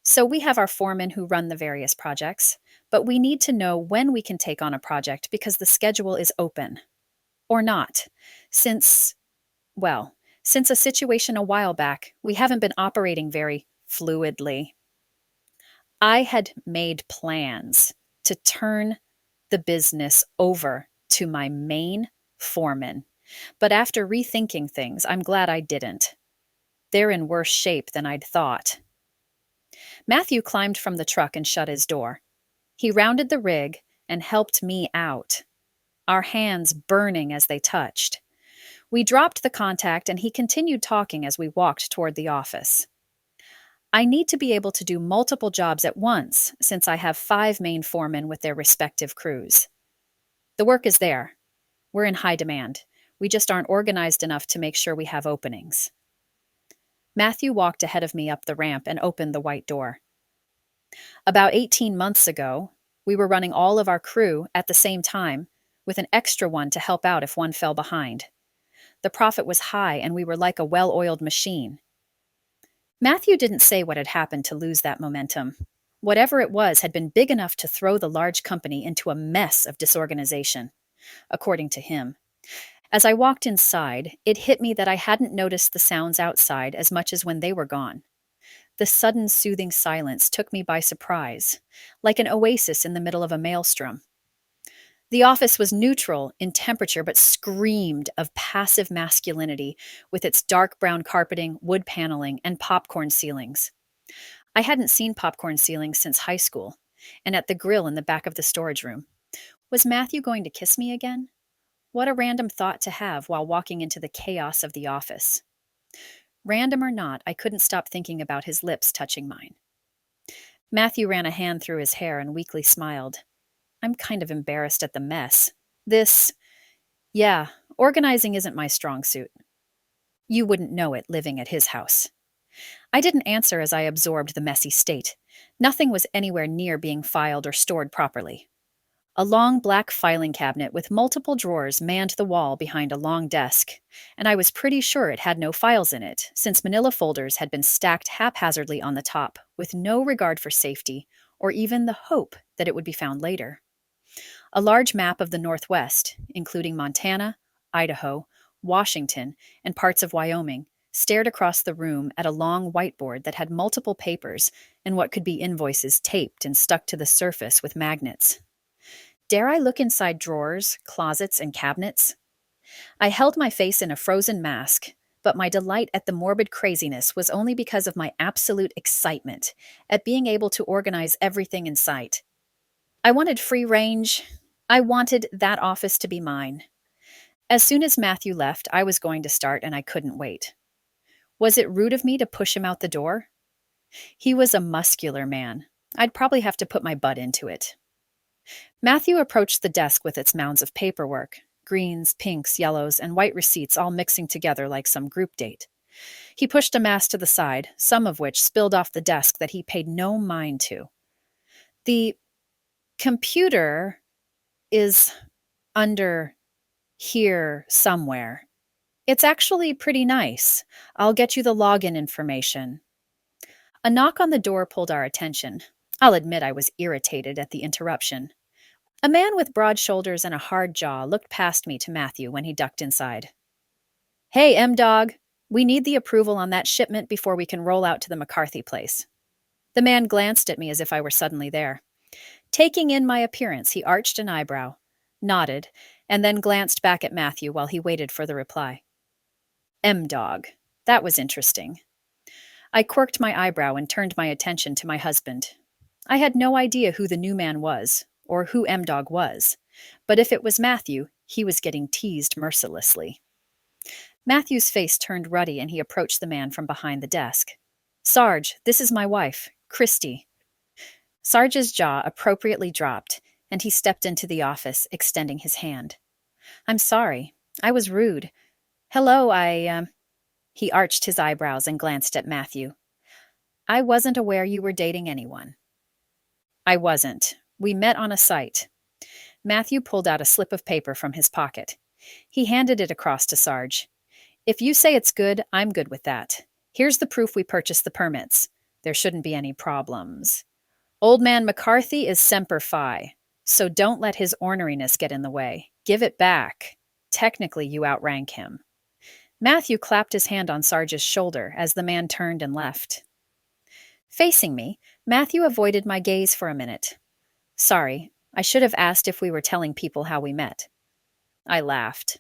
So we have our foremen who run the various projects, but we need to know when we can take on a project because the schedule is open. Or not, since a situation a while back, we haven't been operating very fluidly. I had made plans to turn the business over to my main foreman, but after rethinking things, I'm glad I didn't. They're in worse shape than I'd thought. Matthew climbed from the truck and shut his door. He rounded the rig and helped me out, our hands burning as they touched. We dropped the contact and he continued talking as we walked toward the office. I need to be able to do multiple jobs at once since I have 5 main foremen with their respective crews. The work is there. We're in high demand. We just aren't organized enough to make sure we have openings. Matthew walked ahead of me up the ramp and opened the white door. About 18 months ago, we were running all of our crew at the same time, with an extra one to help out if one fell behind. The profit was high and we were like a well-oiled machine. Matthew didn't say what had happened to lose that momentum. Whatever it was had been big enough to throw the large company into a mess of disorganization, according to him. As I walked inside, it hit me that I hadn't noticed the sounds outside as much as when they were gone. The sudden soothing silence took me by surprise, like an oasis in the middle of a maelstrom. The office was neutral in temperature but screamed of passive masculinity with its dark brown carpeting, wood paneling, and popcorn ceilings. I hadn't seen popcorn ceilings since high school, and at the grill in the back of the storage room. Was Matthew going to kiss me again? What a random thought to have while walking into the chaos of the office. Random or not, I couldn't stop thinking about his lips touching mine. Matthew ran a hand through his hair and weakly smiled. I'm kind of embarrassed at the mess. Organizing isn't my strong suit. You wouldn't know it living at his house. I didn't answer as I absorbed the messy state. Nothing was anywhere near being filed or stored properly. A long black filing cabinet with multiple drawers manned the wall behind a long desk, and I was pretty sure it had no files in it, since manila folders had been stacked haphazardly on the top, with no regard for safety, or even the hope that it would be found later. A large map of the Northwest, including Montana, Idaho, Washington, and parts of Wyoming, stared across the room at a long whiteboard that had multiple papers and what could be invoices taped and stuck to the surface with magnets. Dare I look inside drawers, closets, and cabinets? I held my face in a frozen mask, but my delight at the morbid craziness was only because of my absolute excitement at being able to organize everything in sight. I wanted free range. I wanted that office to be mine. As soon as Matthew left, I was going to start, and I couldn't wait. Was it rude of me to push him out the door? He was a muscular man. I'd probably have to put my butt into it. Matthew approached the desk with its mounds of paperwork, greens, pinks, yellows, and white receipts all mixing together like some group date. He pushed a mass to the side, some of which spilled off the desk that he paid no mind to. The computer is under here somewhere. It's actually pretty nice. I'll get you the login information. A knock on the door pulled our attention. I'll admit I was irritated at the interruption. A man with broad shoulders and a hard jaw looked past me to Matthew when he ducked inside. Hey, M-Dog, we need the approval on that shipment before we can roll out to the McCarthy place. The man glanced at me as if I were suddenly there. Taking in my appearance, he arched an eyebrow, nodded, and then glanced back at Matthew while he waited for the reply. M-Dog. That was interesting. I quirked my eyebrow and turned my attention to my husband. I had no idea who the new man was, or who M-Dog was, but if it was Matthew, he was getting teased mercilessly. Matthew's face turned ruddy and he approached the man from behind the desk. Sarge, this is my wife, Kristie. Sarge's jaw appropriately dropped, and he stepped into the office, extending his hand. I'm sorry. I was rude. Hello, He arched his eyebrows and glanced at Matthew. I wasn't aware you were dating anyone. I wasn't. We met on a site. Matthew pulled out a slip of paper from his pocket. He handed it across to Sarge. If you say it's good, I'm good with that. Here's the proof we purchased the permits. There shouldn't be any problems. Old man McCarthy is semper fi, so don't let his orneriness get in the way. Give it back. Technically, you outrank him. Matthew clapped his hand on Sarge's shoulder as the man turned and left. Facing me, Matthew avoided my gaze for a minute. Sorry, I should have asked if we were telling people how we met. I laughed.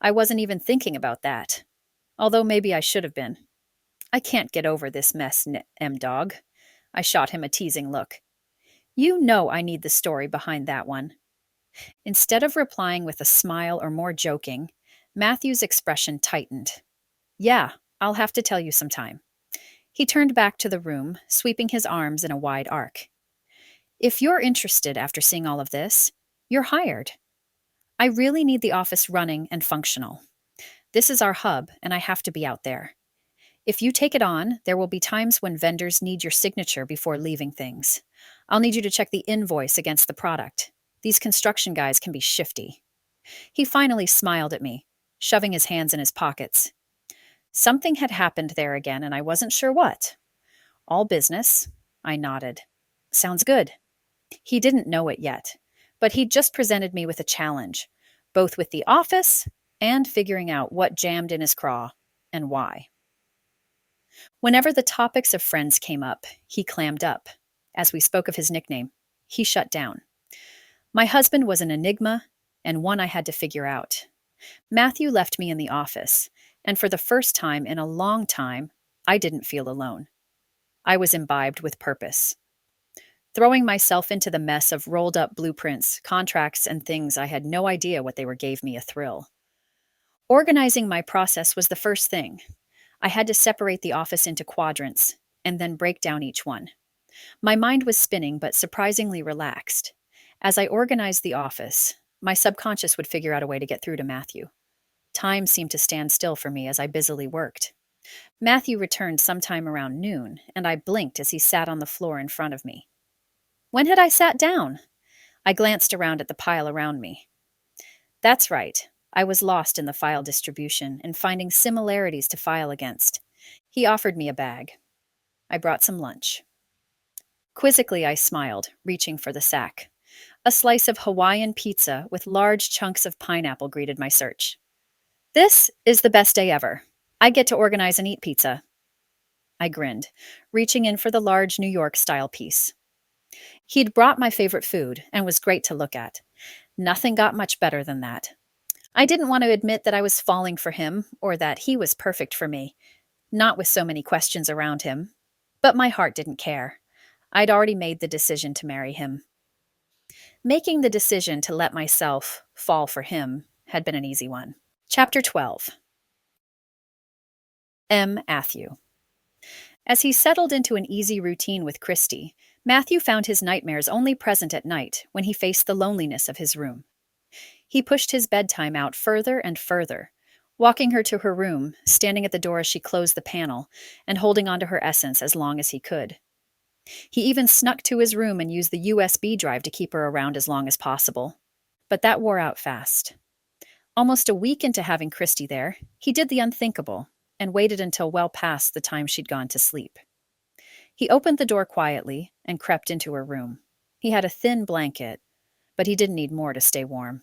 I wasn't even thinking about that. Although maybe I should have been. I can't get over this mess, M-Dog. I shot him a teasing look. You know I need the story behind that one. Instead of replying with a smile or more joking, Matthew's expression tightened. Yeah, I'll have to tell you sometime. He turned back to the room, sweeping his arms in a wide arc. If you're interested after seeing all of this, you're hired. I really need the office running and functional. This is our hub, and I have to be out there. If you take it on, there will be times when vendors need your signature before leaving things. I'll need you to check the invoice against the product. These construction guys can be shifty. He finally smiled at me, shoving his hands in his pockets. Something had happened there again, and I wasn't sure what. All business. I nodded. Sounds good. He didn't know it yet, but he'd just presented me with a challenge, both with the office and figuring out what jammed in his craw and why. Whenever the topics of friends came up, he clammed up. As we spoke of his nickname, he shut down. My husband was an enigma, and one I had to figure out. Matthew left me in the office, and for the first time in a long time, I didn't feel alone. I was imbibed with purpose. Throwing myself into the mess of rolled-up blueprints, contracts, and things I had no idea what they were gave me a thrill. Organizing my process was the first thing. I had to separate the office into quadrants, and then break down each one. My mind was spinning, but surprisingly relaxed. As I organized the office, my subconscious would figure out a way to get through to Matthew. Time seemed to stand still for me as I busily worked. Matthew returned sometime around noon, and I blinked as he sat on the floor in front of me. When had I sat down? I glanced around at the pile around me. That's right. I was lost in the file distribution and finding similarities to file against. He offered me a bag. I brought some lunch. Quizzically, I smiled, reaching for the sack. A slice of Hawaiian pizza with large chunks of pineapple greeted my search. This is the best day ever. I get to organize and eat pizza. I grinned, reaching in for the large New York-style piece. He'd brought my favorite food and was great to look at. Nothing got much better than that. I didn't want to admit that I was falling for him or that he was perfect for me, not with so many questions around him. But my heart didn't care. I'd already made the decision to marry him. Making the decision to let myself fall for him had been an easy one. Chapter 12. M. Matthew. As he settled into an easy routine with Kristie, Matthew found his nightmares only present at night when he faced the loneliness of his room. He pushed his bedtime out further and further, walking her to her room, standing at the door as she closed the panel, and holding onto her essence as long as he could. He even snuck to his room and used the USB drive to keep her around as long as possible. But that wore out fast. Almost a week into having Kristie there, he did the unthinkable and waited until well past the time she'd gone to sleep. He opened the door quietly and crept into her room. He had a thin blanket, but he didn't need more to stay warm.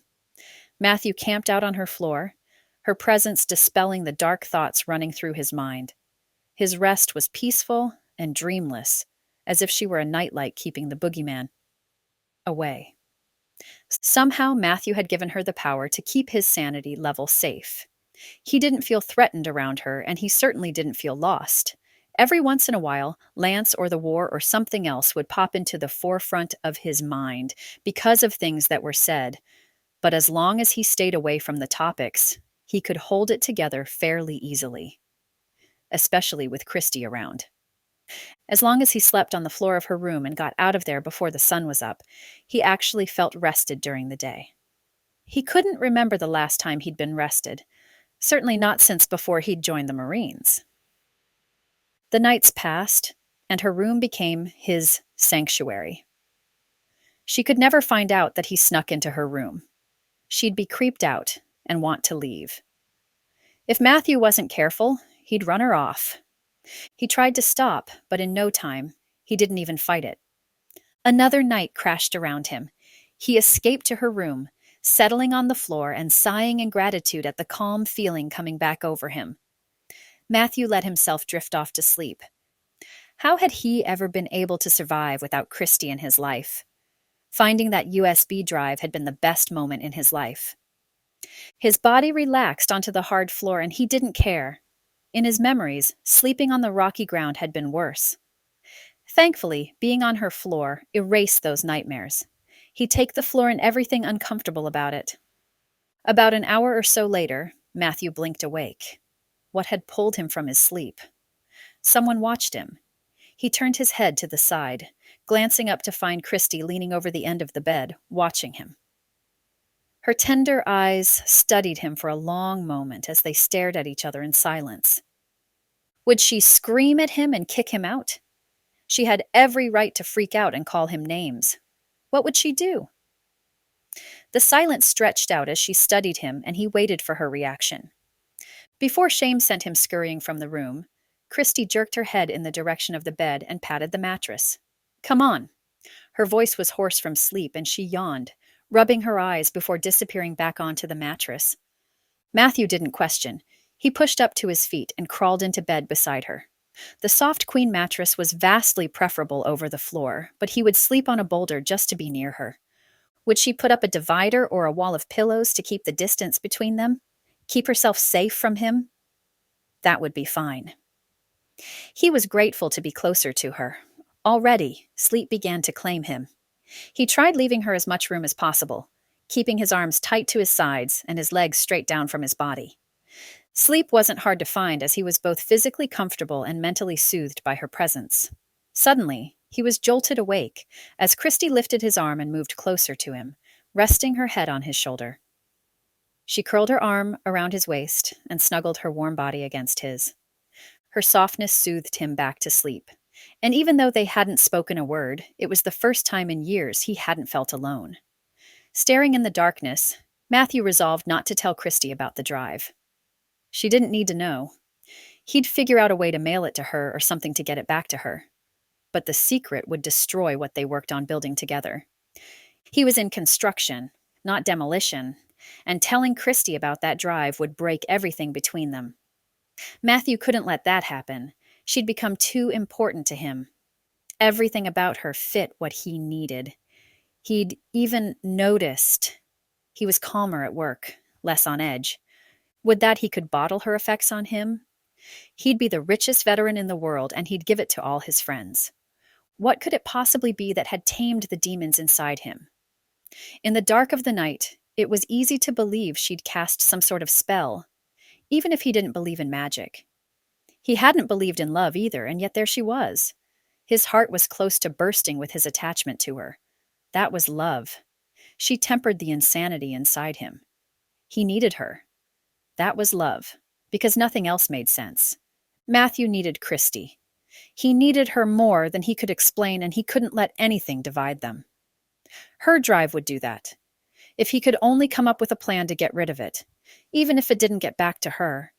Matthew camped out on her floor, her presence dispelling the dark thoughts running through his mind. His rest was peaceful and dreamless, as if she were a nightlight keeping the boogeyman away. Somehow Matthew had given her the power to keep his sanity level safe. He didn't feel threatened around her, and he certainly didn't feel lost. Every once in a while, Lance or the war or something else would pop into the forefront of his mind because of things that were said. But as long as he stayed away from the topics, he could hold it together fairly easily, especially with Kristie around. As long as he slept on the floor of her room and got out of there before the sun was up, he actually felt rested during the day. He couldn't remember the last time he'd been rested, certainly not since before he'd joined the Marines. The nights passed, and her room became his sanctuary. She could never find out that he snuck into her room. She'd be creeped out and want to leave. If Matthew wasn't careful, he'd run her off. He tried to stop, but in no time, he didn't even fight it. Another night crashed around him. He escaped to her room, settling on the floor and sighing in gratitude at the calm feeling coming back over him. Matthew let himself drift off to sleep. How had he ever been able to survive without Kristie in his life? Finding that USB drive had been the best moment in his life. His body relaxed onto the hard floor, and he didn't care. In his memories, sleeping on the rocky ground had been worse. Thankfully, being on her floor erased those nightmares. He'd take the floor and everything uncomfortable about it. About an hour or so later, Matthew blinked awake. What had pulled him from his sleep? Someone watched him. He turned his head to the side, glancing up to find Kristie leaning over the end of the bed, watching him. Her tender eyes studied him for a long moment as they stared at each other in silence. Would she scream at him and kick him out? She had every right to freak out and call him names. What would she do? The silence stretched out as she studied him, and he waited for her reaction. Before shame sent him scurrying from the room, Kristie jerked her head in the direction of the bed and patted the mattress. Come on. Her voice was hoarse from sleep, and she yawned, rubbing her eyes before disappearing back onto the mattress. Matthew didn't question. He pushed up to his feet and crawled into bed beside her. The soft queen mattress was vastly preferable over the floor, but he would sleep on a boulder just to be near her. Would she put up a divider or a wall of pillows to keep the distance between them? Keep herself safe from him? That would be fine. He was grateful to be closer to her. Already, sleep began to claim him. He tried leaving her as much room as possible, keeping his arms tight to his sides and his legs straight down from his body. Sleep wasn't hard to find as he was both physically comfortable and mentally soothed by her presence. Suddenly, he was jolted awake as Kristie lifted his arm and moved closer to him, resting her head on his shoulder. She curled her arm around his waist and snuggled her warm body against his. Her softness soothed him back to sleep, and even though they hadn't spoken a word, it was the first time in years he hadn't felt alone. Staring in the darkness, Matthew resolved not to tell Kristie about the drive. She didn't need to know. He'd figure out a way to mail it to her or something to get it back to her. But the secret would destroy what they worked on building together. He was in construction, not demolition, and telling Kristie about that drive would break everything between them. Matthew couldn't let that happen. She'd become too important to him. Everything about her fit what he needed. He'd even noticed. He was calmer at work, less on edge. Would that he could bottle her effects on him? He'd be the richest veteran in the world, and he'd give it to all his friends. What could it possibly be that had tamed the demons inside him? In the dark of the night, it was easy to believe she'd cast some sort of spell, even if he didn't believe in magic. He hadn't believed in love either, and yet there she was. His heart was close to bursting with his attachment to her. That was love. She tempered the insanity inside him. He needed her. That was love, because nothing else made sense. Matthew needed Kristie. He needed her more than he could explain, and he couldn't let anything divide them. Her drive would do that. If he could only come up with a plan to get rid of it, even if it didn't get back to her.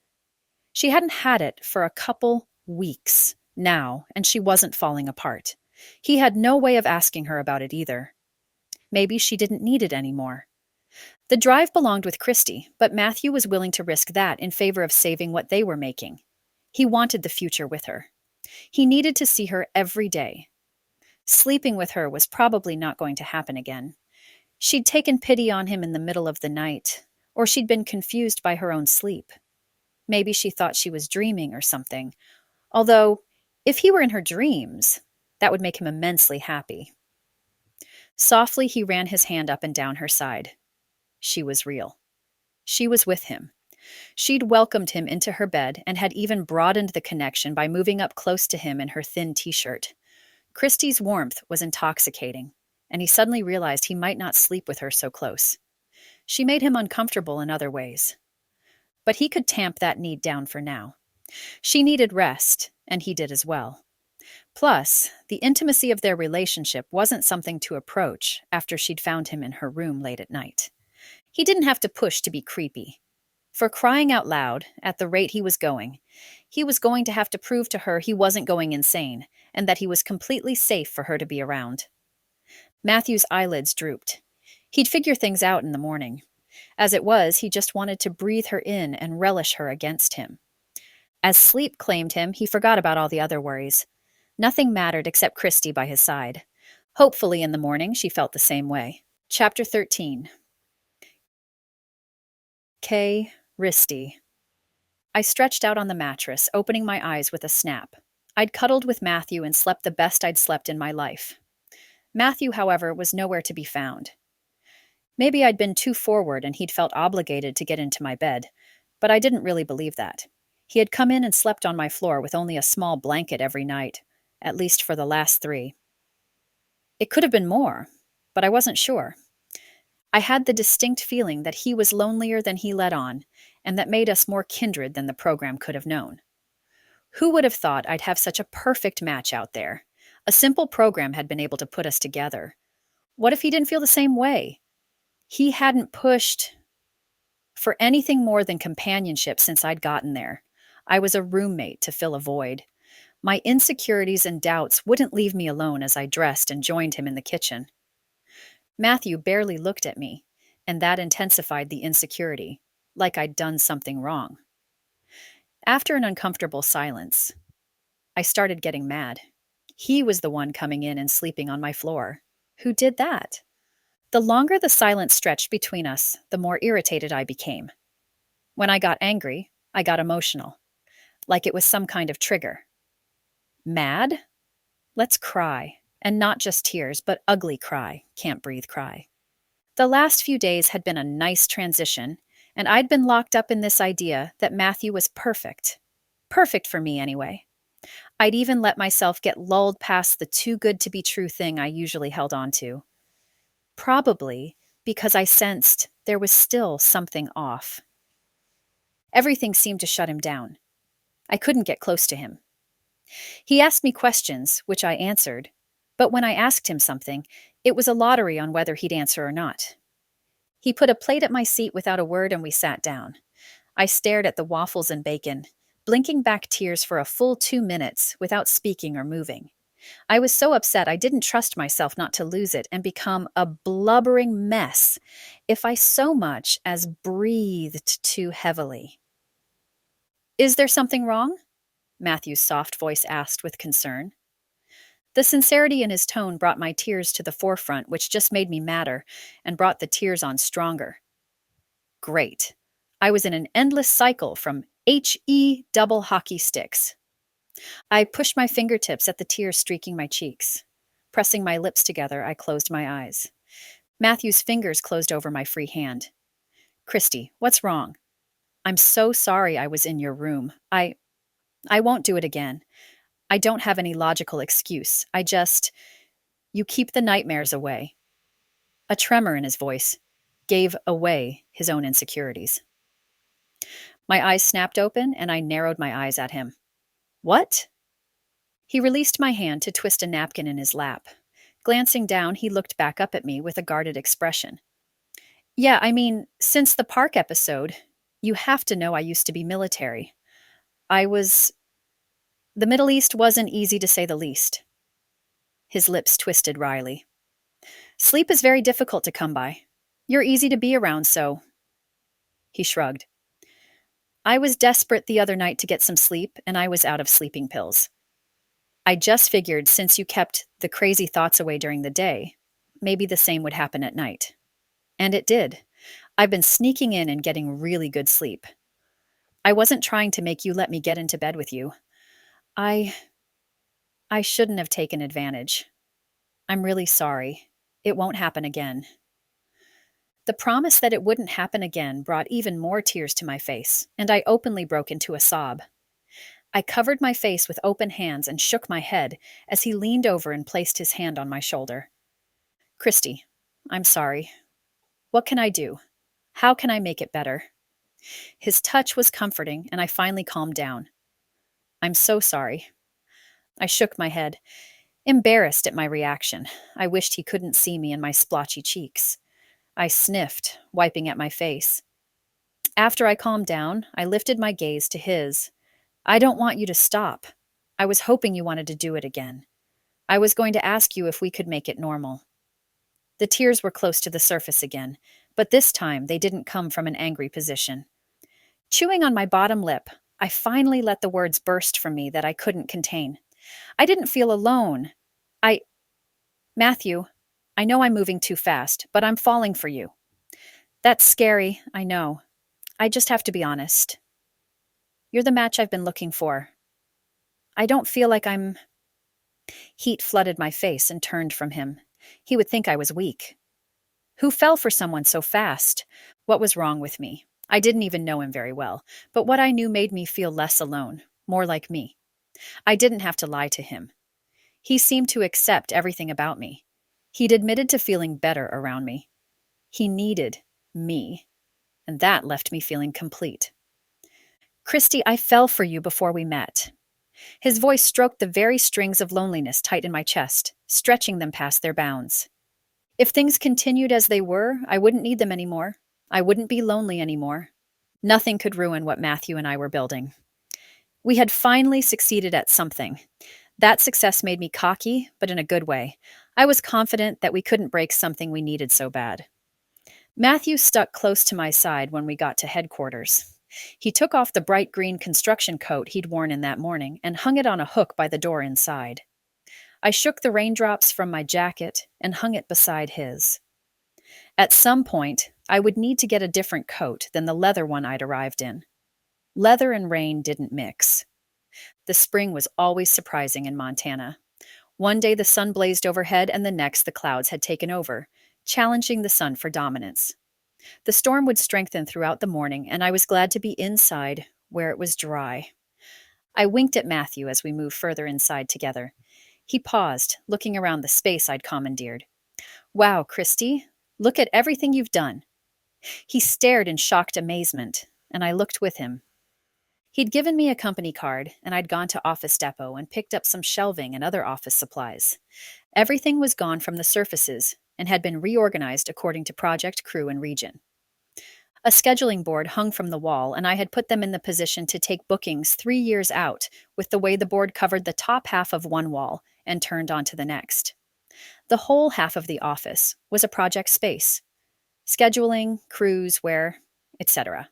She hadn't had it for a couple weeks now, and she wasn't falling apart. He had no way of asking her about it either. Maybe she didn't need it anymore. The drive belonged with Kristie, but Matthew was willing to risk that in favor of saving what they were making. He wanted the future with her. He needed to see her every day. Sleeping with her was probably not going to happen again. She'd taken pity on him in the middle of the night, or she'd been confused by her own sleep. Maybe she thought she was dreaming or something, although if he were in her dreams, that would make him immensely happy. Softly, he ran his hand up and down her side. She was real. She was with him. She'd welcomed him into her bed and had even broadened the connection by moving up close to him in her thin t-shirt. Kristie's warmth was intoxicating, and he suddenly realized he might not sleep with her so close. She made him uncomfortable in other ways. But he could tamp that need down for now. She needed rest, and he did as well. Plus, the intimacy of their relationship wasn't something to approach after she'd found him in her room late at night. He didn't have to push to be creepy. For crying out loud, at the rate he was going to have to prove to her he wasn't going insane, and that he was completely safe for her to be around. Matthew's eyelids drooped. He'd figure things out in the morning. As it was, he just wanted to breathe her in and relish her against him. As sleep claimed him, he forgot about all the other worries. Nothing mattered except Kristie by his side. Hopefully in the morning she felt the same way. Chapter 13. Kristie. I stretched out on the mattress, opening my eyes with a snap. I'd cuddled with Matthew and slept the best I'd slept in my life. Matthew, however, was nowhere to be found. Maybe I'd been too forward and he'd felt obligated to get into my bed, But I didn't really believe that. He had come in and slept on my floor with only a small blanket every night, at least for the last 3. It could have been more, but I wasn't sure. I had the distinct feeling that he was lonelier than he let on, and that made us more kindred than the program could have known. Who would have thought I'd have such a perfect match out there? A simple program had been able to put us together. What if he didn't feel the same way? He hadn't pushed for anything more than companionship since I'd gotten there. I was a roommate to fill a void. My insecurities and doubts wouldn't leave me alone as I dressed and joined him in the kitchen. Matthew barely looked at me, and that intensified the insecurity, like I'd done something wrong. After an uncomfortable silence, I started getting mad. He was the one coming in and sleeping on my floor. Who did that? The longer the silence stretched between us, the more irritated I became. When I got angry, I got emotional, like it was some kind of trigger. Mad? Let's cry. And not just tears, but ugly cry, can't breathe cry. The last few days had been a nice transition, and I'd been locked up in this idea that Matthew was perfect. Perfect for me, anyway. I'd even let myself get lulled past the too good to be true thing I usually held on to. Probably because I sensed there was still something off. Everything seemed to shut him down. I couldn't get close to him. He asked me questions, which I answered, but when I asked him something, it was a lottery on whether he'd answer or not. He put a plate at my seat without a word and we sat down. I stared at the waffles and bacon, blinking back tears for a full 2 minutes without speaking or moving. I was so upset I didn't trust myself not to lose it and become a blubbering mess if I so much as breathed too heavily. "Is there something wrong?" Matthew's soft voice asked with concern. The sincerity in his tone brought my tears to the forefront, which just made me madder and brought the tears on stronger. Great. I was in an endless cycle from HE double hockey sticks. I pushed my fingertips at the tears streaking my cheeks. Pressing my lips together, I closed my eyes. Matthew's fingers closed over my free hand. "Kristie, what's wrong?" "I'm so sorry I was in your room. I won't do it again. I don't have any logical excuse. You keep the nightmares away." A tremor in his voice gave away his own insecurities. My eyes snapped open and I narrowed my eyes at him. "What?" He released my hand to twist a napkin in his lap. Glancing down, he looked back up at me with a guarded expression. "Yeah, since the park episode, you have to know I used to be military. The Middle East wasn't easy to say the least." His lips twisted wryly. "Sleep is very difficult to come by. You're easy to be around, so—" He shrugged. "I was desperate the other night to get some sleep, and I was out of sleeping pills. I just figured since you kept the crazy thoughts away during the day, maybe the same would happen at night. And it did. I've been sneaking in and getting really good sleep. I wasn't trying to make you let me get into bed with you. I shouldn't have taken advantage. I'm really sorry. It won't happen again." The promise that it wouldn't happen again brought even more tears to my face, and I openly broke into a sob. I covered my face with open hands and shook my head as he leaned over and placed his hand on my shoulder. "Kristie, I'm sorry. What can I do? How can I make it better?" His touch was comforting, and I finally calmed down. "I'm so sorry." I shook my head, embarrassed at my reaction. I wished he couldn't see me and my splotchy cheeks. I sniffed, wiping at my face. After I calmed down, I lifted my gaze to his. "I don't want you to stop. I was hoping you wanted to do it again. I was going to ask you if we could make it normal." The tears were close to the surface again, but this time they didn't come from an angry position. Chewing on my bottom lip, I finally let the words burst from me that I couldn't contain. I didn't feel alone. Matthew, I know I'm moving too fast, but I'm falling for you. That's scary, I know. I just have to be honest. You're the match I've been looking for. I don't feel like I'm—" Heat flooded my face and turned from him. He would think I was weak. Who fell for someone so fast? What was wrong with me? I didn't even know him very well, but what I knew made me feel less alone, more like me. I didn't have to lie to him. He seemed to accept everything about me. He'd admitted to feeling better around me. He needed me, and that left me feeling complete. Kristie, I fell for you before we met. His voice stroked the very strings of loneliness tight in my chest, stretching them past their bounds. If things continued as they were, I wouldn't need them anymore. I wouldn't be lonely anymore. Nothing could ruin what Matthew and I were building. We had finally succeeded at something. That success made me cocky, but in a good way. I was confident that we couldn't break something we needed so bad. Matthew stuck close to my side when we got to headquarters. He took off the bright green construction coat he'd worn in that morning and hung it on a hook by the door inside. I shook the raindrops from my jacket and hung it beside his. At some point, I would need to get a different coat than the leather one I'd arrived in. Leather and rain didn't mix. The spring was always surprising in Montana. One day the sun blazed overhead, and the next the clouds had taken over, challenging the sun for dominance. The storm would strengthen throughout the morning, and I was glad to be inside, where it was dry. I winked at Matthew as we moved further inside together. He paused, looking around the space I'd commandeered. Wow, Kristie, look at everything you've done. He stared in shocked amazement, and I looked with him. He'd given me a company card, and I'd gone to Office Depot and picked up some shelving and other office supplies. Everything was gone from the surfaces and had been reorganized according to project, crew, and region. A scheduling board hung from the wall, and I had put them in the position to take bookings 3 years out, with the way the board covered the top half of one wall and turned onto the next. The whole half of the office was a project space. Scheduling, crews, where, etc.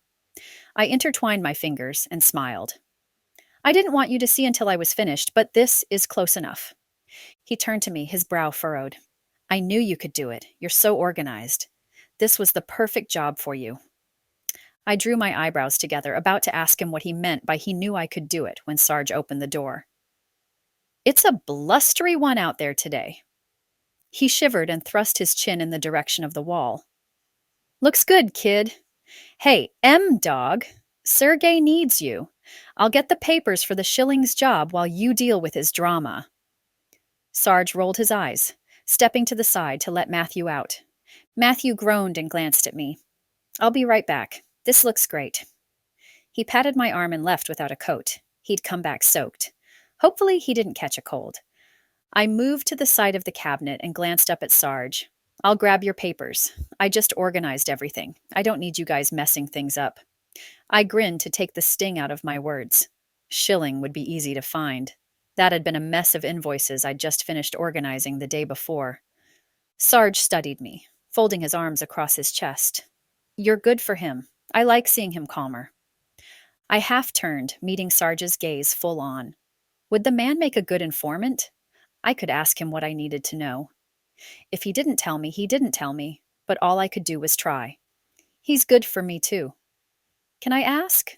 I intertwined my fingers and smiled. I didn't want you to see until I was finished, but this is close enough. He turned to me, his brow furrowed. I knew you could do it. You're so organized. This was the perfect job for you. I drew my eyebrows together, about to ask him what he meant by he knew I could do it, when Sarge opened the door. It's a blustery one out there today. He shivered and thrust his chin in the direction of the wall. Looks good, kid. Hey, M-Dog, Sergey needs you. I'll get the papers for the Shillings job while you deal with his drama. Sarge rolled his eyes, stepping to the side to let Matthew out. Matthew groaned and glanced at me. I'll be right back. This looks great. He patted my arm and left without a coat. He'd come back soaked. Hopefully he didn't catch a cold. I moved to the side of the cabinet and glanced up at Sarge. I'll grab your papers. I just organized everything. I don't need you guys messing things up. I grinned to take the sting out of my words. Shilling would be easy to find. That had been a mess of invoices I'd just finished organizing the day before. Sarge studied me, folding his arms across his chest. You're good for him. I like seeing him calmer. I half-turned, meeting Sarge's gaze full on. Would the man make a good informant? I could ask him what I needed to know. If he didn't tell me, he didn't tell me, but all I could do was try. He's good for me, too. Can I ask?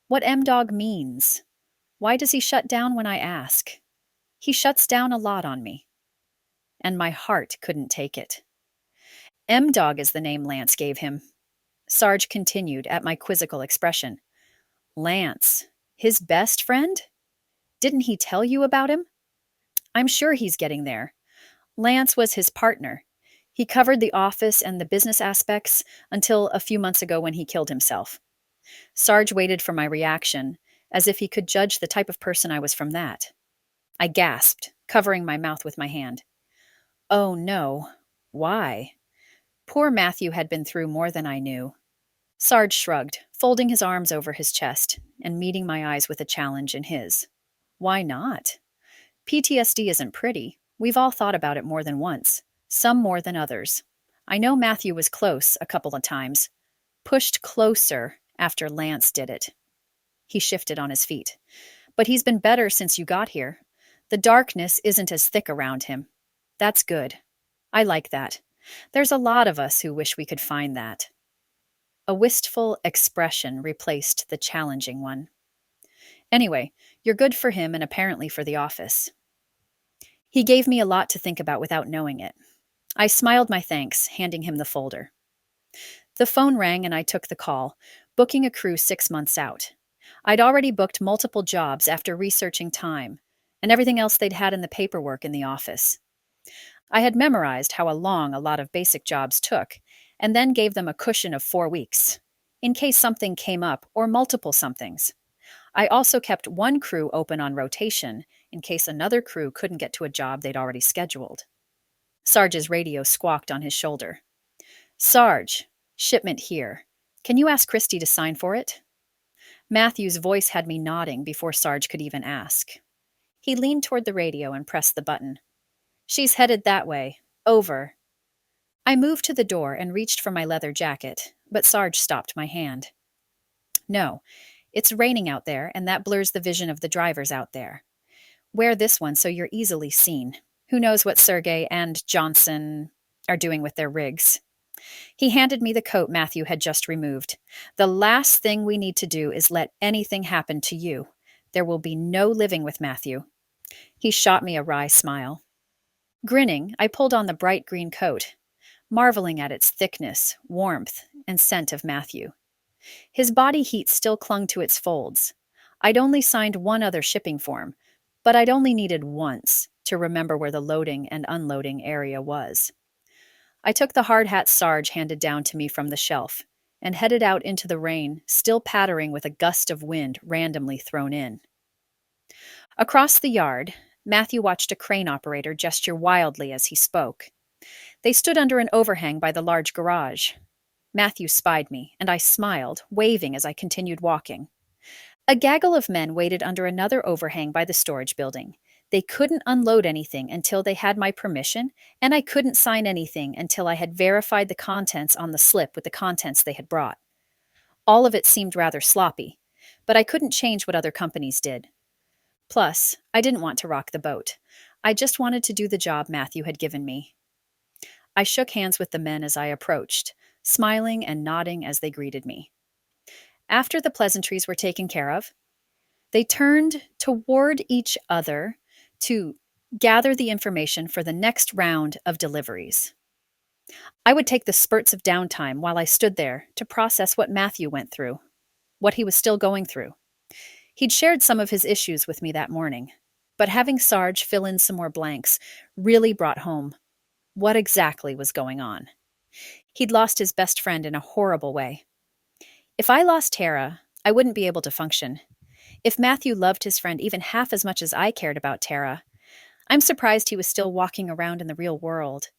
What M-Dog means? Why does he shut down when I ask? He shuts down a lot on me. And my heart couldn't take it. M-Dog is the name Lance gave him. Sarge continued at my quizzical expression. Lance, his best friend? Didn't he tell you about him? I'm sure he's getting there. Lance was his partner. He covered the office and the business aspects until a few months ago when he killed himself. Sarge waited for my reaction, as if he could judge the type of person I was from that. I gasped, covering my mouth with my hand. Oh no. Why? Poor Matthew had been through more than I knew. Sarge shrugged, folding his arms over his chest and meeting my eyes with a challenge in his. Why not? PTSD isn't pretty. We've all thought about it more than once, some more than others. I know Matthew was close a couple of times, pushed closer after Lance did it. He shifted on his feet. But he's been better since you got here. The darkness isn't as thick around him. That's good. I like that. There's a lot of us who wish we could find that. A wistful expression replaced the challenging one. Anyway, you're good for him and apparently for the office. He gave me a lot to think about without knowing it. I smiled my thanks, handing him the folder. The phone rang and I took the call, booking a crew 6 months out. I'd already booked multiple jobs after researching time and everything else they'd had in the paperwork in the office. I had memorized how long a lot of basic jobs took, and then gave them a cushion of 4 weeks, in case something came up or multiple somethings. I also kept one crew open on rotation in case another crew couldn't get to a job they'd already scheduled. Sarge's radio squawked on his shoulder. Sarge, shipment here. Can you ask Kristie to sign for it? Matthew's voice had me nodding before Sarge could even ask. He leaned toward the radio and pressed the button. She's headed that way. Over. I moved to the door and reached for my leather jacket, but Sarge stopped my hand. No, it's raining out there, and that blurs the vision of the drivers out there. Wear this one so you're easily seen. Who knows what Sergey and Johnson are doing with their rigs. He handed me the coat Matthew had just removed. The last thing we need to do is let anything happen to you. There will be no living with Matthew. He shot me a wry smile. Grinning, I pulled on the bright green coat, marveling at its thickness, warmth, and scent of Matthew. His body heat still clung to its folds. I'd only signed one other shipping form, but I'd only needed once to remember where the loading and unloading area was. I took the hard hat Sarge handed down to me from the shelf and headed out into the rain, still pattering with a gust of wind randomly thrown in. Across the yard, Matthew watched a crane operator gesture wildly as he spoke. They stood under an overhang by the large garage. Matthew spied me, and I smiled, waving as I continued walking. A gaggle of men waited under another overhang by the storage building. They couldn't unload anything until they had my permission, and I couldn't sign anything until I had verified the contents on the slip with the contents they had brought. All of it seemed rather sloppy, but I couldn't change what other companies did. Plus, I didn't want to rock the boat. I just wanted to do the job Matthew had given me. I shook hands with the men as I approached, smiling and nodding as they greeted me. After the pleasantries were taken care of, they turned toward each other to gather the information for the next round of deliveries. I would take the spurts of downtime while I stood there to process what Matthew went through, what he was still going through. He'd shared some of his issues with me that morning, but having Sarge fill in some more blanks really brought home what exactly was going on. He'd lost his best friend in a horrible way. If I lost Tara, I wouldn't be able to function. If Matthew loved his friend even half as much as I cared about Tara, I'm surprised he was still walking around in the real world.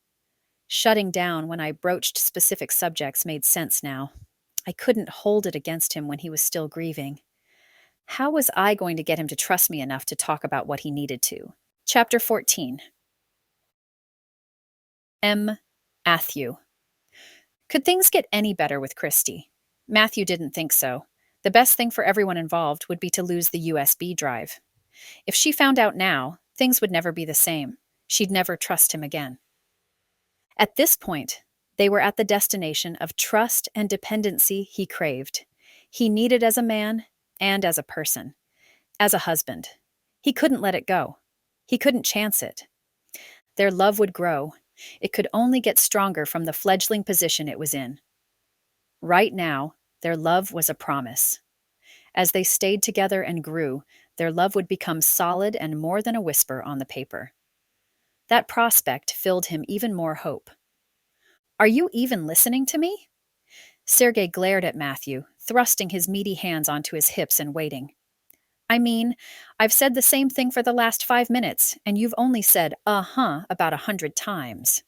Shutting down when I broached specific subjects made sense now. I couldn't hold it against him when he was still grieving. How was I going to get him to trust me enough to talk about what he needed to? Chapter 14. Matthew. Could things get any better with Kristie? Matthew didn't think so. The best thing for everyone involved would be to lose the USB drive. If she found out now, things would never be the same. She'd never trust him again. At this point, they were at the destination of trust and dependency he craved. He needed as a man and as a person, as a husband. He couldn't let it go. He couldn't chance it. Their love would grow. It could only get stronger from the fledgling position it was in. Right now, their love was a promise. As they stayed together and grew, their love would become solid and more than a whisper on the paper. That prospect filled him even more hope. Are you even listening to me? Sergey glared at Matthew, thrusting his meaty hands onto his hips and waiting. I mean, I've said the same thing for the last 5 minutes, and you've only said, uh-huh, about 100 times.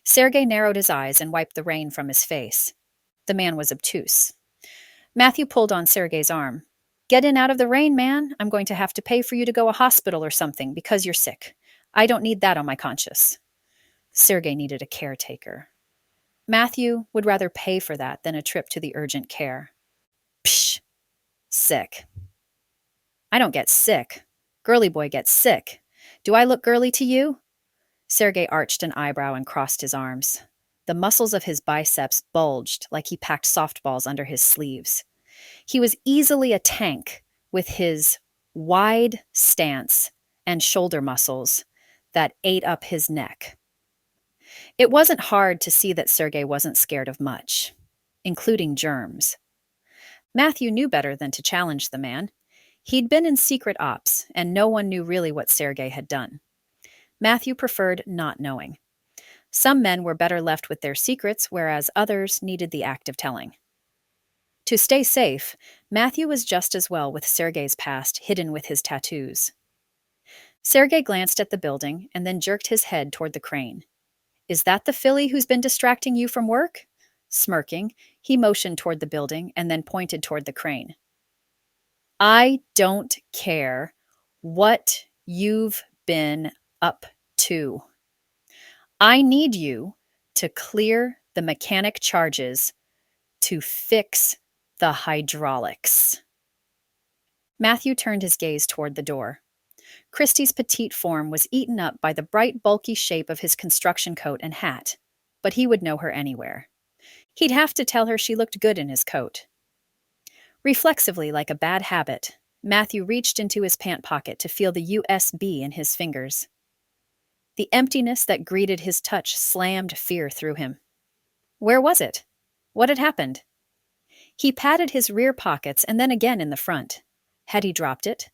Sergey narrowed his eyes and wiped the rain from his face. The man was obtuse. Matthew pulled on Sergey's arm. Get in out of the rain, man. I'm going to have to pay for you to go to a hospital or something because you're sick. I don't need that on my conscience. Sergey needed a caretaker. Matthew would rather pay for that than a trip to the urgent care. Psh! Sick. I don't get sick. Girly boy gets sick. Do I look girly to you? Sergey arched an eyebrow and crossed his arms. The muscles of his biceps bulged like he packed softballs under his sleeves. He was easily a tank with his wide stance and shoulder muscles that ate up his neck. It wasn't hard to see that Sergei wasn't scared of much, including germs. Matthew knew better than to challenge the man. He'd been in secret ops, and no one knew really what Sergei had done. Matthew preferred not knowing. Some men were better left with their secrets, whereas others needed the act of telling. To stay safe, Matthew was just as well with Sergei's past hidden with his tattoos. Sergei glanced at the building and then jerked his head toward the crane. Is that the filly who's been distracting you from work? Smirking, he motioned toward the building and then pointed toward the crane. I don't care what you've been up to. I need you to clear the mechanic charges to fix the hydraulics. Matthew turned his gaze toward the door. Kristie's petite form was eaten up by the bright, bulky shape of his construction coat and hat, but he would know her anywhere. He'd have to tell her she looked good in his coat. Reflexively, like a bad habit, Matthew reached into his pant pocket to feel the USB in his fingers. The emptiness that greeted his touch slammed fear through him. Where was it? What had happened? He patted his rear pockets and then again in the front. Had he dropped it?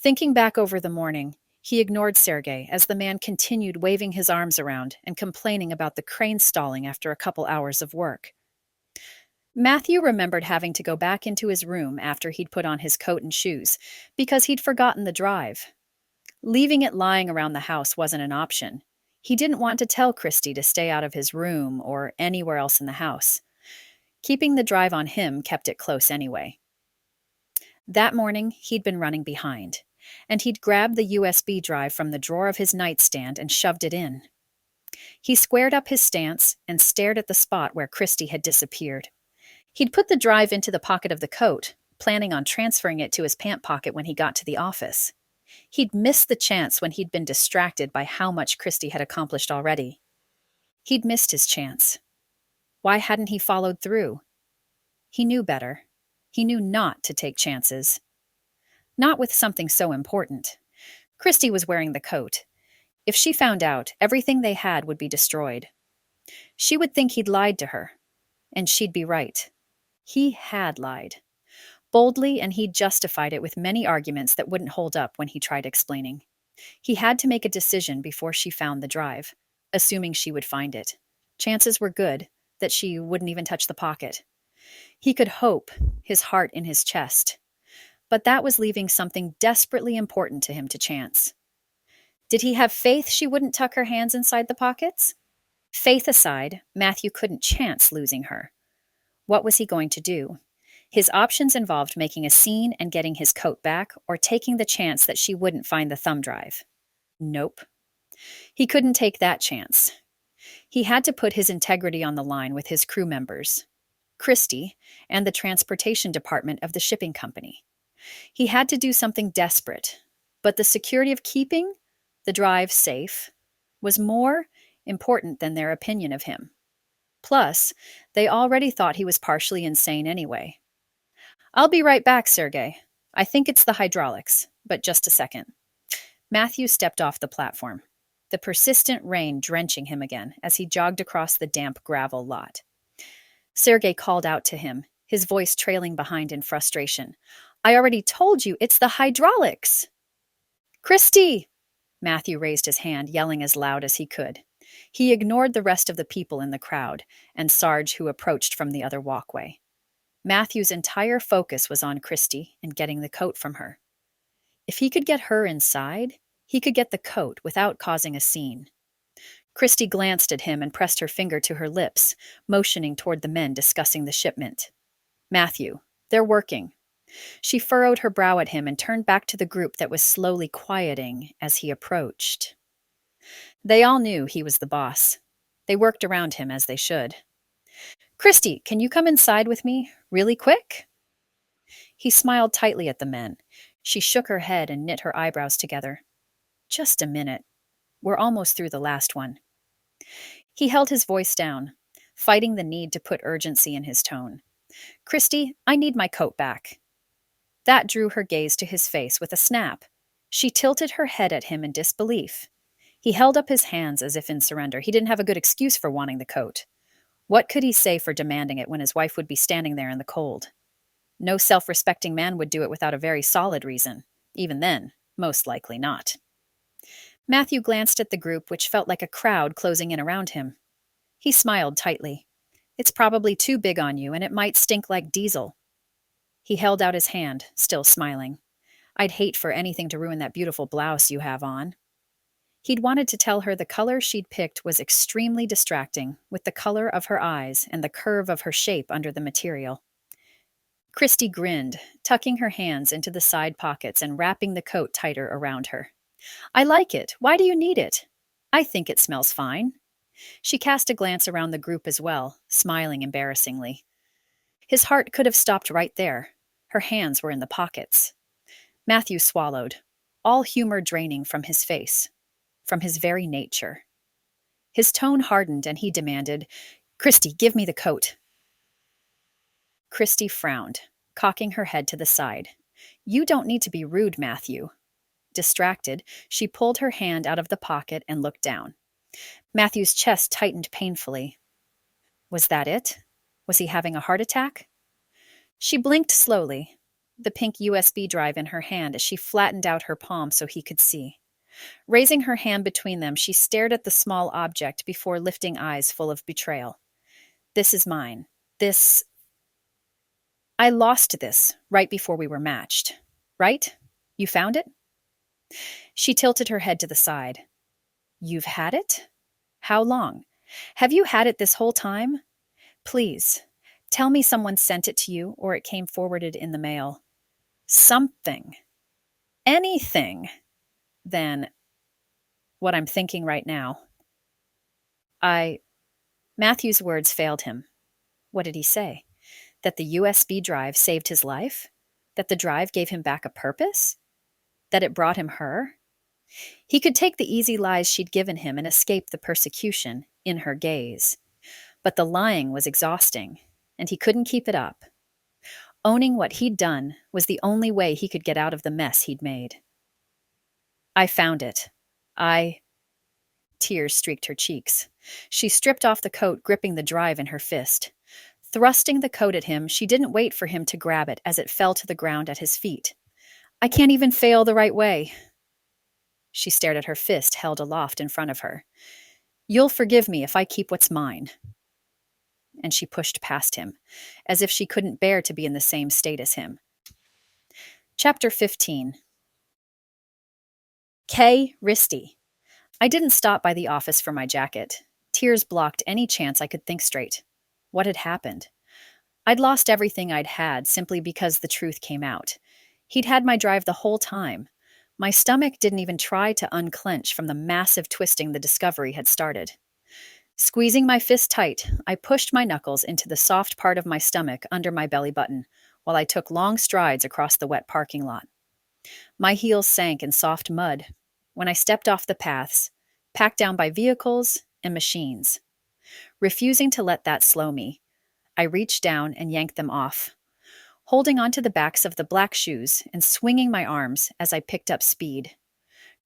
Thinking back over the morning, he ignored Sergei as the man continued waving his arms around and complaining about the crane stalling after a couple hours of work. Matthew remembered having to go back into his room after he'd put on his coat and shoes because he'd forgotten the drive. Leaving it lying around the house wasn't an option. He didn't want to tell Kristie to stay out of his room or anywhere else in the house. Keeping the drive on him kept it close anyway. That morning, he'd been running behind, and he'd grabbed the USB drive from the drawer of his nightstand and shoved it in. He squared up his stance and stared at the spot where Kristie had disappeared. He'd put the drive into the pocket of the coat, planning on transferring it to his pant pocket when he got to the office. He'd missed the chance when he'd been distracted by how much Kristie had accomplished already. He'd missed his chance. Why hadn't he followed through? He knew better. He knew not to take chances. Not with something so important. Kristie was wearing the coat. If she found out, everything they had would be destroyed. She would think he'd lied to her, and she'd be right. He had lied. Boldly, and he'd justified it with many arguments that wouldn't hold up when he tried explaining. He had to make a decision before she found the drive, assuming she would find it. Chances were good that she wouldn't even touch the pocket. He could hope, his heart in his chest. But that was leaving something desperately important to him to chance. Did he have faith she wouldn't tuck her hands inside the pockets? Faith aside, Matthew couldn't chance losing her. What was he going to do? His options involved making a scene and getting his coat back, or taking the chance that she wouldn't find the thumb drive. Nope. He couldn't take that chance. He had to put his integrity on the line with his crew members, Kristie, and the transportation department of the shipping company. He had to do something desperate, but the security of keeping the drive safe was more important than their opinion of him. Plus, they already thought he was partially insane anyway. I'll be right back, Sergei. I think it's the hydraulics, but just a second. Matthew stepped off the platform, the persistent rain drenching him again as he jogged across the damp gravel lot. Sergei called out to him, his voice trailing behind in frustration. I already told you, it's the hydraulics. Kristie! Matthew raised his hand, yelling as loud as he could. He ignored the rest of the people in the crowd and Sarge, who approached from the other walkway. Matthew's entire focus was on Kristie and getting the coat from her. If he could get her inside, he could get the coat without causing a scene. Kristie glanced at him and pressed her finger to her lips, motioning toward the men discussing the shipment. Matthew, they're working. She furrowed her brow at him and turned back to the group that was slowly quieting as he approached. They all knew he was the boss. They worked around him as they should. Kristie, can you come inside with me, really quick? He smiled tightly at the men. She shook her head and knit her eyebrows together. Just a minute. We're almost through the last one. He held his voice down, fighting the need to put urgency in his tone. Kristie, I need my coat back. That drew her gaze to his face with a snap. She tilted her head at him in disbelief. He held up his hands as if in surrender. He didn't have a good excuse for wanting the coat. What could he say for demanding it when his wife would be standing there in the cold? No self-respecting man would do it without a very solid reason. Even then, most likely not. Matthew glanced at the group, which felt like a crowd closing in around him. He smiled tightly. It's probably too big on you, and it might stink like diesel. He held out his hand, still smiling. I'd hate for anything to ruin that beautiful blouse you have on. He'd wanted to tell her the color she'd picked was extremely distracting, with the color of her eyes and the curve of her shape under the material. Kristie grinned, tucking her hands into the side pockets and wrapping the coat tighter around her. I like it. Why do you need it? I think it smells fine. She cast a glance around the group as well, smiling embarrassingly. His heart could have stopped right there. Her hands were in the pockets. Matthew swallowed, all humor draining from his face, from his very nature. His tone hardened and he demanded, Kristie, give me the coat. Kristie frowned, cocking her head to the side. You don't need to be rude, Matthew. Distracted, she pulled her hand out of the pocket and looked down. Matthew's chest tightened painfully. Was that it? Was he having a heart attack? She blinked slowly, the pink USB drive in her hand as she flattened out her palm so he could see. Raising her hand between them, she stared at the small object before lifting eyes full of betrayal. This is mine. I lost this right before we were matched. Right? You found it? She tilted her head to the side. You've had it? How long? Have you had it this whole time? Please, tell me someone sent it to you or it came forwarded in the mail. Something. Anything. Then what I'm thinking right now. Matthew's words failed him. What did he say? That the USB drive saved his life? That the drive gave him back a purpose? That it brought him her? He could take the easy lies she'd given him and escape the persecution in her gaze. But the lying was exhausting, and he couldn't keep it up. Owning what he'd done was the only way he could get out of the mess he'd made. I found it. Tears streaked her cheeks. She stripped off the coat, gripping the drive in her fist. Thrusting the coat at him, she didn't wait for him to grab it as it fell to the ground at his feet. I can't even fail the right way. She stared at her fist held aloft in front of her. You'll forgive me if I keep what's mine. And she pushed past him, as if she couldn't bear to be in the same state as him. Chapter 15. Kristie. I didn't stop by the office for my jacket. Tears blocked any chance I could think straight. What had happened? I'd lost everything I'd had simply because the truth came out. He'd had my drive the whole time. My stomach didn't even try to unclench from the massive twisting the discovery had started. Squeezing my fist tight, I pushed my knuckles into the soft part of my stomach under my belly button while I took long strides across the wet parking lot. My heels sank in soft mud when I stepped off the paths, packed down by vehicles and machines. Refusing to let that slow me, I reached down and yanked them off, holding onto the backs of the black shoes and swinging my arms as I picked up speed.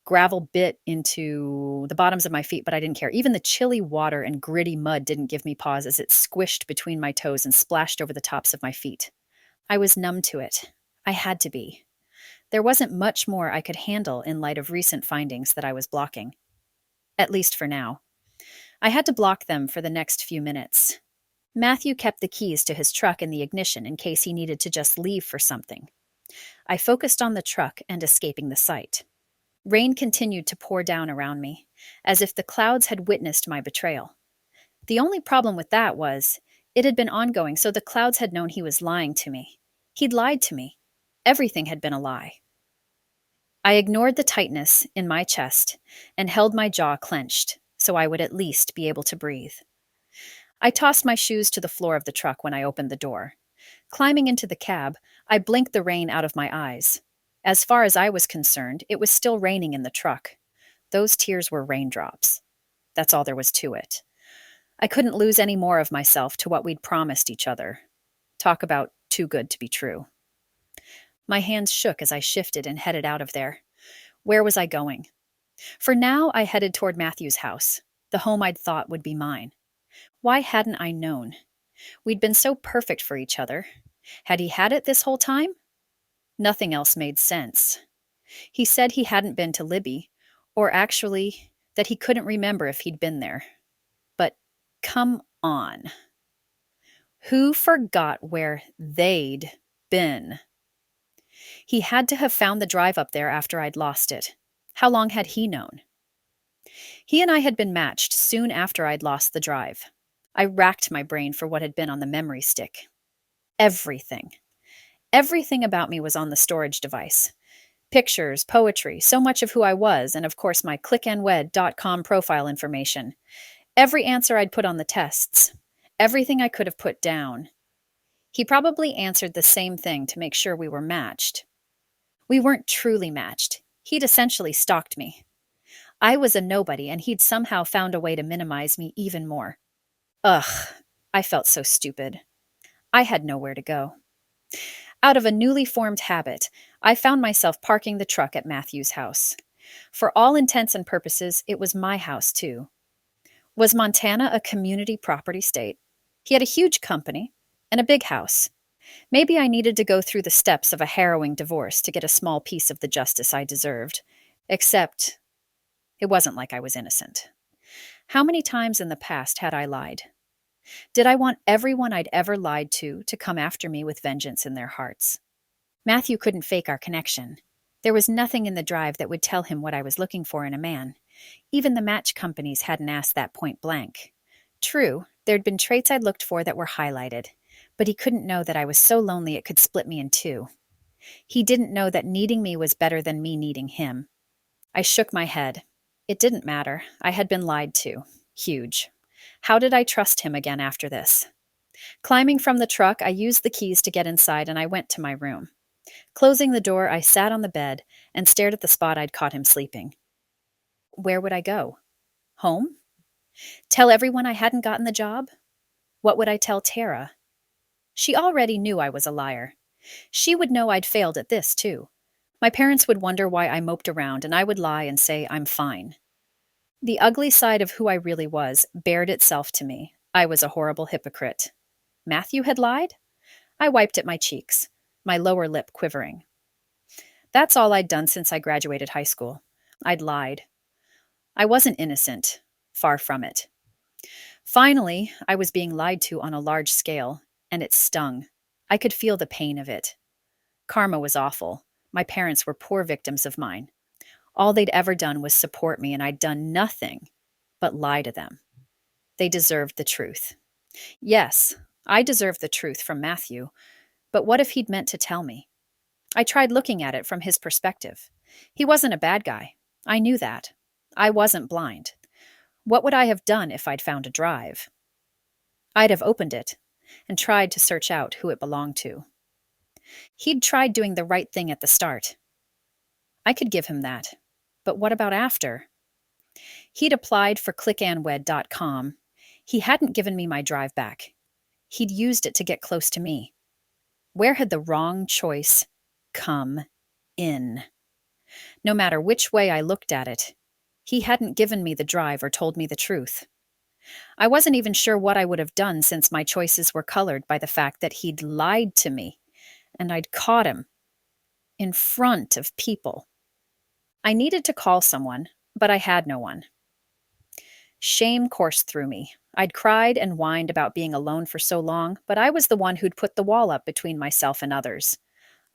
Gravel bit into the bottoms of my feet, but I didn't care. Even the chilly water and gritty mud didn't give me pause as it squished between my toes and splashed over the tops of my feet. I was numb to it. I had to be. There wasn't much more I could handle in light of recent findings that I was blocking. At least for now. I had to block them for the next few minutes. Matthew kept the keys to his truck in the ignition in case he needed to just leave for something. I focused on the truck and escaping the site. Rain continued to pour down around me, as if the clouds had witnessed my betrayal. The only problem with that was, it had been ongoing, so the clouds had known he was lying to me. He'd lied to me. Everything had been a lie. I ignored the tightness in my chest and held my jaw clenched, so I would at least be able to breathe. I tossed my shoes to the floor of the truck when I opened the door. Climbing into the cab, I blinked the rain out of my eyes. As far as I was concerned, it was still raining in the truck. Those tears were raindrops. That's all there was to it. I couldn't lose any more of myself to what we'd promised each other. Talk about too good to be true. My hands shook as I shifted and headed out of there. Where was I going? For now, I headed toward Matthew's house, the home I'd thought would be mine. Why hadn't I known? We'd been so perfect for each other. Had he had it this whole time? Nothing else made sense. He said he hadn't been to Libby, or actually, that he couldn't remember if he'd been there. But come on. Who forgot where they'd been? He had to have found the drive up there after I'd lost it. How long had he known? He and I had been matched soon after I'd lost the drive. I racked my brain for what had been on the memory stick. Everything. Everything about me was on the storage device. Pictures, poetry, so much of who I was, and of course my clickandwed.com profile information. Every answer I'd put on the tests. Everything I could have put down. He probably answered the same thing to make sure we were matched. We weren't truly matched. He'd essentially stalked me. I was a nobody, and he'd somehow found a way to minimize me even more. Ugh, I felt so stupid. I had nowhere to go. Out of a newly formed habit, I found myself parking the truck at Matthew's house. For all intents and purposes, it was my house, too. Was Montana a community property state? He had a huge company and a big house. Maybe I needed to go through the steps of a harrowing divorce to get a small piece of the justice I deserved. Except, it wasn't like I was innocent. How many times in the past had I lied? Did I want everyone I'd ever lied to come after me with vengeance in their hearts? Matthew couldn't fake our connection. There was nothing in the drive that would tell him what I was looking for in a man. Even the match companies hadn't asked that point blank. True, there'd been traits I'd looked for that were highlighted, but he couldn't know that I was so lonely it could split me in two. He didn't know that needing me was better than me needing him. I shook my head. It didn't matter. I had been lied to. Huge. How did I trust him again after this? Climbing from the truck, I used the keys to get inside and I went to my room. Closing the door, I sat on the bed and stared at the spot I'd caught him sleeping. Where would I go? Home? Tell everyone I hadn't gotten the job? What would I tell Tara? She already knew I was a liar. She would know I'd failed at this, too. My parents would wonder why I moped around, and I would lie and say I'm fine. The ugly side of who I really was bared itself to me. I was a horrible hypocrite. Matthew had lied? I wiped at my cheeks, my lower lip quivering. That's all I'd done since I graduated high school. I'd lied. I wasn't innocent. Far from it. Finally, I was being lied to on a large scale, and it stung. I could feel the pain of it. Karma was awful. My parents were poor victims of mine. All they'd ever done was support me, and I'd done nothing but lie to them. They deserved the truth. Yes, I deserved the truth from Matthew, but what if he'd meant to tell me? I tried looking at it from his perspective. He wasn't a bad guy. I knew that. I wasn't blind. What would I have done if I'd found a drive? I'd have opened it and tried to search out who it belonged to. He'd tried doing the right thing at the start. I could give him that. But what about after? He'd applied for clickandwed.com. He hadn't given me my drive back. He'd used it to get close to me. Where had the wrong choice come in? No matter which way I looked at it, he hadn't given me the drive or told me the truth. I wasn't even sure what I would have done since my choices were colored by the fact that he'd lied to me, and I'd caught him in front of people. I needed to call someone, but I had no one. Shame coursed through me. I'd cried and whined about being alone for so long, but I was the one who'd put the wall up between myself and others.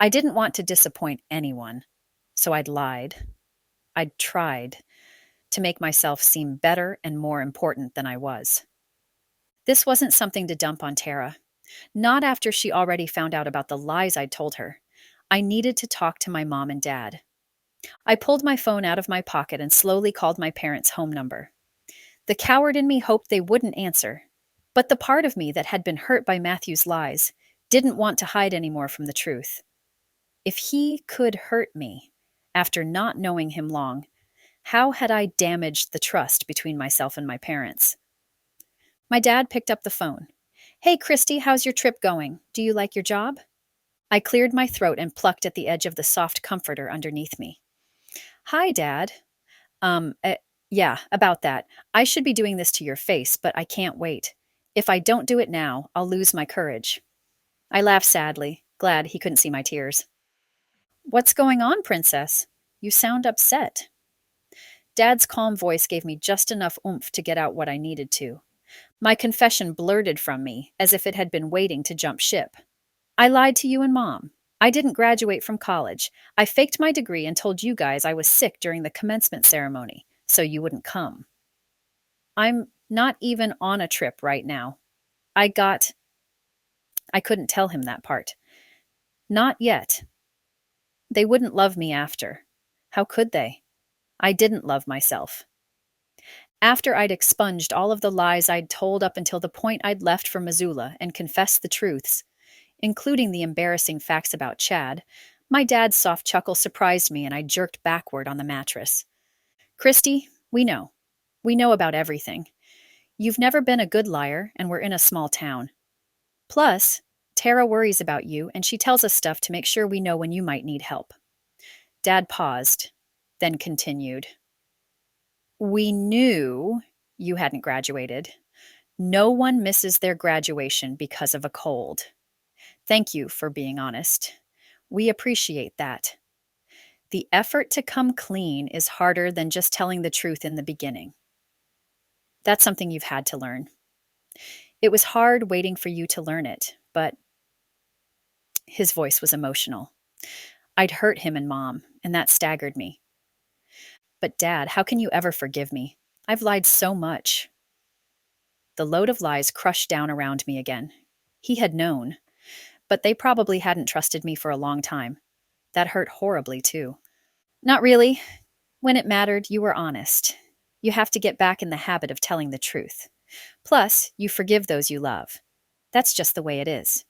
I didn't want to disappoint anyone, so I'd lied. I'd tried to make myself seem better and more important than I was. This wasn't something to dump on Tara. Not after she already found out about the lies I'd told her. I needed to talk to my mom and dad. I pulled my phone out of my pocket and slowly called my parents' home number. The coward in me hoped they wouldn't answer, but the part of me that had been hurt by Matthew's lies didn't want to hide any more from the truth. If he could hurt me, after not knowing him long, how had I damaged the trust between myself and my parents? My dad picked up the phone. Hey, Kristie, how's your trip going? Do you like your job? I cleared my throat and plucked at the edge of the soft comforter underneath me. Hi, Dad. Um, uh, yeah, about that. I should be doing this to your face, but I can't wait. If I don't do it now, I'll lose my courage. I laughed sadly, glad he couldn't see my tears. What's going on, Princess? You sound upset. Dad's calm voice gave me just enough oomph to get out what I needed to. My confession blurted from me as if it had been waiting to jump ship. I lied to you and Mom. I didn't graduate from college. I faked my degree and told you guys I was sick during the commencement ceremony, so you wouldn't come. I'm not even on a trip right now. I got. I couldn't tell him that part. Not yet. They wouldn't love me after. How could they? I didn't love myself. After I'd expunged all of the lies I'd told up until the point I'd left for Missoula and confessed the truths, including the embarrassing facts about Chad, my dad's soft chuckle surprised me and I jerked backward on the mattress. Kristie, we know. We know about everything. You've never been a good liar, and we're in a small town. Plus, Tara worries about you, and she tells us stuff to make sure we know when you might need help. Dad paused, then continued. We knew you hadn't graduated. No one misses their graduation because of a cold. Thank you for being honest. We appreciate that. The effort to come clean is harder than just telling the truth in the beginning. That's something you've had to learn. It was hard waiting for you to learn it, but his voice was emotional. I'd hurt him and Mom, and that staggered me. But Dad, how can you ever forgive me? I've lied so much. The load of lies crushed down around me again. He had known, but they probably hadn't trusted me for a long time. That hurt horribly, too. Not really. When it mattered, you were honest. You have to get back in the habit of telling the truth. Plus, you forgive those you love. That's just the way it is.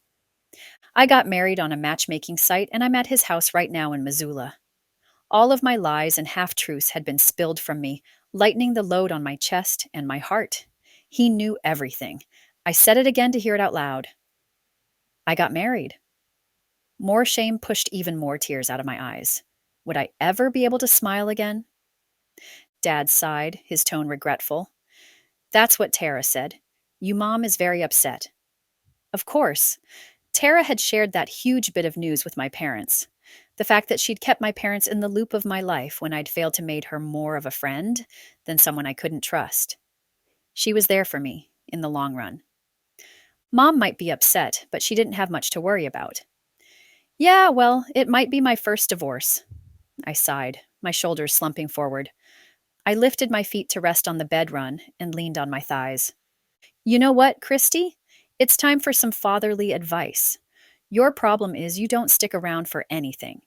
I got married on a matchmaking site, and I'm at his house right now in Missoula. All of my lies and half-truths had been spilled from me, lightening the load on my chest and my heart. He knew everything. I said it again to hear it out loud. I got married. More shame pushed even more tears out of my eyes. Would I ever be able to smile again? Dad sighed, his tone regretful. That's what Tara said. You Mom is very upset. Of course. Tara had shared that huge bit of news with my parents. The fact that she'd kept my parents in the loop of my life when I'd failed to make her more of a friend than someone I couldn't trust. She was there for me, in the long run. Mom might be upset, but she didn't have much to worry about. Yeah, well, it might be my first divorce. I sighed, my shoulders slumping forward. I lifted my feet to rest on the bed run and leaned on my thighs. You know what, Kristie? It's time for some fatherly advice. Your problem is you don't stick around for anything.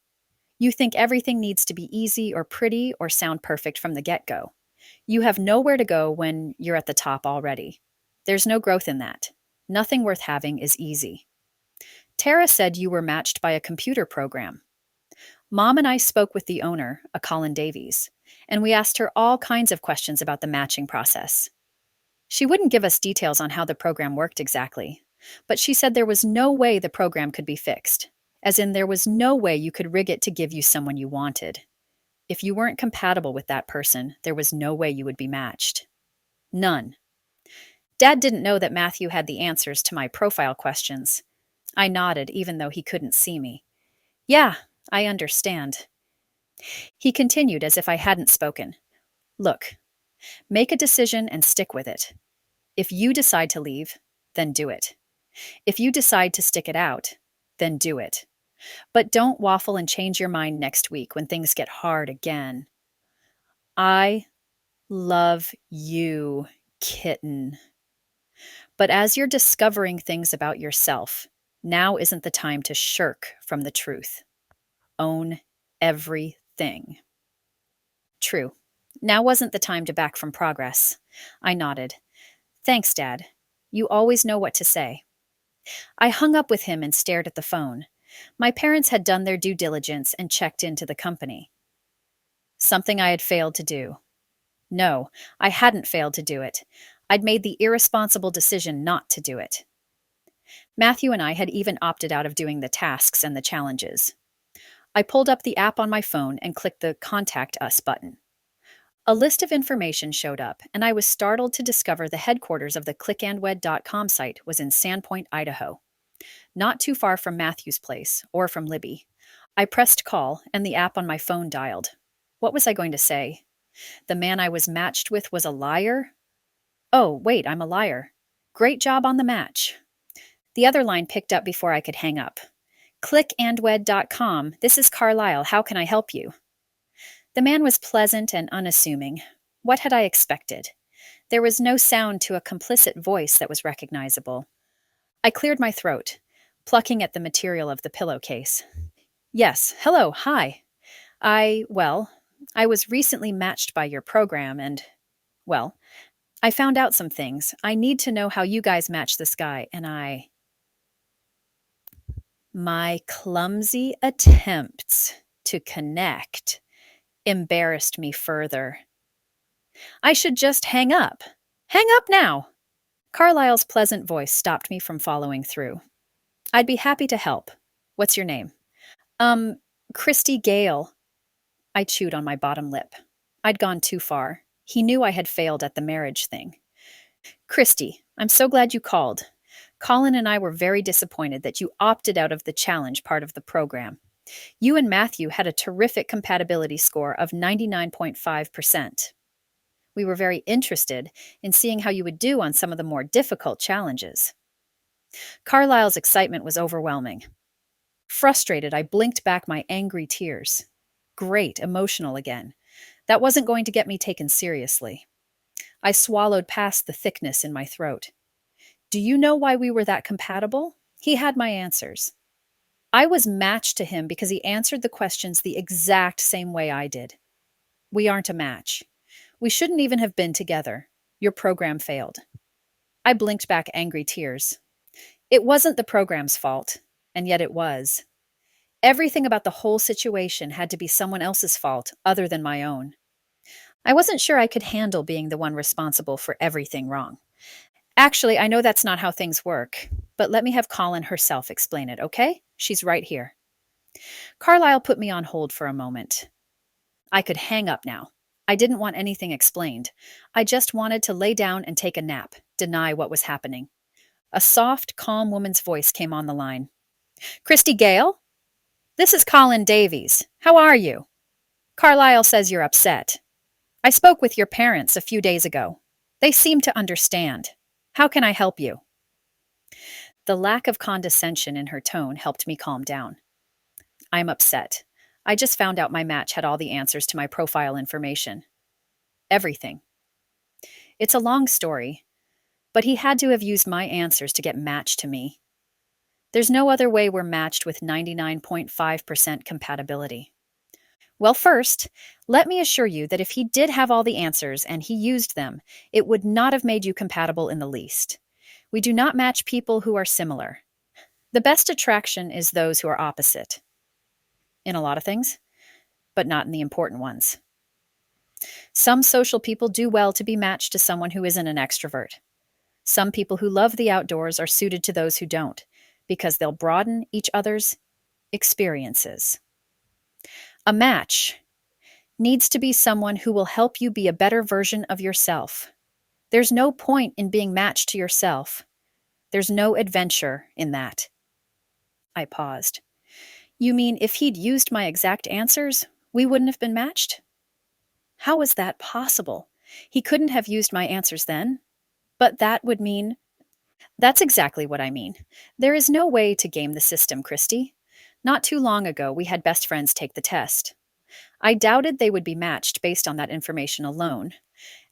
You think everything needs to be easy or pretty or sound perfect from the get-go. You have nowhere to go when you're at the top already. There's no growth in that. Nothing worth having is easy. Tara said you were matched by a computer program. Mom and I spoke with the owner, a Colin Davies, and we asked her all kinds of questions about the matching process. She wouldn't give us details on how the program worked exactly, but she said there was no way the program could be fixed, as in there was no way you could rig it to give you someone you wanted. If you weren't compatible with that person, there was no way you would be matched. None. Dad didn't know that Matthew had the answers to my profile questions. I nodded, even though he couldn't see me. Yeah, I understand. He continued as if I hadn't spoken. Look, make a decision and stick with it. If you decide to leave, then do it. If you decide to stick it out, then do it. But don't waffle and change your mind next week when things get hard again. I love you, kitten. But as you're discovering things about yourself, now isn't the time to shirk from the truth. Own everything. True. Now wasn't the time to back from progress. I nodded. Thanks, Dad. You always know what to say. I hung up with him and stared at the phone. My parents had done their due diligence and checked into the company. Something I had failed to do. No, I hadn't failed to do it. I'd made the irresponsible decision not to do it. Matthew and I had even opted out of doing the tasks and the challenges. I pulled up the app on my phone and clicked the Contact Us button. A list of information showed up, and I was startled to discover the headquarters of the clickandwed.com site was in Sandpoint, Idaho, not too far from Matthew's place or from Libby. I pressed call, and the app on my phone dialed. What was I going to say? The man I was matched with was a liar? Oh, wait, I'm a liar. Great job on the match. The other line picked up before I could hang up. Clickandwed.com. This is Carlisle. How can I help you? The man was pleasant and unassuming. What had I expected? There was no sound to a complicit voice that was recognizable. I cleared my throat, plucking at the material of the pillowcase. Yes, hello, hi. Well, I was recently matched by your program and, well, I found out some things. I need to know how you guys match this guy, and My clumsy attempts to connect embarrassed me further. I should just hang up. Hang up now! Carlisle's pleasant voice stopped me from following through. I'd be happy to help. What's your name? Kristie Gale. I chewed on my bottom lip. I'd gone too far. He knew I had failed at the marriage thing. Kristie, I'm so glad you called. Colin and I were very disappointed that you opted out of the challenge part of the program. You and Matthew had a terrific compatibility score of 99.5%. We were very interested in seeing how you would do on some of the more difficult challenges. Carlisle's excitement was overwhelming. Frustrated, I blinked back my angry tears. Great, emotional again. That wasn't going to get me taken seriously. I swallowed past the thickness in my throat. Do you know why we were that compatible? He had my answers. I was matched to him because he answered the questions the exact same way I did. We aren't a match. We shouldn't even have been together. Your program failed. I blinked back angry tears. It wasn't the program's fault, and yet it was. Everything about the whole situation had to be someone else's fault other than my own. I wasn't sure I could handle being the one responsible for everything wrong. Actually, I know that's not how things work, but let me have Colin herself explain it, okay? She's right here. Carlisle put me on hold for a moment. I could hang up now. I didn't want anything explained. I just wanted to lay down and take a nap, deny what was happening. A soft, calm woman's voice came on the line. Kristie Gale? This is Colin Davies. How are you? Carlisle says you're upset. I spoke with your parents a few days ago. They seem to understand. How can I help you? The lack of condescension in her tone helped me calm down. I'm upset. I just found out my match had all the answers to my profile information. Everything. It's a long story, but he had to have used my answers to get matched to me. There's no other way we're matched with 99.5% compatibility. Well, first, let me assure you that if he did have all the answers and he used them, it would not have made you compatible in the least. We do not match people who are similar. The best attraction is those who are opposite. In a lot of things, but not in the important ones. Some social people do well to be matched to someone who isn't an extrovert. Some people who love the outdoors are suited to those who don't, because they'll broaden each other's experiences. A match needs to be someone who will help you be a better version of yourself. There's no point in being matched to yourself. There's no adventure in that. I paused. You mean if he'd used my exact answers, we wouldn't have been matched? How was that possible? He couldn't have used my answers then. But that would mean... That's exactly what I mean. There is no way to game the system, Kristie. Not too long ago, we had best friends take the test. I doubted they would be matched based on that information alone,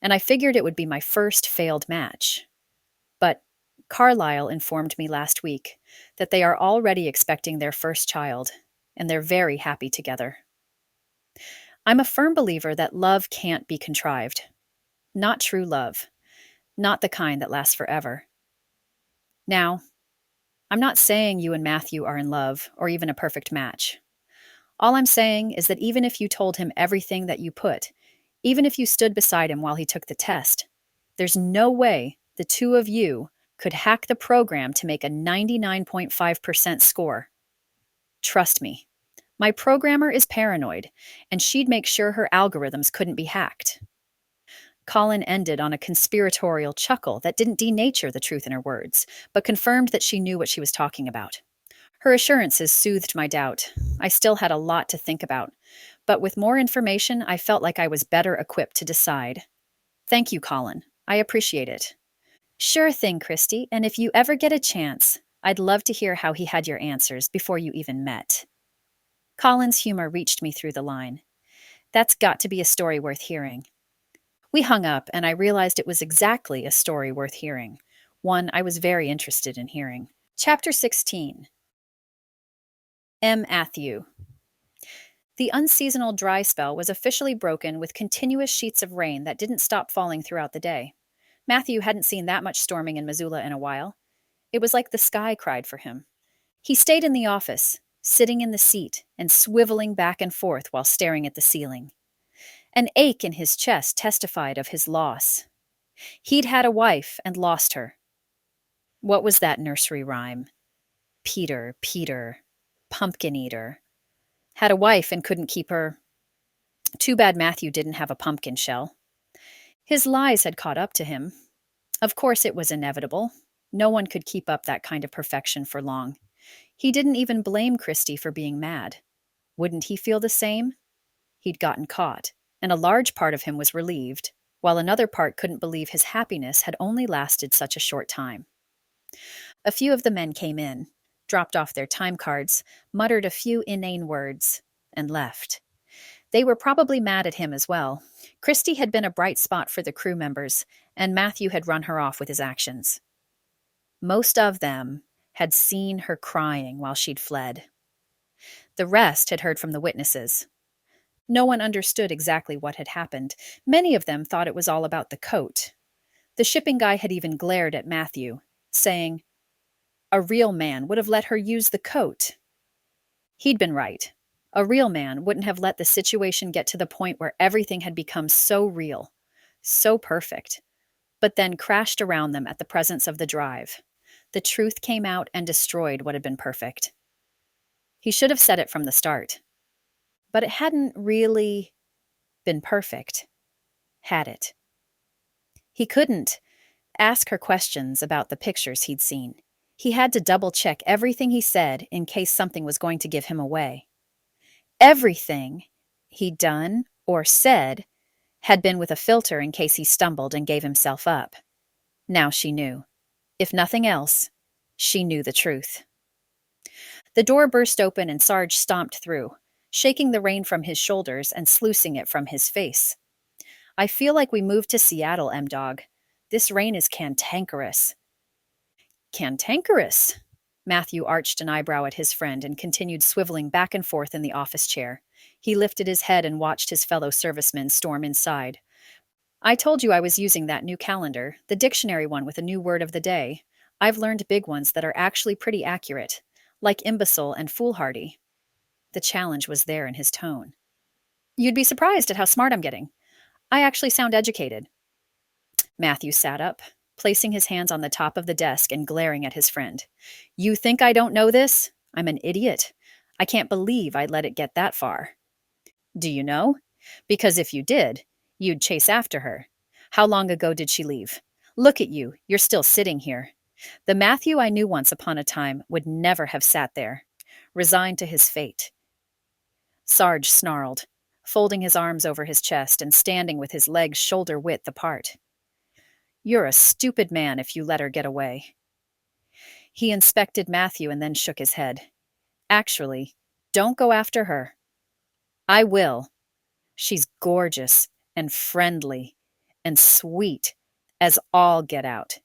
and I figured it would be my first failed match. But Carlisle informed me last week that they are already expecting their first child, and they're very happy together. I'm a firm believer that love can't be contrived. Not true love. Not the kind that lasts forever. Now, I'm not saying you and Matthew are in love or even a perfect match. All I'm saying is that even if you told him everything that you put, even if you stood beside him while he took the test, there's no way the two of you could hack the program to make a 99.5% score. Trust me, my programmer is paranoid, and she'd make sure her algorithms couldn't be hacked. Colin ended on a conspiratorial chuckle that didn't denature the truth in her words, but confirmed that she knew what she was talking about. Her assurances soothed my doubt. I still had a lot to think about, but with more information, I felt like I was better equipped to decide. Thank you, Colin. I appreciate it. Sure thing, Kristie, and if you ever get a chance, I'd love to hear how he had your answers before you even met. Colin's humor reached me through the line. That's got to be a story worth hearing. We hung up, and I realized it was exactly a story worth hearing, one I was very interested in hearing. Chapter 16. M. Matthew. The unseasonal dry spell was officially broken with continuous sheets of rain that didn't stop falling throughout the day. Matthew hadn't seen that much storming in Missoula in a while. It was like the sky cried for him. He stayed in the office, sitting in the seat and swiveling back and forth while staring at the ceiling. An ache in his chest testified of his loss. He'd had a wife and lost her. What was that nursery rhyme? Peter, Peter, pumpkin eater. Had a wife and couldn't keep her. Too bad Matthew didn't have a pumpkin shell. His lies had caught up to him. Of course it was inevitable. No one could keep up that kind of perfection for long. He didn't even blame Kristie for being mad. Wouldn't he feel the same? He'd gotten caught, and a large part of him was relieved, while another part couldn't believe his happiness had only lasted such a short time. A few of the men came in, dropped off their time cards, muttered a few inane words, and left. They were probably mad at him as well. Kristie had been a bright spot for the crew members, and Matthew had run her off with his actions. Most of them had seen her crying while she'd fled. The rest had heard from the witnesses. No one understood exactly what had happened. Many of them thought it was all about the coat. The shipping guy had even glared at Matthew, saying, "A real man would have let her use the coat." He'd been right. A real man wouldn't have let the situation get to the point where everything had become so real, so perfect, but then crashed around them at the presence of the drive. The truth came out and destroyed what had been perfect. He should have said it from the start. But it hadn't really been perfect, had it? He couldn't ask her questions about the pictures he'd seen. He had to double-check everything he said in case something was going to give him away. Everything he'd done or said had been with a filter in case he stumbled and gave himself up. Now she knew. If nothing else, she knew the truth. The door burst open and Sarge stomped through, shaking the rain from his shoulders and sluicing it from his face. "I feel like we moved to Seattle, M-Dog. This rain is cantankerous." Cantankerous? Matthew arched an eyebrow at his friend and continued swiveling back and forth in the office chair. He lifted his head and watched his fellow servicemen storm inside. "I told you I was using that new calendar, the dictionary one with a new word of the day. I've learned big ones that are actually pretty accurate, like imbecile and foolhardy." The challenge was there in his tone. "You'd be surprised at how smart I'm getting. I actually sound educated." Matthew sat up, placing his hands on the top of the desk and glaring at his friend. "You think I don't know this? I'm an idiot. I can't believe I let it get that far." "Do you know? Because if you did, you'd chase after her. How long ago did she leave? Look at you, you're still sitting here. The Matthew I knew once upon a time would never have sat there, resigned to his fate." Sarge snarled, folding his arms over his chest and standing with his legs shoulder-width apart. "You're a stupid man if you let her get away." He inspected Matthew and then shook his head. "Actually, don't go after her." "I will. She's gorgeous and friendly and sweet as all get out.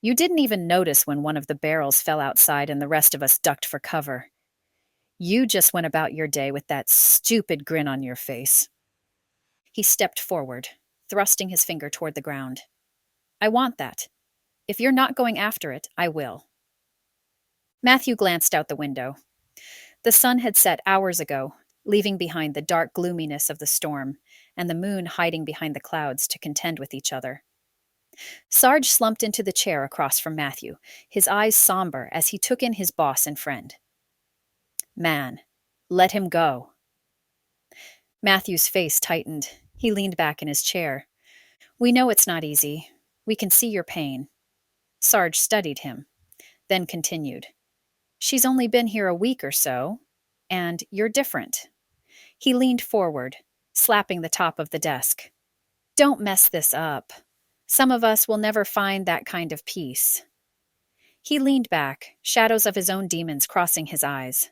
You didn't even notice when one of the barrels fell outside and the rest of us ducked for cover. You just went about your day with that stupid grin on your face." He stepped forward, thrusting his finger toward the ground. "I want that. If you're not going after it, I will." Matthew glanced out the window. The sun had set hours ago, leaving behind the dark gloominess of the storm and the moon hiding behind the clouds to contend with each other. Sarge slumped into the chair across from Matthew, his eyes somber as he took in his boss and friend. "Man, let him go." Matthew's face tightened. He leaned back in his chair. We know it's not easy. We can see your pain. Sarge studied him, then continued. She's only been here a week or so, and you're different. He leaned forward, slapping the top of the desk. Don't mess this up. Some of us will never find that kind of peace. He leaned back, shadows of his own demons crossing his eyes.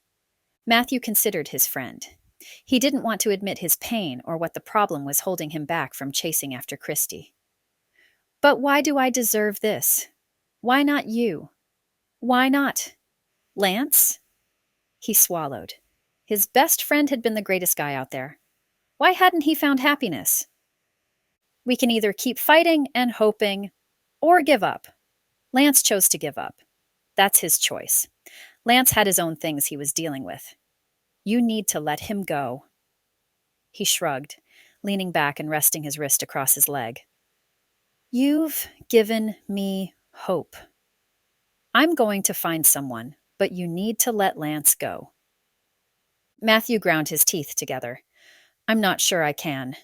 Matthew considered his friend. He didn't want to admit his pain or what the problem was holding him back from chasing after Kristie. But why do I deserve this? Why not you? Why not Lance? He swallowed. His best friend had been the greatest guy out there. Why hadn't he found happiness? We can either keep fighting and hoping, or give up. Lance chose to give up. That's his choice. Lance had his own things he was dealing with. You need to let him go. He shrugged, leaning back and resting his wrist across his leg. You've given me hope. I'm going to find someone, but you need to let Lance go. Matthew ground his teeth together. I'm not sure I can.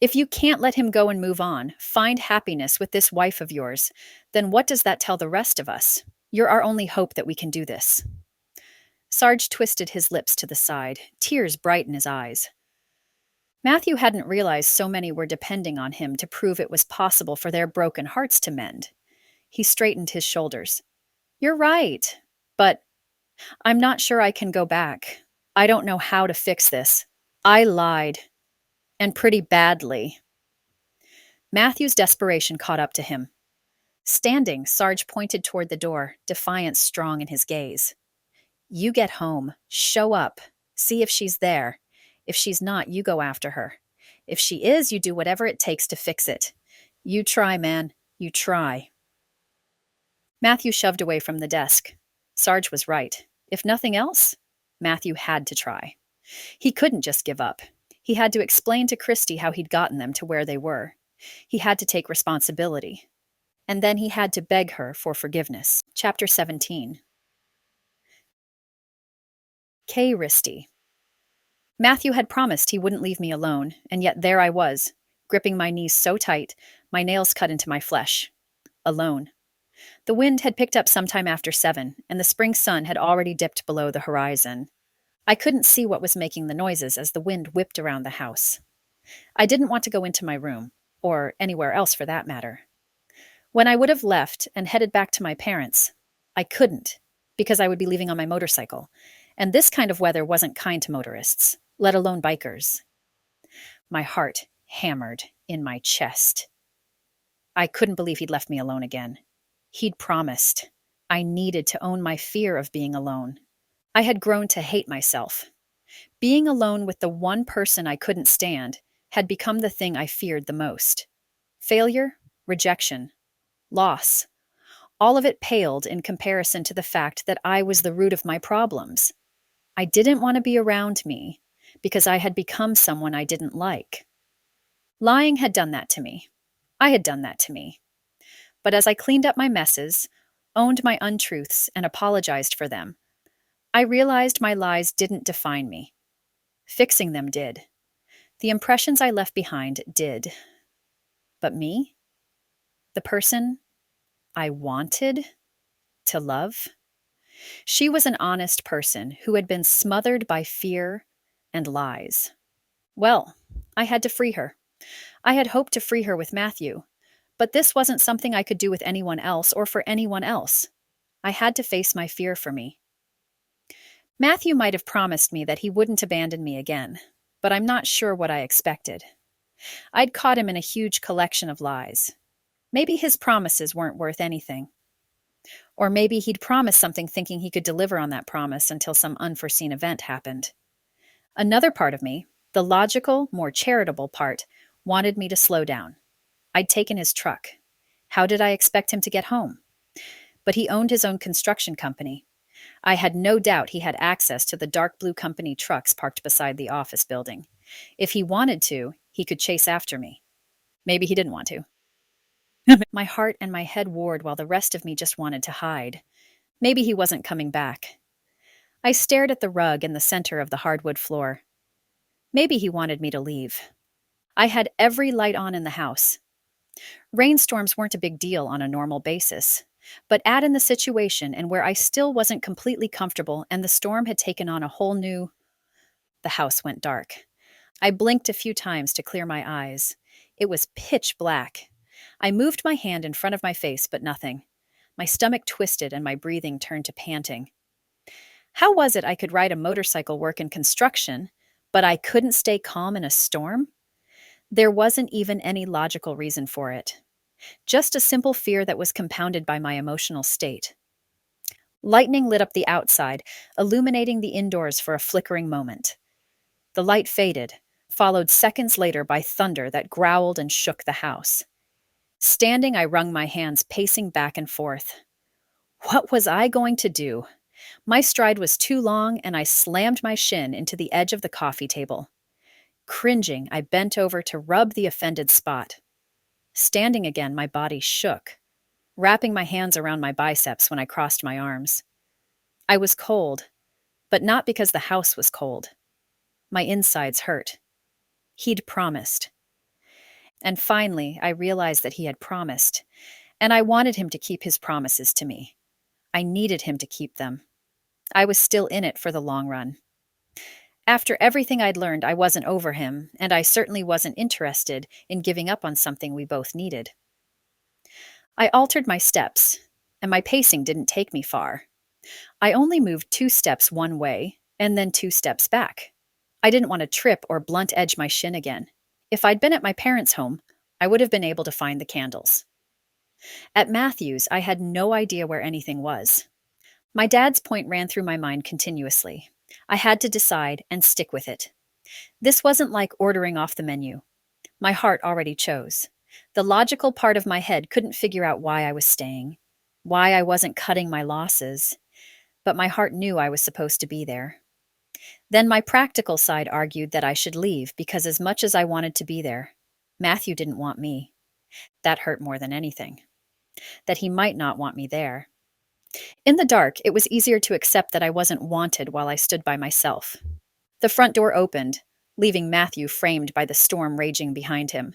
If you can't let him go and move on, find happiness with this wife of yours, then what does that tell the rest of us? You're our only hope that we can do this. Sarge twisted his lips to the side, tears bright in his eyes. Matthew hadn't realized so many were depending on him to prove it was possible for their broken hearts to mend. He straightened his shoulders. You're right, but I'm not sure I can go back. I don't know how to fix this. I lied. And pretty badly. Matthew's desperation caught up to him. Standing, Sarge pointed toward the door, defiance strong in his gaze. You get home, show up, see if she's there. If she's not, you go after her. If she is, you do whatever it takes to fix it. You try, man, you try. Matthew shoved away from the desk. Sarge was right. If nothing else, Matthew had to try. He couldn't just give up. He had to explain to Kristie how he'd gotten them to where they were. He had to take responsibility. And then he had to beg her for forgiveness. Chapter 17. Kristie. Matthew had promised he wouldn't leave me alone, and yet there I was, gripping my knees so tight, my nails cut into my flesh. Alone. The wind had picked up sometime after 7, and the spring sun had already dipped below the horizon. I couldn't see what was making the noises as the wind whipped around the house. I didn't want to go into my room, or anywhere else for that matter. When I would have left and headed back to my parents, I couldn't, because I would be leaving on my motorcycle, and this kind of weather wasn't kind to motorists, let alone bikers. My heart hammered in my chest. I couldn't believe he'd left me alone again. He'd promised. I needed to own my fear of being alone. I had grown to hate myself. Being alone with the one person I couldn't stand had become the thing I feared the most. Failure, rejection, loss. All of it paled in comparison to the fact that I was the root of my problems. I didn't want to be around me because I had become someone I didn't like. Lying had done that to me. I had done that to me. But as I cleaned up my messes, owned my untruths, and apologized for them, I realized my lies didn't define me. Fixing them did. The impressions I left behind did. But me? The person I wanted to love? She was an honest person who had been smothered by fear and lies. Well, I had to free her. I had hoped to free her with Matthew, but this wasn't something I could do with anyone else or for anyone else. I had to face my fear for me. Matthew might have promised me that he wouldn't abandon me again, but I'm not sure what I expected. I'd caught him in a huge collection of lies. Maybe his promises weren't worth anything. Or maybe he'd promised something thinking he could deliver on that promise until some unforeseen event happened. Another part of me, the logical, more charitable part, wanted me to slow down. I'd taken his truck. How did I expect him to get home? But he owned his own construction company. I had no doubt he had access to the dark blue company trucks parked beside the office building. If he wanted to, he could chase after me. Maybe he didn't want to. My heart and my head warred while the rest of me just wanted to hide. Maybe he wasn't coming back. I stared at the rug in the center of the hardwood floor. Maybe he wanted me to leave. I had every light on in the house. Rainstorms weren't a big deal on a normal basis. But add in the situation and where I still wasn't completely comfortable and the storm had taken on a whole new. The house went dark. I blinked a few times to clear my eyes. It was pitch black. I moved my hand in front of my face, but nothing. My stomach twisted and my breathing turned to panting. How was it I could ride a motorcycle, work in construction, but I couldn't stay calm in a storm? There wasn't even any logical reason for it. Just a simple fear that was compounded by my emotional state. Lightning lit up the outside, illuminating the indoors for a flickering moment. The light faded, followed seconds later by thunder that growled and shook the house. Standing, I wrung my hands, pacing back and forth. What was I going to do? My stride was too long, and I slammed my shin into the edge of the coffee table. Cringing, I bent over to rub the offended spot. Standing again, my body shook, wrapping my hands around my biceps when I crossed my arms. I was cold, but not because the house was cold. My insides hurt. He'd promised. And finally, I realized that he had promised, and I wanted him to keep his promises to me. I needed him to keep them. I was still in it for the long run. After everything I'd learned, I wasn't over him, and I certainly wasn't interested in giving up on something we both needed. I altered my steps, and my pacing didn't take me far. I only moved 2 steps one way, and then 2 steps back. I didn't want to trip or blunt edge my shin again. If I'd been at my parents' home, I would have been able to find the candles. At Matthew's, I had no idea where anything was. My dad's point ran through my mind continuously. I had to decide and stick with it. This wasn't like ordering off the menu. My heart already chose. The logical part of my head couldn't figure out why I was staying, why I wasn't cutting my losses, but my heart knew I was supposed to be there. Then my practical side argued that I should leave because as much as I wanted to be there, Matthew didn't want me. That hurt more than anything. That he might not want me there. In the dark, it was easier to accept that I wasn't wanted while I stood by myself. The front door opened, leaving Matthew framed by the storm raging behind him.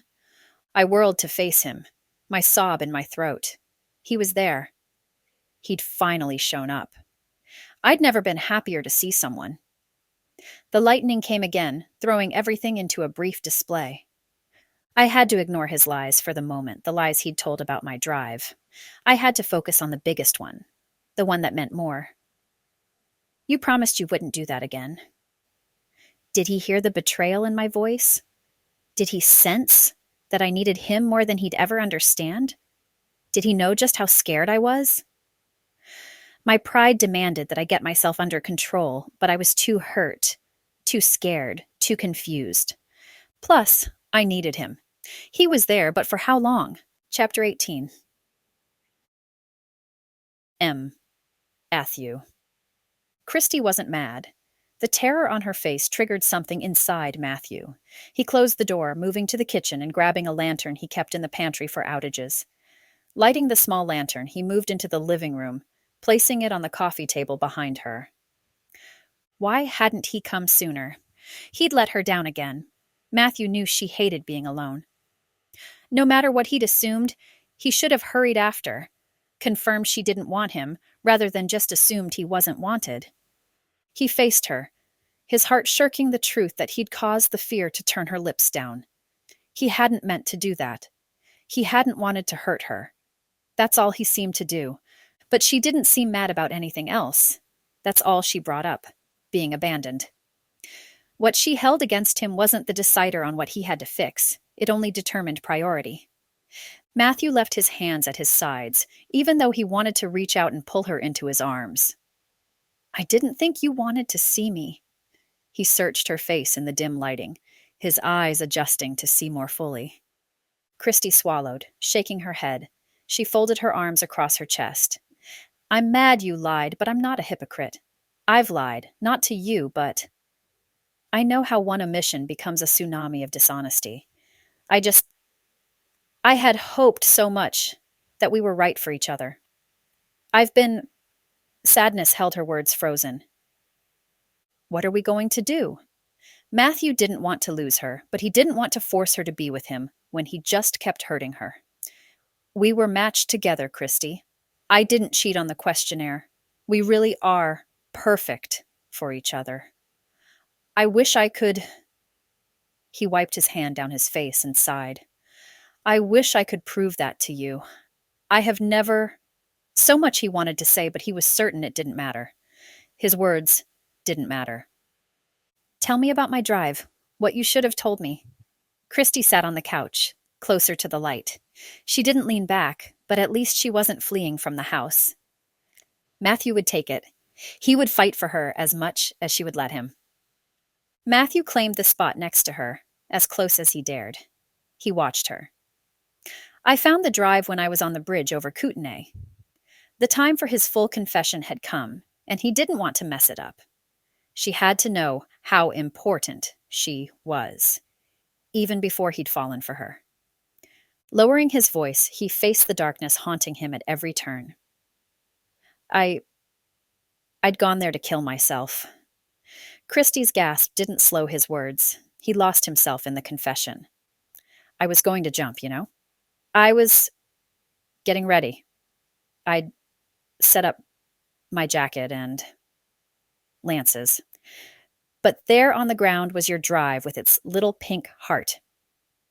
I whirled to face him, my sob in my throat. He was there. He'd finally shown up. I'd never been happier to see someone. The lightning came again, throwing everything into a brief display. I had to ignore his lies for the moment, the lies he'd told about my drive. I had to focus on the biggest one, the one that meant more. You promised you wouldn't do that again. Did he hear the betrayal in my voice? Did he sense that I needed him more than he'd ever understand? Did he know just how scared I was? My pride demanded that I get myself under control, but I was too hurt, too scared, too confused. Plus, I needed him. He was there, but for how long? Chapter 18. M. Matthew. Kristie wasn't mad. The terror on her face triggered something inside Matthew. He closed the door, moving to the kitchen and grabbing a lantern he kept in the pantry for outages. Lighting the small lantern, he moved into the living room, placing it on the coffee table behind her. Why hadn't he come sooner? He'd let her down again. Matthew knew she hated being alone. No matter what he'd assumed, he should have hurried after, confirmed she didn't want him, rather than just assumed he wasn't wanted. He faced her, his heart shirking the truth that he'd caused the fear to turn her lips down. He hadn't meant to do that. He hadn't wanted to hurt her. That's all he seemed to do. But she didn't seem mad about anything else. That's all she brought up, being abandoned. What she held against him wasn't the decider on what he had to fix. It only determined priority. Matthew left his hands at his sides, even though he wanted to reach out and pull her into his arms. I didn't think you wanted to see me. He searched her face in the dim lighting, his eyes adjusting to see more fully. Kristie swallowed, shaking her head. She folded her arms across her chest. I'm mad you lied, but I'm not a hypocrite. I've lied, not to you, but... I know how one omission becomes a tsunami of dishonesty. I had hoped so much that we were right for each other. Sadness held her words frozen. What are we going to do? Matthew didn't want to lose her, but he didn't want to force her to be with him when he just kept hurting her. We were matched together, Kristie. I didn't cheat on the questionnaire. We really are perfect for each other. I wish I could. He wiped his hand down his face and sighed. I wish I could prove that to you. I have never. So much he wanted to say, but he was certain it didn't matter. His words didn't matter. Tell me about my drive. What you should have told me. Kristie sat on the couch, closer to the light. She didn't lean back, but at least she wasn't fleeing from the house. Matthew would take it. He would fight for her as much as she would let him. Matthew claimed the spot next to her, as close as he dared. He watched her. I found the drive when I was on the bridge over Kootenay. The time for his full confession had come, and he didn't want to mess it up. She had to know how important she was, even before he'd fallen for her. Lowering his voice, he faced the darkness haunting him at every turn. I'd gone there to kill myself. Kristie's gasp didn't slow his words. He lost himself in the confession. I was going to jump, you know? I was getting ready. I'd set up my jacket and lances. But there on the ground was your drive with its little pink heart.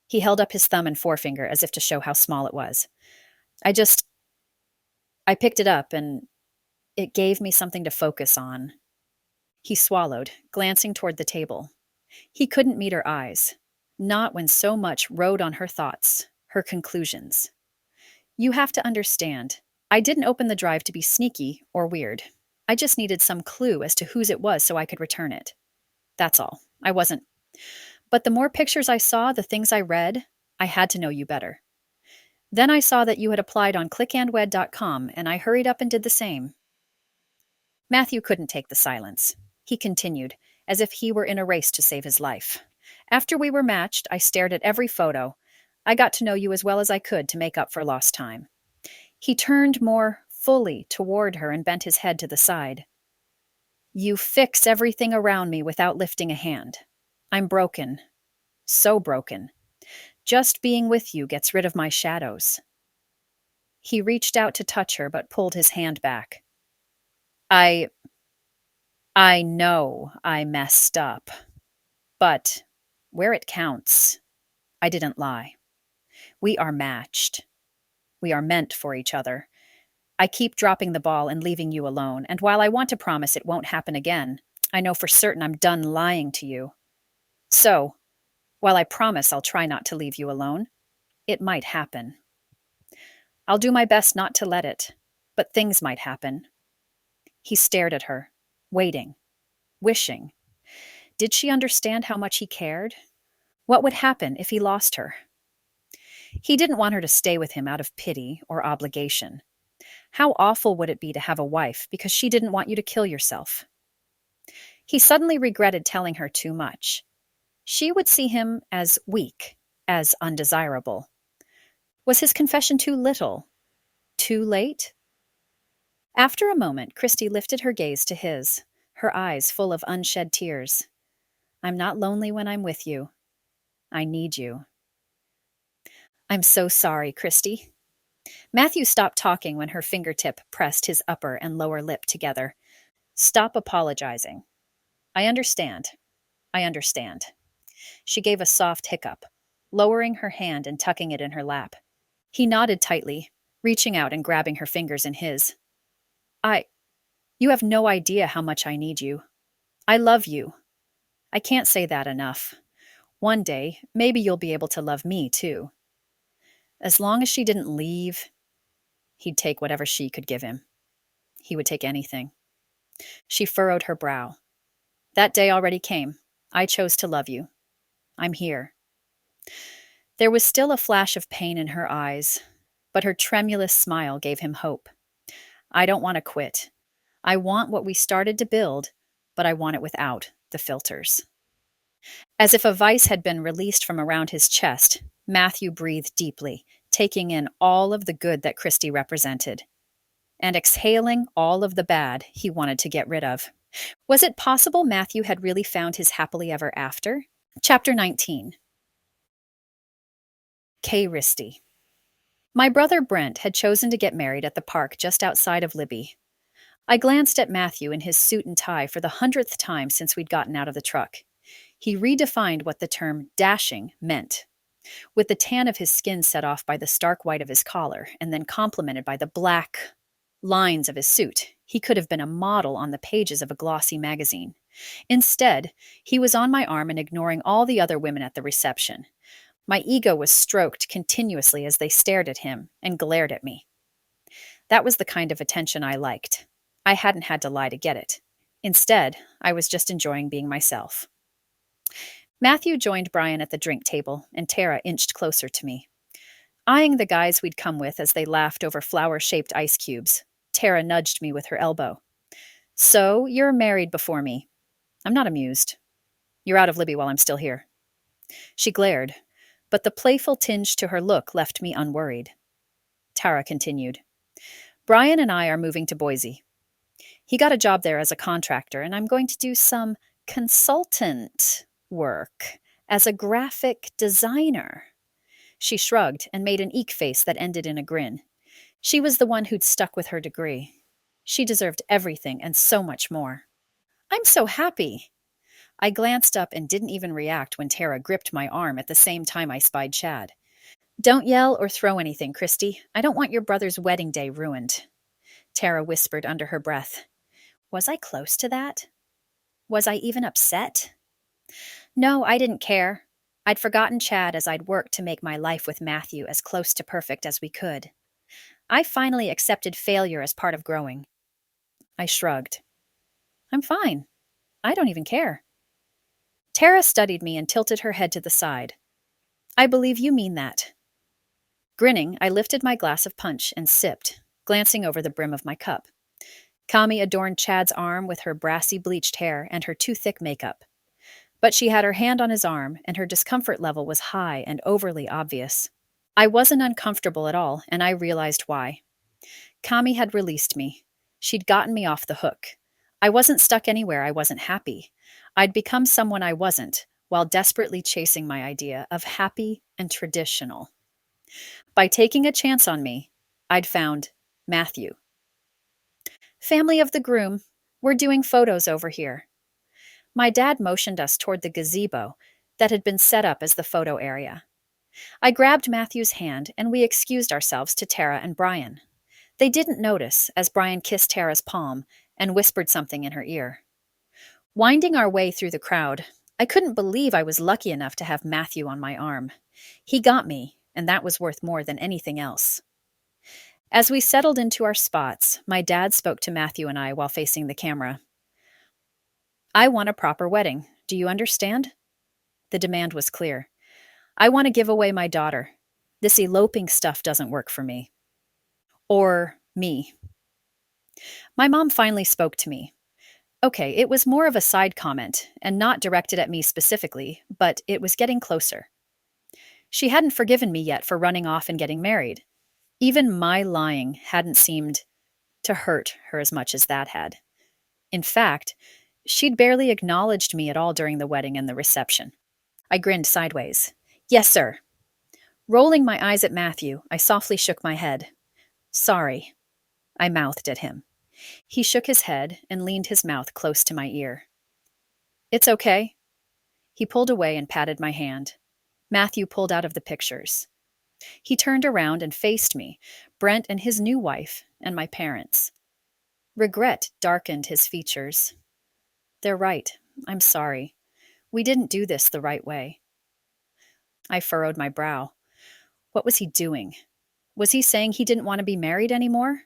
He held up his thumb and forefinger as if to show how small it was. I picked it up and it gave me something to focus on. He swallowed, glancing toward the table. He couldn't meet her eyes, not when so much rode on her thoughts, her conclusions. You have to understand, I didn't open the drive to be sneaky or weird. I just needed some clue as to whose it was so I could return it. That's all. I wasn't. But the more pictures I saw, the things I read, I had to know you better. Then I saw that you had applied on clickandwed.com, and I hurried up and did the same. Matthew couldn't take the silence. He continued, as if he were in a race to save his life. After we were matched, I stared at every photo. I got to know you as well as I could to make up for lost time. He turned more fully toward her and bent his head to the side. You fix everything around me without lifting a hand. I'm broken. So broken. Just being with you gets rid of my shadows. He reached out to touch her, but pulled his hand back. I know I messed up. But where it counts, I didn't lie. We are matched. We are meant for each other. I keep dropping the ball and leaving you alone, and while I want to promise it won't happen again, I know for certain I'm done lying to you. So, while I promise I'll try not to leave you alone, it might happen. I'll do my best not to let it, but things might happen. He stared at her, waiting, wishing. Did she understand how much he cared? What would happen if he lost her? He didn't want her to stay with him out of pity or obligation. How awful would it be to have a wife because she didn't want you to kill yourself? He suddenly regretted telling her too much. She would see him as weak, as undesirable. Was his confession too little? Too late? After a moment, Kristie lifted her gaze to his, her eyes full of unshed tears. I'm not lonely when I'm with you. I need you. I'm so sorry, Kristie. Matthew stopped talking when her fingertip pressed his upper and lower lip together. Stop apologizing. I understand. I understand. She gave a soft hiccup, lowering her hand and tucking it in her lap. He nodded tightly, reaching out and grabbing her fingers in his. You have no idea how much I need you. I love you. I can't say that enough. One day, maybe you'll be able to love me, too. As long as she didn't leave, he'd take whatever she could give him. He would take anything. She furrowed her brow. That day already came. I chose to love you. I'm here. There was still a flash of pain in her eyes, but her tremulous smile gave him hope. I don't want to quit. I want what we started to build, but I want it without the filters. As if a vice had been released from around his chest, Matthew breathed deeply, taking in all of the good that Kristie represented, and exhaling all of the bad he wanted to get rid of. Was it possible Matthew had really found his happily ever after? Chapter 19. Kristie. My brother Brent had chosen to get married at the park just outside of Libby. I glanced at Matthew in his suit and tie for the 100th time since we'd gotten out of the truck. He redefined what the term dashing meant. With the tan of his skin set off by the stark white of his collar, and then complemented by the black lines of his suit, he could have been a model on the pages of a glossy magazine. Instead, he was on my arm and ignoring all the other women at the reception. My ego was stroked continuously as they stared at him and glared at me. That was the kind of attention I liked. I hadn't had to lie to get it. Instead, I was just enjoying being myself. Matthew joined Brian at the drink table, and Tara inched closer to me. Eyeing the guys we'd come with as they laughed over flower-shaped ice cubes, Tara nudged me with her elbow. "So, you're married before me." "I'm not amused." "You're out of Libby while I'm still here." She glared, but the playful tinge to her look left me unworried. Tara continued. "Brian and I are moving to Boise. He got a job there as a contractor, and I'm going to do some consultant work as a graphic designer." She shrugged and made an eek face that ended in a grin. She was the one who'd stuck with her degree. She deserved everything and so much more. "I'm so happy." I glanced up and didn't even react when Tara gripped my arm at the same time I spied Chad. "Don't yell or throw anything, Kristie. I don't want your brother's wedding day ruined," Tara whispered under her breath. Was I close to that? Was I even upset? No, I didn't care. I'd forgotten Chad as I'd worked to make my life with Matthew as close to perfect as we could. I finally accepted failure as part of growing. I shrugged. "I'm fine. I don't even care." Tara studied me and tilted her head to the side. "I believe you mean that." Grinning, I lifted my glass of punch and sipped, glancing over the brim of my cup. Kami adorned Chad's arm with her brassy bleached hair and her too thick makeup. But she had her hand on his arm, and her discomfort level was high and overly obvious. I wasn't uncomfortable at all, and I realized why. Kami had released me. She'd gotten me off the hook. I wasn't stuck anywhere I wasn't happy. I'd become someone I wasn't, while desperately chasing my idea of happy and traditional. By taking a chance on me, I'd found Matthew. "Family of the groom, we're doing photos over here." My dad motioned us toward the gazebo that had been set up as the photo area. I grabbed Matthew's hand, and we excused ourselves to Tara and Brian. They didn't notice as Brian kissed Tara's palm and whispered something in her ear. Winding our way through the crowd, I couldn't believe I was lucky enough to have Matthew on my arm. He got me, and that was worth more than anything else. As we settled into our spots, my dad spoke to Matthew and I while facing the camera. "I want a proper wedding. Do you understand?" The demand was clear. "I want to give away my daughter. This eloping stuff doesn't work for me." Or me. My mom finally spoke to me. Okay, it was more of a side comment, and not directed at me specifically, but it was getting closer. She hadn't forgiven me yet for running off and getting married. Even my lying hadn't seemed to hurt her as much as that had. In fact, she'd barely acknowledged me at all during the wedding and the reception. I grinned sideways. "Yes, sir." Rolling my eyes at Matthew, I softly shook my head. "Sorry," I mouthed at him. He shook his head and leaned his mouth close to my ear. "It's okay." He pulled away and patted my hand. Matthew pulled out of the pictures. He turned around and faced me, Brent and his new wife, and my parents. Regret darkened his features. "They're right. I'm sorry. We didn't do this the right way." I furrowed my brow. What was he doing? Was he saying he didn't want to be married anymore?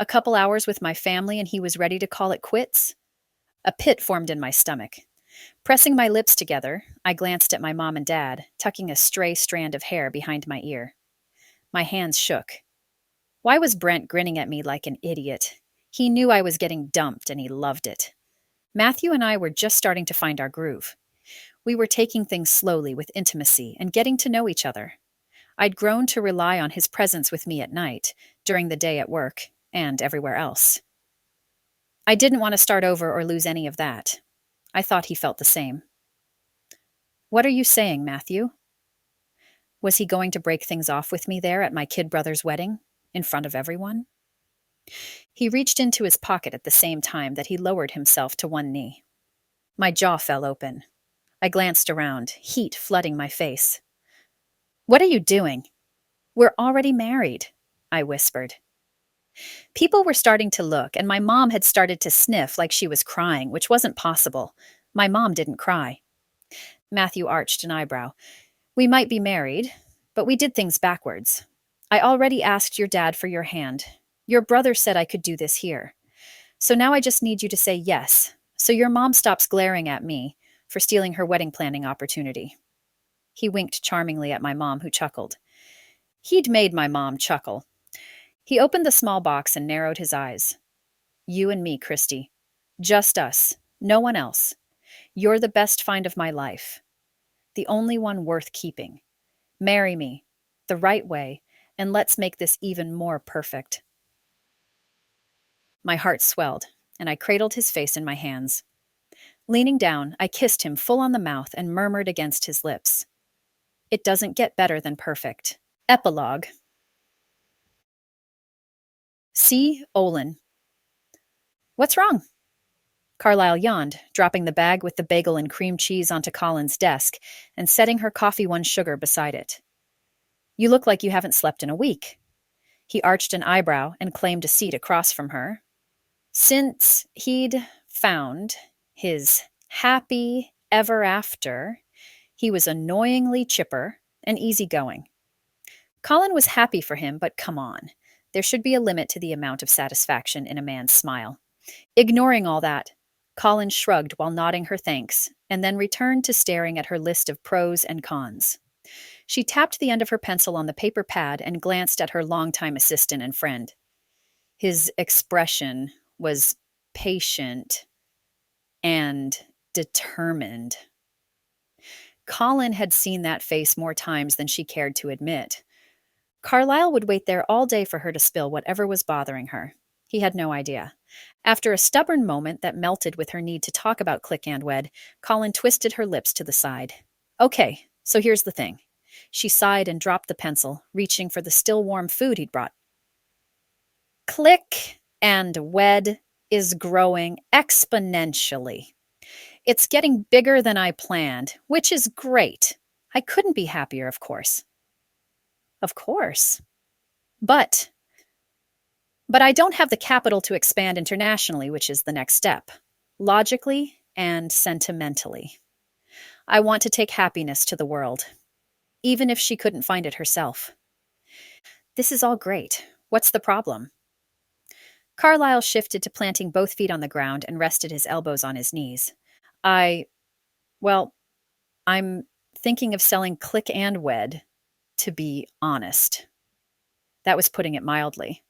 A couple hours with my family and he was ready to call it quits? A pit formed in my stomach. Pressing my lips together, I glanced at my mom and dad, tucking a stray strand of hair behind my ear. My hands shook. Why was Brent grinning at me like an idiot? He knew I was getting dumped and he loved it. Matthew and I were just starting to find our groove. We were taking things slowly with intimacy and getting to know each other. I'd grown to rely on his presence with me at night, during the day at work, and everywhere else. I didn't want to start over or lose any of that. I thought he felt the same. "What are you saying, Matthew?" Was he going to break things off with me there at my kid brother's wedding, in front of everyone? He reached into his pocket at the same time that he lowered himself to one knee. My jaw fell open. I glanced around, heat flooding my face. "What are you doing?" "We're already married," I whispered. People were starting to look, and my mom had started to sniff like she was crying, which wasn't possible. My mom didn't cry. Matthew arched an eyebrow. "We might be married, but we did things backwards. I already asked your dad for your hand. Your brother said I could do this here. So now I just need you to say yes, so your mom stops glaring at me for stealing her wedding planning opportunity." He winked charmingly at my mom, who chuckled. He'd made my mom chuckle. He opened the small box and narrowed his eyes. "You and me, Kristie. Just us. No one else. You're the best find of my life. The only one worth keeping. Marry me, the right way, and let's make this even more perfect." My heart swelled, and I cradled his face in my hands. Leaning down, I kissed him full on the mouth and murmured against his lips, "It doesn't get better than perfect." Epilogue. C. Olin. "What's wrong?" Carlyle yawned, dropping the bag with the bagel and cream cheese onto Colin's desk and setting her coffee one sugar beside it. "You look like you haven't slept in a week." He arched an eyebrow and claimed a seat across from her. Since he'd found his happy ever after, he was annoyingly chipper and easygoing. Colin was happy for him, but come on. There should be a limit to the amount of satisfaction in a man's smile. Ignoring all that, Colin shrugged while nodding her thanks, and then returned to staring at her list of pros and cons. She tapped the end of her pencil on the paper pad and glanced at her longtime assistant and friend. His expression was patient and determined. Colin had seen that face more times than she cared to admit. Carlyle would wait there all day for her to spill whatever was bothering her. He had no idea. After a stubborn moment that melted with her need to talk about Click and Wed, Colin twisted her lips to the side. "Okay, so here's the thing." She sighed and dropped the pencil, reaching for the still warm food he'd brought. "Click and Wed is growing exponentially. It's getting bigger than I planned, which is great. I couldn't be happier, of course." "Of course. But I don't have the capital to expand internationally, which is the next step, logically and sentimentally. I want to take happiness to the world, even if she couldn't find it herself." "This is all great. What's the problem?" Carlyle shifted to planting both feet on the ground and rested his elbows on his knees. Well, I'm thinking of selling Click and Wed, to be honest." That was putting it mildly.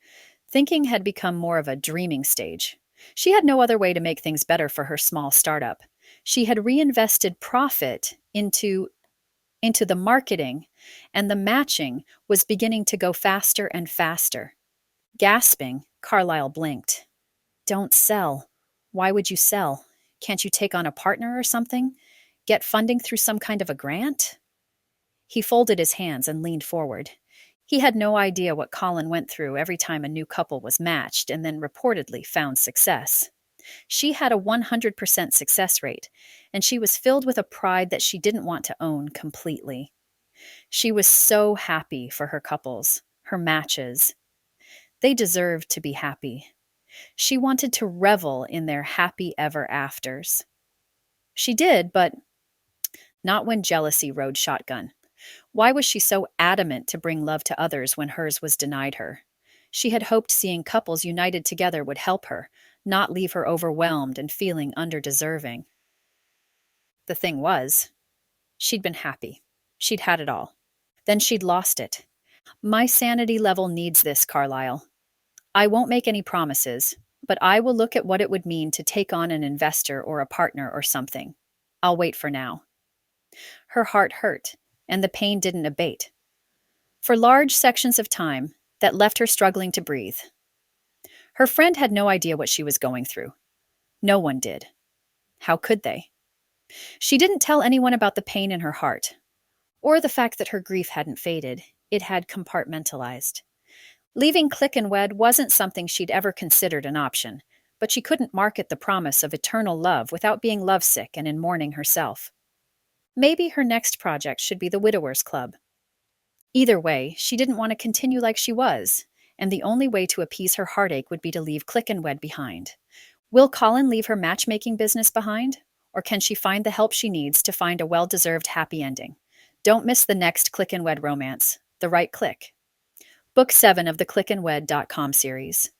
Thinking had become more of a dreaming stage. She had no other way to make things better for her small startup. She had reinvested profit into the marketing, and the matching was beginning to go faster and faster. Gasping, Carlyle blinked. "Don't sell. Why would you sell? Can't you take on a partner or something? Get funding through some kind of a grant?" He folded his hands and leaned forward. He had no idea what Colin went through every time a new couple was matched and then reportedly found success. She had a 100% success rate, and she was filled with a pride that she didn't want to own completely. She was so happy for her couples, her matches. They deserved to be happy. She wanted to revel in their happy ever afters. She did, but not when jealousy rode shotgun. Why was she so adamant to bring love to others when hers was denied her? She had hoped seeing couples united together would help her, not leave her overwhelmed and feeling underdeserving. The thing was, she'd been happy. She'd had it all. Then she'd lost it. "My sanity level needs this, Carlyle. I won't make any promises, but I will look at what it would mean to take on an investor or a partner or something. I'll wait for now." Her heart hurt, and the pain didn't abate. For large sections of time, that left her struggling to breathe. Her friend had no idea what she was going through. No one did. How could they? She didn't tell anyone about the pain in her heart. Or the fact that her grief hadn't faded, it had compartmentalized. Leaving Click and Wed wasn't something she'd ever considered an option, but she couldn't market the promise of eternal love without being lovesick and in mourning herself. Maybe her next project should be the Widowers Club. Either way, she didn't want to continue like she was, and the only way to appease her heartache would be to leave Click and Wed behind. Will Colin leave her matchmaking business behind? Or can she find the help she needs to find a well-deserved happy ending? Don't miss the next Click and Wed romance, The Right Click. Book 7 of the clickandwed.com series.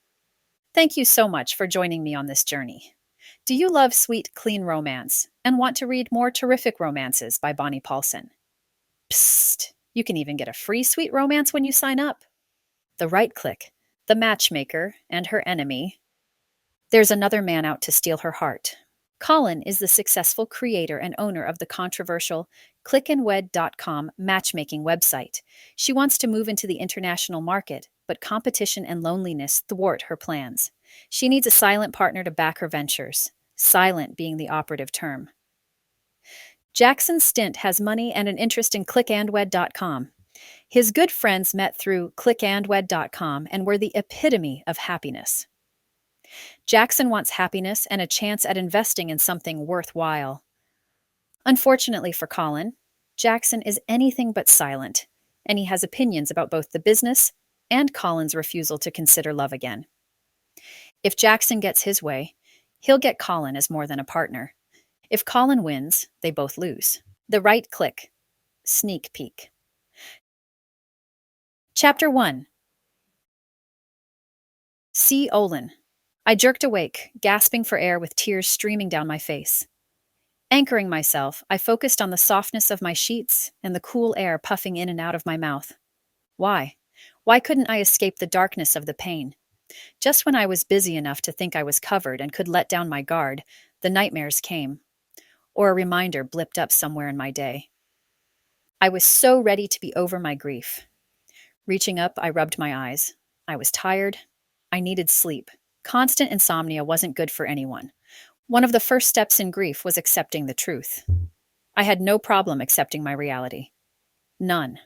Thank you so much for joining me on this journey. Do you love sweet, clean romance and want to read more terrific romances by Bonnie Paulson? Psst! You can even get a free sweet romance when you sign up. The Right Click, The Matchmaker, and Her Enemy. There's another man out to steal her heart. Colin is the successful creator and owner of the controversial clickandwed.com matchmaking website. She wants to move into the international market, but competition and loneliness thwart her plans. She needs a silent partner to back her ventures, silent being the operative term. Jackson's stint has money and an interest in clickandwed.com. His good friends met through clickandwed.com and were the epitome of happiness. Jackson wants happiness and a chance at investing in something worthwhile. Unfortunately for Colin, Jackson is anything but silent, and he has opinions about both the business and Colin's refusal to consider love again. If Jackson gets his way, he'll get Colin as more than a partner. If Colin wins, they both lose. The Right Click. Sneak peek. Chapter 1. C. Olin. I jerked awake, gasping for air with tears streaming down my face. Anchoring myself, I focused on the softness of my sheets and the cool air puffing in and out of my mouth. Why? Why couldn't I escape the darkness of the pain? Just when I was busy enough to think I was covered and could let down my guard, the nightmares came. Or a reminder blipped up somewhere in my day. I was so ready to be over my grief. Reaching up, I rubbed my eyes. I was tired. I needed sleep. Constant insomnia wasn't good for anyone. One of the first steps in grief was accepting the truth. I had no problem accepting my reality. None.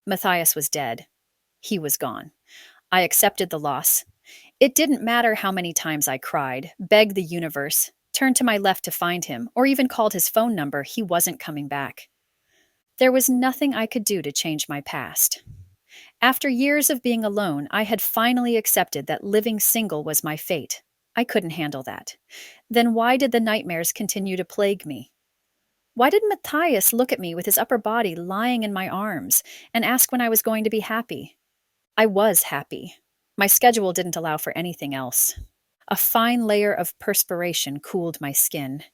Matthias was dead. He was gone. I accepted the loss. It didn't matter how many times I cried, begged the universe, turned to my left to find him, or even called his phone number, he wasn't coming back. There was nothing I could do to change my past. After years of being alone, I had finally accepted that living single was my fate. I couldn't handle that. Then why did the nightmares continue to plague me? Why did Matthias look at me with his upper body lying in my arms and ask when I was going to be happy? I was happy. My schedule didn't allow for anything else. A fine layer of perspiration cooled my skin.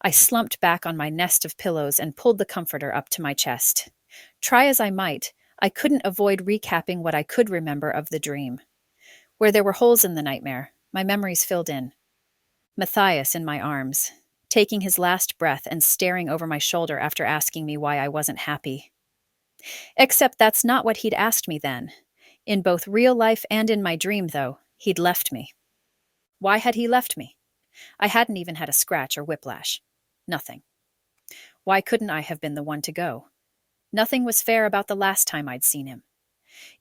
I slumped back on my nest of pillows and pulled the comforter up to my chest. Try as I might, I couldn't avoid recapping what I could remember of the dream. Where there were holes in the nightmare, my memories filled in. Matthias in my arms, taking his last breath and staring over my shoulder after asking me why I wasn't happy. Except that's not what he'd asked me then. In both real life and in my dream, though, he'd left me. Why had he left me? I hadn't even had a scratch or whiplash. Nothing. Why couldn't I have been the one to go? Nothing was fair about the last time I'd seen him.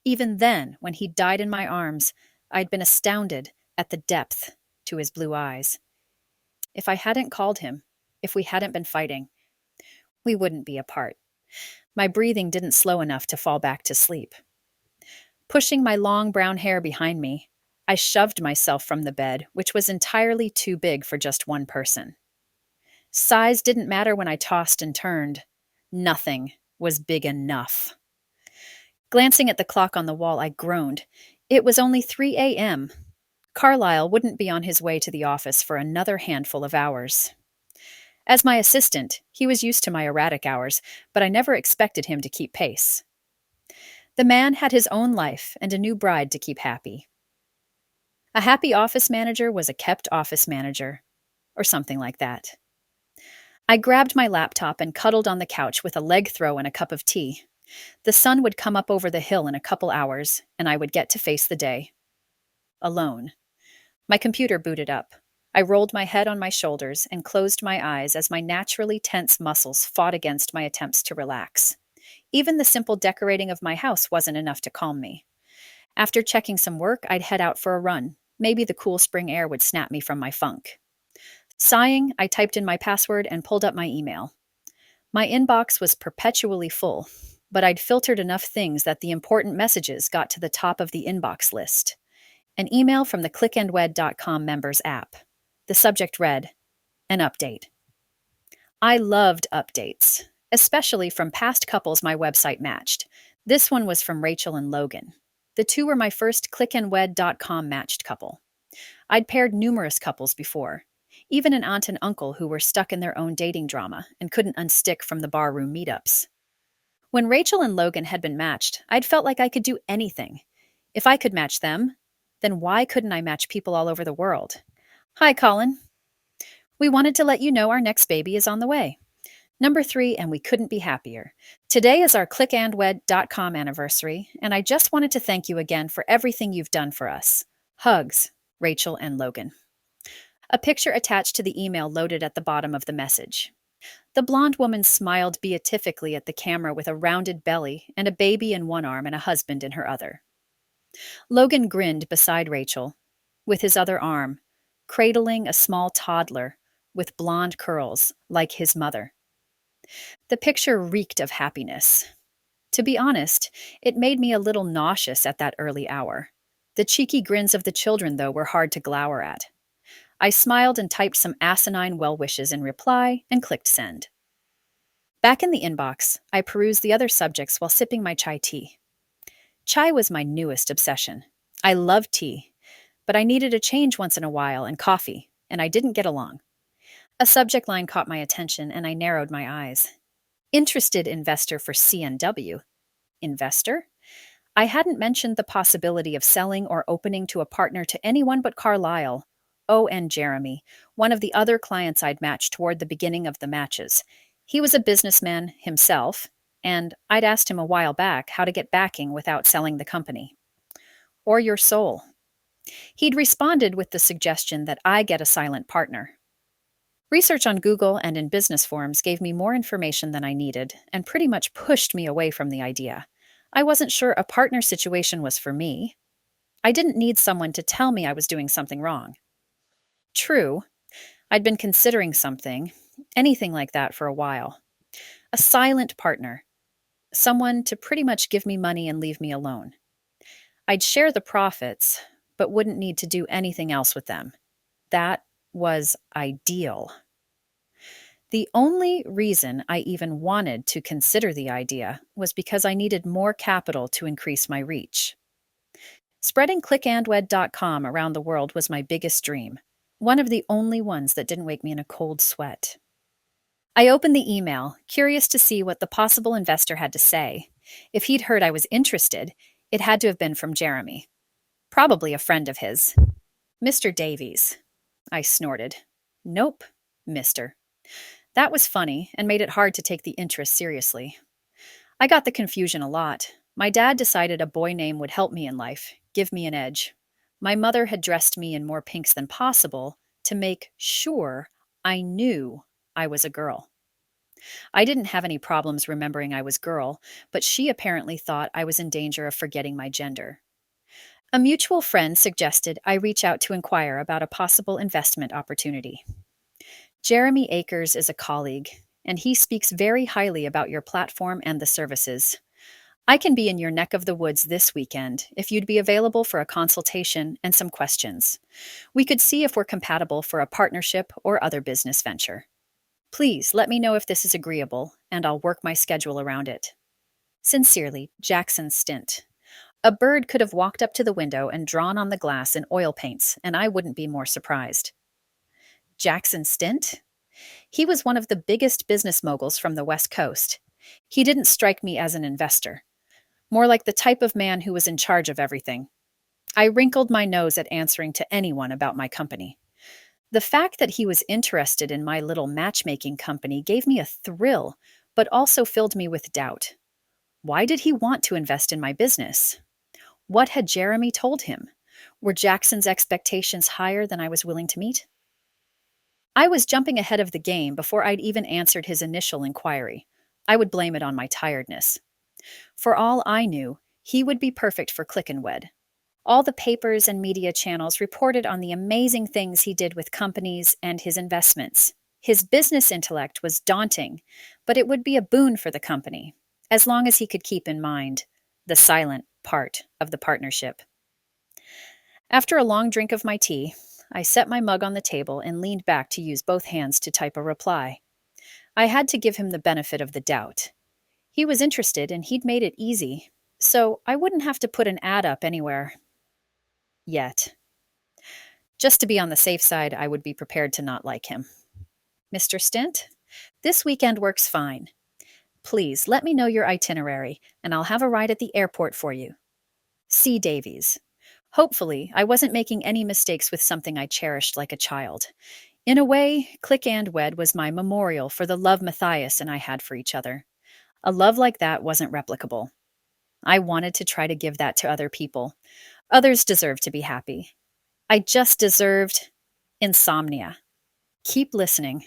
Even then, when he died in my arms, I'd been astounded at the depth to his blue eyes. If I hadn't called him, if we hadn't been fighting, we wouldn't be apart. My breathing didn't slow enough to fall back to sleep. Pushing my long brown hair behind me, I shoved myself from the bed, which was entirely too big for just one person. Size didn't matter when I tossed and turned. Nothing was big enough. Glancing at the clock on the wall, I groaned. It was only 3 a.m. Carlyle wouldn't be on his way to the office for another handful of hours. As my assistant, he was used to my erratic hours, but I never expected him to keep pace. The man had his own life and a new bride to keep happy. A happy office manager was a kept office manager, or something like that. I grabbed my laptop and cuddled on the couch with a leg throw and a cup of tea. The sun would come up over the hill in a couple hours, and I would get to face the day. Alone. My computer booted up. I rolled my head on my shoulders and closed my eyes as my naturally tense muscles fought against my attempts to relax. Even the simple decorating of my house wasn't enough to calm me. After checking some work, I'd head out for a run. Maybe the cool spring air would snap me from my funk. Sighing, I typed in my password and pulled up my email. My inbox was perpetually full, but I'd filtered enough things that the important messages got to the top of the inbox list. An email from the clickandwed.com members app. The subject read, an update. I loved updates, especially from past couples my website matched. This one was from Rachel and Logan. The two were my first clickandwed.com matched couple. I'd paired numerous couples before, even an aunt and uncle who were stuck in their own dating drama and couldn't unstick from the barroom meetups. When Rachel and Logan had been matched, I'd felt like I could do anything. If I could match them, then why couldn't I match people all over the world? Hi, Colin. We wanted to let you know our next baby is on the way. Number 3, and we couldn't be happier. Today is our clickandwed.com anniversary, and I just wanted to thank you again for everything you've done for us. Hugs, Rachel and Logan. A picture attached to the email loaded at the bottom of the message. The blonde woman smiled beatifically at the camera with a rounded belly and a baby in one arm and a husband in her other. Logan grinned beside Rachel, with his other arm, cradling a small toddler with blonde curls like his mother. The picture reeked of happiness. To be honest, it made me a little nauseous at that early hour. The cheeky grins of the children, though, were hard to glower at. I smiled and typed some asinine well wishes in reply and clicked send. Back in the inbox, I perused the other subjects while sipping my chai tea. Chai was my newest obsession. I loved tea, but I needed a change once in a while and coffee, and I didn't get along. A subject line caught my attention, and I narrowed my eyes. Interested investor for CNW. Investor? I hadn't mentioned the possibility of selling or opening to a partner to anyone but Carlisle. Oh, and Jeremy, one of the other clients I'd matched toward the beginning of the matches. He was a businessman himself, and I'd asked him a while back how to get backing without selling the company. Or your soul. He'd responded with the suggestion that I get a silent partner. Research on Google and in business forums gave me more information than I needed and pretty much pushed me away from the idea. I wasn't sure a partner situation was for me. I didn't need someone to tell me I was doing something wrong. True, I'd been considering anything like that for a while. A silent partner. Someone to pretty much give me money and leave me alone. I'd share the profits, but wouldn't need to do anything else with them. That was ideal. The only reason I even wanted to consider the idea was because I needed more capital to increase my reach. Spreading clickandwed.com around the world was my biggest dream, one of the only ones that didn't wake me in a cold sweat. I opened the email, curious to see what the possible investor had to say. If he'd heard I was interested, it had to have been from Jeremy. Probably a friend of his. Mr. Davies. I snorted. Nope, mister. That was funny and made it hard to take the interest seriously. I got the confusion a lot. My dad decided a boy name would help me in life, give me an edge. My mother had dressed me in more pinks than possible to make sure I knew I was a girl. I didn't have any problems remembering I was girl, but she apparently thought I was in danger of forgetting my gender. A mutual friend suggested I reach out to inquire about a possible investment opportunity. Jeremy Akers is a colleague, and he speaks very highly about your platform and the services. I can be in your neck of the woods this weekend if you'd be available for a consultation and some questions. We could see if we're compatible for a partnership or other business venture. Please let me know if this is agreeable, and I'll work my schedule around it. Sincerely, Jackson Stint. A bird could have walked up to the window and drawn on the glass in oil paints, and I wouldn't be more surprised. Jackson Stint? He was one of the biggest business moguls from the West Coast. He didn't strike me as an investor, more like the type of man who was in charge of everything. I wrinkled my nose at answering to anyone about my company. The fact that he was interested in my little matchmaking company gave me a thrill, but also filled me with doubt. Why did he want to invest in my business? What had Jeremy told him? Were Jackson's expectations higher than I was willing to meet? I was jumping ahead of the game before I'd even answered his initial inquiry. I would blame it on my tiredness. For all I knew, he would be perfect for Click and Wed. All the papers and media channels reported on the amazing things he did with companies and his investments. His business intellect was daunting, but it would be a boon for the company, as long as he could keep in mind the silent part of the partnership. After a long drink of my tea, I set my mug on the table and leaned back to use both hands to type a reply. I had to give him the benefit of the doubt. He was interested and he'd made it easy, so I wouldn't have to put an ad up anywhere. Yet. Just to be on the safe side, I would be prepared to not like him. Mr. Stint, this weekend works fine. Please let me know your itinerary, and I'll have a ride at the airport for you. C. Davies. Hopefully, I wasn't making any mistakes with something I cherished like a child. In a way, Click and Wed was my memorial for the love Matthias and I had for each other. A love like that wasn't replicable. I wanted to try to give that to other people. Others deserve to be happy. I just deserved insomnia. Keep listening.